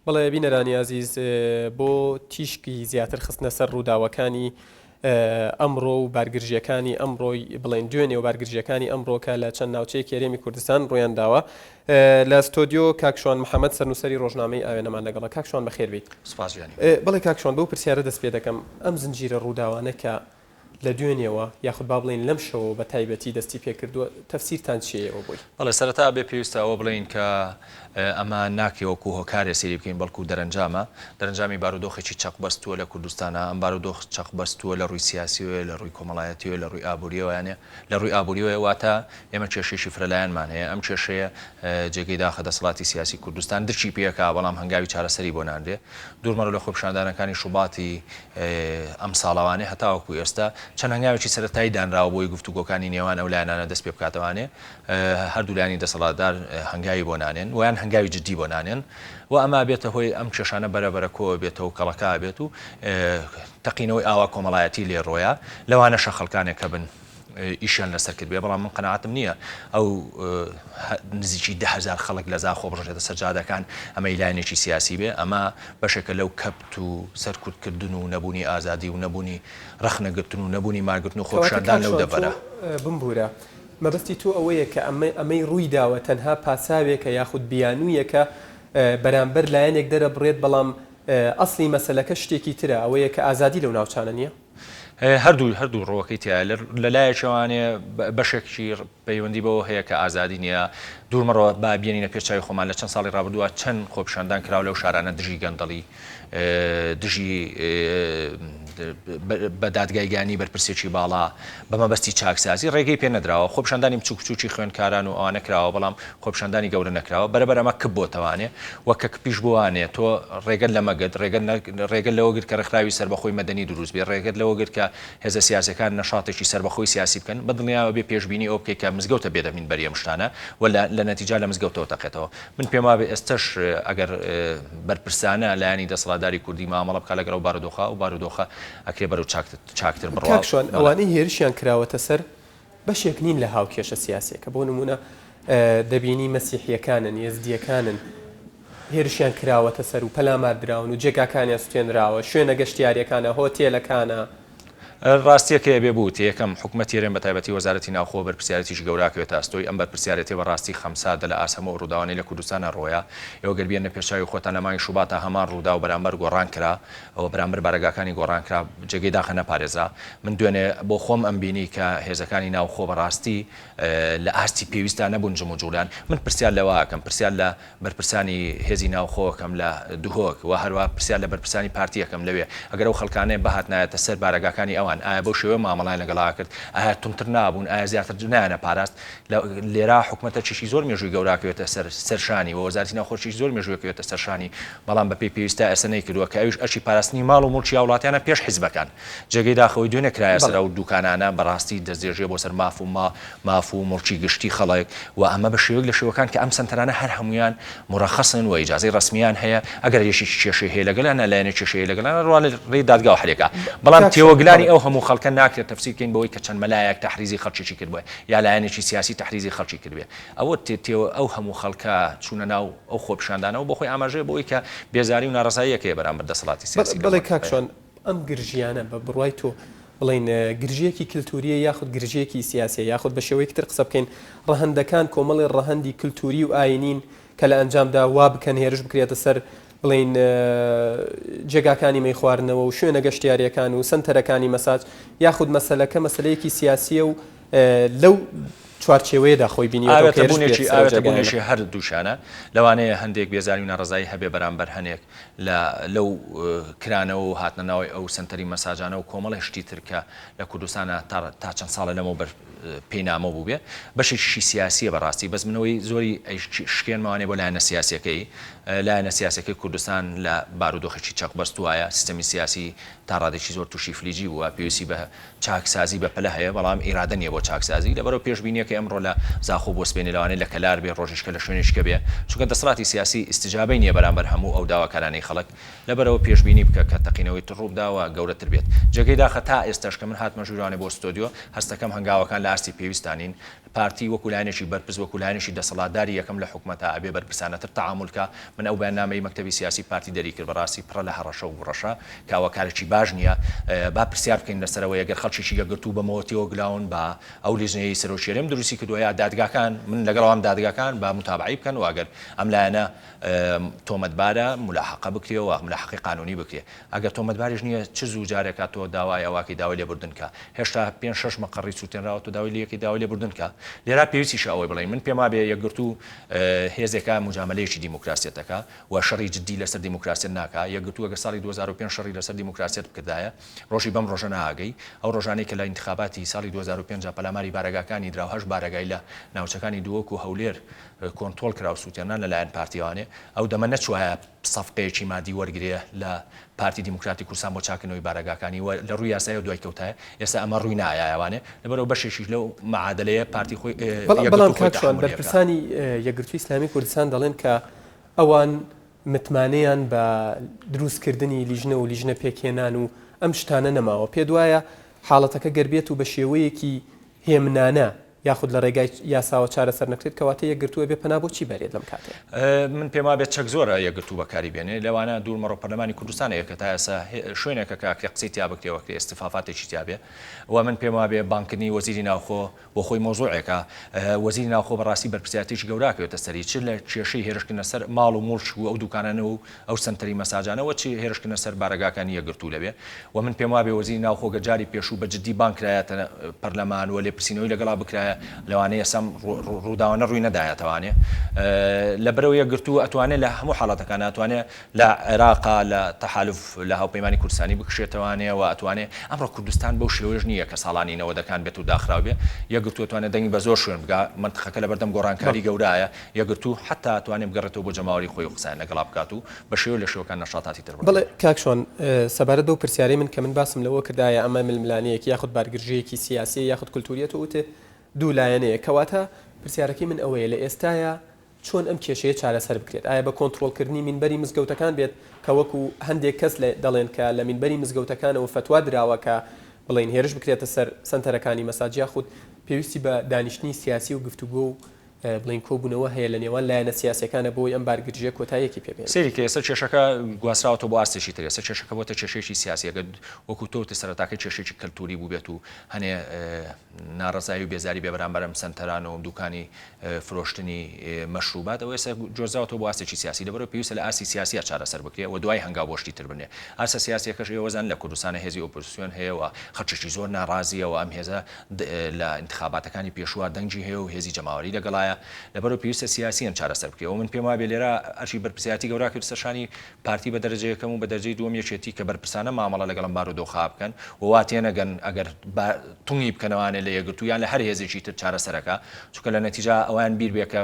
بەڵێ بینەرانی عزیز بۆ تیشکی زیاتر خستنە سەر ڕووداوەکانی ئەمڕۆ و بارگرژیەکانی ئەمڕۆی بڵێن دوێنێ و بارگرژیەکانی ئەمڕۆکە لە چەند ناوچەیەکی هەرێمی کوردستان ڕۆیان داوە. لە ستۆدیۆ کاکشوان محەممەد سەرنووسەری ڕۆژنامەی ئاوێنەمان لەگەڵە. کاکشوان بەخێر بیت. بڵێ کاکشوان بەو پرسیارە دەست پێ دەکەم، ئەم زنجیرە ڕووداوانە کە لە دوێنێەوە یاخود با بڵین لەم شەوە بە تایبەتی دەستی پێکردووە تەفسیرتان چیەوە بووی؟ بەڵێ سەرەتا بێ پێویستەوە بڵین کە ئەمە ناکەوەکو هۆکارێ سێری بکەین بەڵکو دەرەنجامی بارودۆخێکی چەقبەستووە لە کوردستانە. ئەم بارودۆخ چەقبەستووە لە ڕووی سیاسیوە، لە ڕووی کۆمەڵایەتیوە، لە ڕووی ئابووریەوە، یانێ لە ڕووی ئابووریەوە واتە ئێمە کێشەیەکی فرەلایەنمان هەیە. ئەم کێشەیە جێگەی داخە دەسەڵاتی سیاسی کوردستان درچی پێکا، بەڵام هەنگاوی چارەسەری بۆ ناندێ. دوورمەڕۆ لە خۆپیشاندانەکانی شوباتی ئەم ساڵاوانێ هەتاوەکو ئێستا چەند هەنگاوێکی سەرەتایی دانراوە بۆی گفتوگۆکانی نێوان ئەو لایەنانە دەست پێ بکاتەوانێ هەردوو لایانی دەسەڵاتدار هەنگاوی بۆ نانێن ویان هەنگاوی جددی بۆ نانێن و ئەما بێتە هۆی ئەم کێشانە بەرەبەرەکۆ بێتەوە کەڵەکە بێت و تەقینەوەی ئاوا کۆمەڵایەتی لێ ڕۆیە لەوانەشە خەڵکانێک کە بن ئیشیان لەسەر کرد بێ، بەڵام من قەناعەتم نییە ئەو نزیکی 10,000 خەڵک لە زاخۆ بڕژێتە سەرجادەکان ئەمە لایەنێکی سیاسی بێ. ئەمە بەشێکە لەو کەپت و سەرکوتکردن و نەبوونی ئازادی و نەبوونی ڕەخنەگرتن و نەبوونی ماگرتن و خۆپیشاندان لەو دەبەرە. بمبورە مەبەستی تۆ ئەوەیە کە ئەمەی ڕووی داوە تەنها پاساوێکە یاخود بیانوویەکە بەرامبەر لایەنێک دەرە بڕێت، بەڵام ئەسلی مەسەلەکە شتێکی ترە، ئەوەیە کە ئازادی لەو ناوچانە نییە؟ هەردوو ڕۆەکەی تیا لە لایەکەوانێ بەشێکی پەیوەندی بەوە هەیە کە ئازادی نییە. دوورمەڕەوە با بێنینە پێچاوی خۆمان لە چەند ساڵی ڕابردووە چەند خۆپیشاندان کراوە لەو شارانە دژی گەندەڵی دژی بە دادگایگانی بەرپرسێکی باڵا بەمەبەستی چاکسازی ڕێگەی پێ نەدراوە. خۆپیشاندانی بچووک بچووکی خوێندکاران و ئەوانە کراوە، بەڵام خۆپیشاندانی گەورە نەکراوە. بەرەبەر ئەمە کپ بۆتەوانێ وەکە کپیش بوانێ تۆ ڕێگەت لەمەگەت ڕێگەت لەوە گرت کە ڕێکخراوی سەربەخۆی مەدەنی دروست بێ، ڕێگەت لەوە گرت کە هێزە سیاسەکان نەشاتێکی سەربەخۆی سیاسی بکەن، بەدڵنیاوە بێ پێشبینی ئەو بکەیت کە مزگەوتە بێدەمین بەریە مشتانە و لە نەتیجا لە مزگەوتەوە تەقێتەوە. من پێم وابێ ئێستش ئەگەر بەرپرسانە لایەنی دەسەڵاتداری کوردی مامەڵە بکات لەگەڵ بارودۆخە و بارودۆخە ئەکرێ بەرەو چاکتر بڕوا. کاکشوان ئەوانەی هێرشیان کراوەتە سەر بەشێک نین لە هاوکێشە سیاسیەکە، بۆ نمونە دەبینی مەسیحیەکانن، یەزدیەکانن، هێرشیان کراوەتە سەر و پەلاماردراون و جێگاکانیان سوتێنراوە شوێنە گەشتیاریەکانە هۆتێلەکانە ڕاستیەکە بێبووت یەکەم حکومەت هێرێن بە تایبەتی وەزارەتی ناوخۆ بەرپرسیارەتیش گەوراکەوێت ئاستۆی ئەم بەرپرسیارەتی بەڕاستی خەمسادە لە ئاسەمە و ڕووداوانەی لە کوردستانە ڕۆیە ئێوە گەربیێنە پێشاوی خۆتان لە مانگی شوباتە هەمان ڕوودا و بەرامبەر گۆڕان کرا ئەوە بەرامبەر بارگاکانی گۆڕان کرا جێگەی داخە نەپارێزا من دوێنێ بۆ خۆم ئەم بینی کە هێزەکانی ناوخۆ بەڕاستی لە ئاستی پێویستان نەبوون جم و جوولان من پرسیار لەوەکەم پرسیار لە بەرپرسانی هێزی ناوخۆکەم لە دوهۆک و هەروە پرسیار لە بەرپرسانی پارتیەکەم لەوێ ئەگەر ئەو خەڵکانەیە بەهات نایەتە سەر بارگاکانی ئەوان ئایا بەو شێوە مامەڵای لەگەڵا کرد ئایا تونتر نابوون ئایا زیاتر نایەنە پاراست لێرا حکومەتە چیشی زۆر مێژووی گەوراکەوێتە سەرشانی و وەزارەتی ناوخۆشی زۆر مێژوویەکەوێتە سەرشانی بەڵام بە پێی پێویستە ئەسەنەی کردووە کە ئەویش ئەچی پاراستنی ماڵ و مڵکی وڵاتیانە پێش حیزبەکان جێگەی داخەوەی دوێنێ کرایە سەر و دوکانانە بەڕاستی دەستێژێ بۆ سەر ماف و مڵکی گشتی خەڵک و ئەمە بە شێوەیەک لە شێوەکان کە ئەم سنتەرانە هەر هەمویان مڕەخەسن و ئیجازەی ڕسمیان هەیە ئەگەر یەشی کێشەی هەیە لەگەڵیانە لایەنە کێشەیە لەگەڵانە ڕوا لە ڕێی دادگا و هەرێکە بەڵام تێوەگلانی ئەو هەموو خەڵکە ناکرێت تەفسیرکەین بەوەی کە چەند مەلایەک تەحریزی خەڵکیی کردبووە یا لایەنێکی سیاسی تەحریزی خەڵکی کردوێ ئەوە تێوە ئەو هەموو خەڵکە چوونە ناو ئەو خۆپیشاندانەوە بۆ خۆی ئاماژەیە بۆی کە بێزاری و ناڕزاییەکەیە بەرامبەر دەسەڵاتی سیاسی بەڵێ کاکشۆن ئەم گرژیانە بە بڕوای تۆ بڵین گرژیەکی کللتوریە یاخود گرژیەکی سیاسیە یاخود بە شێوەیەکی تر قسە بکەین ڕەهەندەکان کۆمەڵی ڕەهەندی کللتوری و ئاینین کە لە ئەنجامدا وا بکەن هێرش بکرێتە سەر بڵین جێگاکانی مەی خواردنەوە و شوێنە گەشتیاریەکان و سنتەرەکانی مەساج یاخود مەسەلەکە مەسلەیەکی سیاسیە و لەو چوارچێوەیەدا خۆی بینیەوەبوونێکی هەر دووشانە لەوانەیە هەندێک بێزاری و ناڕزایی هەبێ بەرامبەر هەنێک لەو کرانەوە و هاتنە ناوی ئەو سنتەری مەساجانە و کۆمەڵی شتی ترکە لە کوردستانە تا چەند ساڵە لەمەوە بەر پێینامە بوو بێ بەشێکی سیاسیە بەڕاستی بەس منەوەی زۆری شکێنمەوانێ بۆ لایەنە سیاسەکەی لایەنە سیاسەکەی کوردستان لە بارودۆخێکی چەقبەست وایە سیستەمی سیاسی تا ڕادێکی زۆر تووشی فلیجی بووە پێویستی بە چاکسازی بە پلە هەیە بەڵام ئیرادە نییە بۆ چاکسازی لەبەرەوە پێشبینیەکە ئەمڕۆ لە زاخۆ بۆ سپێنی لەوانەیە لە کەلار بێ ڕۆژێشکە لە شوێنێشکە بێ چونکە دەسەڵاتی سیاسی ئیستیجابەی نییە بەرامبەر هەموو ئەو داواکارانەی خەڵک لەبەرەوە پێشبینی بکە کە تەقینەوەی ڕووداوە گەورەتر بێت جێگەی داخە تا ئێستاش کە من هاتمە ژوورانێ بۆ ستۆدیۆ هەستەکەم هەنگاوەکان لە ئاستی پێویستانین پارتی وەکولایەنێکی بەرپرس وەکولایەنێکی دەسەڵاتداری یەکەم لە حکوومەتە ئەبێ بەرپرسانەتر تەعاملکە من ئەو بەیاننامەی مەکتەبی سیاسی پارتی دەری کرد بەڕاستی پڕە لە هەڕەشە و گوڕەشە کاوەکارێکی باش نییە با پرسیار بکەین لەسەرەوە ئەگەر خەڵکیی یەکگرتوو بەمەوەتیەوە گلاون بە ئەو لیژنەیە سەرۆکیێرم دروستی کردووە یا دادگاکان من لەگەڵ ئەم دادگاکان بە متابعی بکەن و ئەگەر ئەم لایەنە تۆمەتبارە ملاحقە بکرێەوە ملاحقی قانونی بکرێ ئەگەر تۆمەتباریش نییە چ زوو جارێکات تۆ داوای ئەواکەی داوای لێبوردن کە هێشتا 5-6 مەقڕی سووتێنراوە تۆ داوای لەکەی داوای لێبوردن کە لێرا پێویستیش ئەوەی بڵێ من پێما بێ یەکگرتوو هێزێکە مجاملەیەکی دیموکراسیەتەکە و شەڕی جددی لەسەر دیموکراسیت ناکە یەکگرتووە گە ساڵی 2005 شەڕی لەسەر دیموکراسیت بکردایە ڕۆژی بەم ڕۆژە ناگەی ئەو ڕۆژانەی کە لە انتخاباتی ساڵی 2005 پەلاماری بارگاکانی دراوهەش بارگای لە ناوچەکانی دووەک و هەولێر کۆنتترۆل کرا و سووتێنان لەلایەن پارتیوانێ ئەو دەمە نەچوایە سەفقەیەکی مادی وەرگێ لە پارتی دیموکراتی کوردستان بۆ چاکنەوەی بارگاکانی و لە ڕووی یاسایە دوای کەوتایە ئێستا ئەمە ڕووی نایەوانێ لەبەرەوە بەشێکی لەو معادلەیە پارتی خۆی بەڵام کاکشان بەرپرسانی یەکگرتووی ئیسلامی کوردستان دەڵێن کە ئەوان متمانەیان بە دروستکردنی لیژنە و لیژنە پێکهێنان و ئەم شتانە نەماوە پێ دوایە حاڵەتەکە گەربێت و بە شێوەیەکی هێمنانە یاخود لە ڕێگای یاساوە چارەسەر نەکرێت کەواتە یەکگرتووە بێ پەنا بۆچی بەرێت لەم کاتێ من پێما بێت چەک زۆرە یەکگرتوو بەکاری بێنێ لەوانە دوورمەڕۆ پەرلەمانی کوردستانەیە کە تا ئێستا شوێنێکە کە قسەی تیا بکرێەوە کە ئێستیفافاتێکی تیا بێ و من پێما بێ بانکردنی وەزیری ناوخۆ بۆ خۆی مۆزوعێکە وەزیری ناوخۆ بەڕاستی بەرپرسیارەتێکی گەوراکەوێتە سەری چ لە کێشەی هێرشکردنە سەر ماڵ و مڵک و ئەو دوکانانە و ئەو سنتەری مەساجانەوە چی هێرشکردنە سەر بارگاکانی یەکگرتوو لەبێ و من پێما بێ وەزیری ناوخۆ گەجاری پێشوو بە جددی بانکرایەتە پەرلەمان و لێپرسینەوەی لەگەڵا بکرایە لەوانەیە ڕووداوانە ڕووی نەدایەتەوانێ لە بەرەو یەکگرتوو ئەتوانێت لە هەموو حاڵەتەکان ئەتوانێت لە عێراقا لە تەحالف لە هاوپەیمانی کوردستانی بکشێتەوانێ و ئەتوانێت ئەمڕۆ کوردستان بەو شێوەژ نییە کە ساڵانی 90ەکان بێت و داخراو بێ یەکگرتوو ئەتوانێت دەنگی بە زۆر شوێن بگا منتخەکە لە بەردەم گۆڕانکاری گەورایە یەکگرتوو حتا ئەتوانێت بگەڕێتەوە بۆ جەماوەری خۆی و قسەیان لەگەڵا بکات و بە شێوە لە شێوەکان نەشاتاتی تر بڵێ کاکشۆن سەبارەت بەو پرسیارەی من کە من باسم لەوە کردایە ئەمە ململانەیەکی یاخود بارگرژەیەکی سیاسی یاخود کولتوریەت وتێ دوو لایەنەیە کەواتە پرسیارەکەی من ئەوەیە لە ئێستاە چۆن ئەم کێشەیە چارەسەر بکرێت ئایا بە کۆنتترۆلکردنی مینبەری مزگەوتەکان بێت کە وەکو هەندێک کەس دەڵێن کە لە مینبەری مزگەوتەکانەوە فتوا دراوەکە بڵین هێرش بکرێتە سەر سنتەرەکانی مەساج یاخود پێویستی بە دانیشتنی سیاسی و گفتوگۆ و بڵین کۆبوونەوە هەیە لە نێوان لایەنە سیاسەکانە بۆی ئەم بارگرژیە کۆتاییەکی پێبێت سری کە ئێستا کێشەکە گواستراوەتەوە بۆ ئاستێکی تر ئێستا کێشەکە بۆتە کێشێکی سیاسیەکە وەکو تۆ سەرەتاکە کێشێکی کەلتوری بوو بێت و هەنێ ناڕزایی و بێزاری بێ بەرامبەرم سنتەرانەوە دوکانی فرۆشتنی مەشروبات ئەو ئێستا جۆزاوەتەوە بۆ ئاستێکی سیاسی دەبەرەوە پێویستە لە ئاستی سیاسیە چارەسەر بکرێت و دوای هەنگاو بۆشتی تر بنێ ئاسە سیاسیەکەش ئێوەزان لە کوردستانە هێزی ئۆپۆزیسیۆن هەیەەوە خەڵکێکی زۆر ناڕازیەوە ئەم هێزە لە انتخاباتەکانی پێشوە دەنگی هەیە و هێزی جەماوەری لەگەڵایە لەبەرەوە پێویستە سیاسیان چارەسەر بکرێت و من پێم وایە لێرە ئەرچی بەرپرسیاتی گەورە کرد سەرشانی پارتی بە دەرەجەیەکەم و بە دەرەجەی دووەم یەکێتی کە بەرپرسانە مامەڵە لەگەڵم بارودۆخا بکەن و وا تێنەگەن ئەگەر تونگی بکەنەوانێ لە یەکگرتویان لە هەر هێزێکی تر چارەسەرەکە چونکە لە نەتیجا ئەویان بیر بێ کە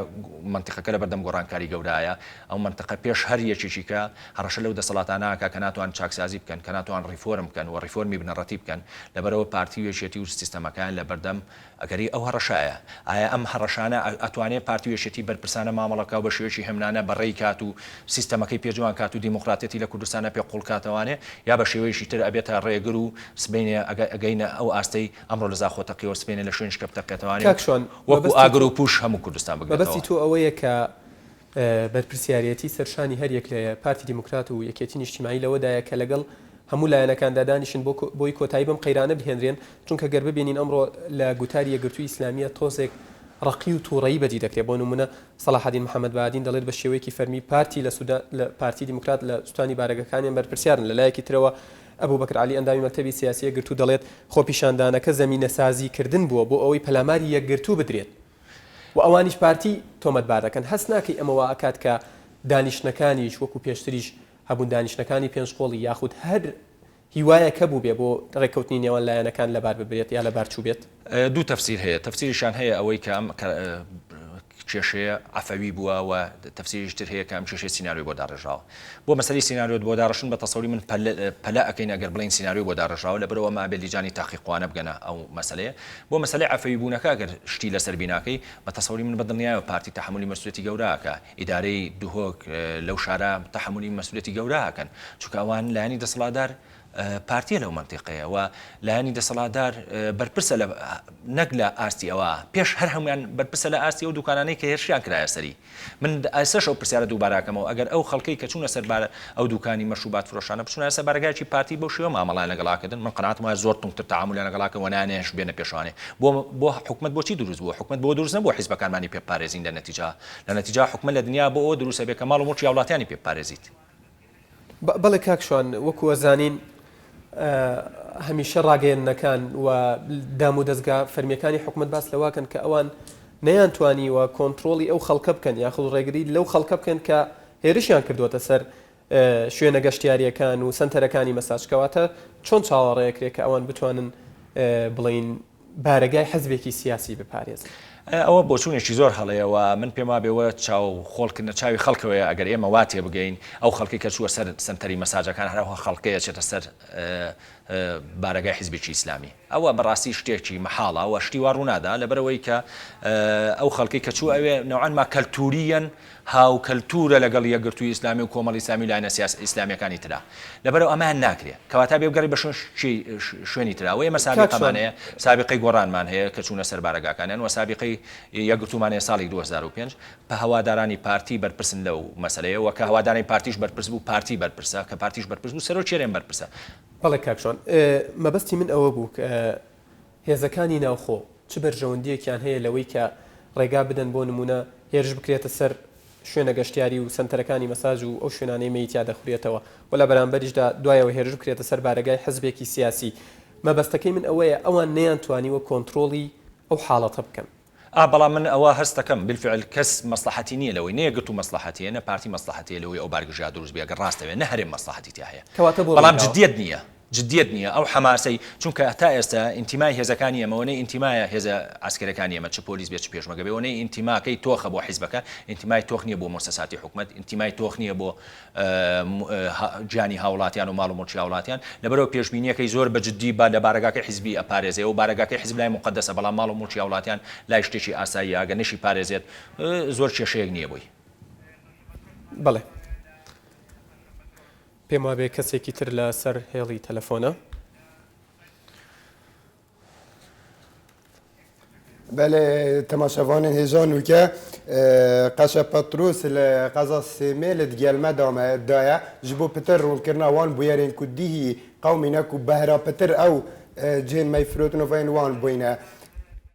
منتیقەکە لە بەردەم گۆڕانکاری گەورایە ئەو منتیقە پێش هەر یەکێکی کە هەڕەشە لەو دەسەڵاتانەکە کە ناتوان چاکسازی بکەن کە ناتوان ریفۆرم بکەن و ریفۆرمی بنەڕەتی بکەن لەبەرەوە پارتی وێژێتی و سیستەمەکان لە بەردەم ئەگەری ئەو هەڕەشایە ئایا ئەم هەڕەشانە ئەتوانێت پارتی وێژێتی بەرپرسانە مامەڵەکە و بە شێوەیەکی هەمنانە بەڕێی کات و سیستەمەکەی پێجوان کات و دیموکراتێتی لە کوردستانە پێ قوڵکاتەوانێ یا بە شێوەیەکی تر ئەبێتە ڕێگر و سبینێ ئەگەینە ئەو ئاستەی ئەمڕۆ لە زاخۆتەقیەوە سبینێ لە شوێنش کە بتەقێتەوانێ وەکو ئاگر و پوش هەموو کوردستان بگرێتەوە. بەبەستی تۆ ئەوەیە کە بەرپرسیارەتی سەرشانی هەر یەک لە پارتی دیموکرات و یەکێتی نیشتیمایی لەوەدایە کە لەگەڵ هەموو لایەنەکاندا دانیشن بۆی کۆتایی بەم قەیرانە بهێنرێن چونکە گەر ببینین ئەمڕۆ لە گوتاری یەکگرتووی ئیسلامیە تۆزێک ڕقی و تووڕەیی بەدی دەکرێت بۆ نمونە سەلاحەدین محەممەد بادین دەڵێت بە شێوەیەکی فەرمی پارتی لە پارتی دیموکرات لە سوستانی بارگەکانیان بەرپرسیارن لە لایەکی ترەوە ئەبوو بەکر علی ئەندامی مەکتەبی سیاسی یەکگرتوو دەڵێت خۆپیشاندانەکە زەمینە سازیکردن بووە بۆ ئەوەی پەلاماری یەکگرتوو بدرێت و ئەوانیش پارتی تۆمەتبار دەکەن هەست ناکەی ئەمەوە ئەکات کە دانیشتەکانیش وەکو پێشتریش هەبوون دانیشتەکانی پێنجقۆڵی یاخود هەر هیوایە کە بوو بێ بۆ ڕێککەوتنی نێوان لایەنەکان لەبار ببرێت یا لەبار چوو بێت دوو تەفسیر هەیە تەفسیریشان هەیە ئەوەی کە ئەم کێشەیە عفەوی بووە و تەفسیریشتر هەیە کە ئەم کێشەی سیناریۆ بۆ داڕژاوە بۆ مەسەلی سیناریۆت بۆ داڕشن بە تەسەوری من پەلا ئەەکەین ئەگەر بڵین سیناریۆ بۆ داڕژاوە لەبەرەوە ما بێلیجانی تاقیقوانە بگەنە ئەو مەسەلەیە بۆ مەسەلەی عفەوی بوونەکە ئەگەر شتی لەسەر بیناکەی بە تەسەوری من بەدڵنیایە پارتی تەحملی مەسئولیەتی گەورەکە ئیدارەی دوهۆک لەو شارە تەحملی مەسئولیەتی گەورەکەن چونکە ئەوان لایەنی دەسەڵاتدار پارتیە لەو منتیقەیە و لایەنی دەسەڵاتدار بەرپرسە نەک لە ئاستی ئەوە پێش هەر هەمویان بەرپرسە لە ئاستی ئەو دوکانانەی کە هێرشیان کرایە سەری من ئەسەش ئەو پرسیارە دووباراکەمەوە ئەگەر ئەو خەڵکەی کە چوونە سەر ئەو دوکانی مەشروبات فرۆشانە بچونە سەر بارگایکی پارتی بۆ شێوە مامەڵای لەگەڵاکردن من قەناعەتم وایە زۆر تونگتر تەعاملیان لەگەڵاکە و نانێش بێنە پێشوانێ بۆ حکومەت بۆچی دروست بووە حکومەت بۆ دروست نەبووە حیزبەکانمانی پێپارێزین لە نەتیجا حکومەت لە دنیا بۆ ئەوە دروستە بێ کە ماڵ و موڵکی وڵاتیانی پێپارێزیت بەڵێ کاکشوان وەکو وەزانین هەمیشە ڕاگەیەنەکان و دام و دەستگا فەرمیەکانی حکومت باس لەواکەن کە ئەوان نەیانتوانی و کۆنتترۆلی ئەو خەڵکە بکەن یاخود ڕێگری لەو خەڵکە بکەن کە هێرشیان کردوتە سەر شوێنە گەشتیاریەکان و سنتەرەکانی مەساجکەواتە چۆن چاوەڕێکرێت کە ئەوان بتوانن بڵین بارگای حەزبێکی سیاسی بپارێزن ئەوە بۆچوونێکی زۆر هەڵەیەوە من پێم وابێەوە چاو خۆڵکردنە چاوی خەڵکەوەیە ئەگەر ئێمە واتێ بگەین ئەو خەڵکی کە چووە سەر سنتەری مەساجەکان هەرەوە خەڵکەیە چێتە سەر بارگای حیزبێکی ئیسلامی ئەوە بەڕاستی شتێکی مەحاڵە و شتی وا ڕوونادا لەبەرەوەی کە ئەو خەڵکی کە چوو ئەوێ نەوعان ما کەلتوریەن هاو کەلتورە لەگەڵ یەکگرتووی ئیسلامی و کۆمەڵی ئیسلامی لایەنە ئیسلامیەکانی ترا لەبەرەوە ئەمان ناکرێت کەواتە بێبگەڕی بە شوێنی تراوە ئێمە سابقەمانەیە سابقەی گۆڕانمان هەیە کە چوونە سەر بارگاکانیان و سابقەی یەکگرتوومانەیە ساڵی 2005 بە هەوادارانی پارتی بەرپرسن لەو مەسەلەیە و کە هەوادارانی پارتیش بەرپرس بوو پارتی بەرپرسە کە پارتیش بەرپرس بوو سەرۆکێرێن بەرپرسە بەڵێ کاکشۆن مەبەستی من ئەوە بوو کە هێزەکانی ناوخۆ چ بەرژەوەندیەکیان هەیە لەوەی کە ڕێگا بدەن بۆ نمونە هێرش بکرێتە سەر شوێنە گەشتیاری و سنتەرەکانی مەساج و ئەو شوێنانەی مەیتیا دەخورێتەوە و لە بەرامبەریشدا دوایەوە هێرش بکرێتە سەر بارگای حەزبێکی سیاسی مەبەستەکەی من ئەوەیە ئەوان نەیانتوانیوە کۆنتترۆلی ئەو حاڵەتە بکەن بەڵام من ئەوە هەستەکەم بالفعل کەس مەسلحەتی نییە لەوەی نەیەگرت و مەسلحەتیە نە پارتی مەسلحەتیە لەوەی ئەو بارگژیا دروست بێ گە ڕاستەوێ نە هەرێم مەسلحەتی هەیە بەڵام جدیت نییە جدیت نییە ئەو حماسی چونکە تا ئێستا ئینتیمای هێزەکانی ئەمەوەنەی ئینتیمایە هێزە ئاسکەرەکانی ئەمە چ پۆلیس بێت چ پێشمەگە بێەوەی ئینتیماکەی تۆخە بۆ حیزبەکە ئینتیمای تۆخ نییە بۆ مؤسساتی حکومت ئینتیمای تۆخ نییە بۆ گیانی هاوڵاتیان و ماڵ و مڵکی هاوڵاتیان لەبەرەوە پێشبینیەکەی زۆر بەجددی با لە بارگاکەی حیزبی ئەپارێزێ و بارگاکەی حیزب لای مقدسە بەڵام ماڵ و مڵکی هاوڵاتیان لای شتێکی ئاسایی ئەگەر نشی پارێزێت زۆر کێشەیەک نییە بووی بەڵێ پێم وابێ کەسێکی تر لە سەر هێڵی تەلەفۆنە بله تماشاوان هیجان وکه قشه پتروس لقضا سیمه لدگیل مدامه دایا جبو پتر رون کرنا وان بویرین کدیهی قومی نکو بهرا پتر او جین میفروتنو وین وان بوینه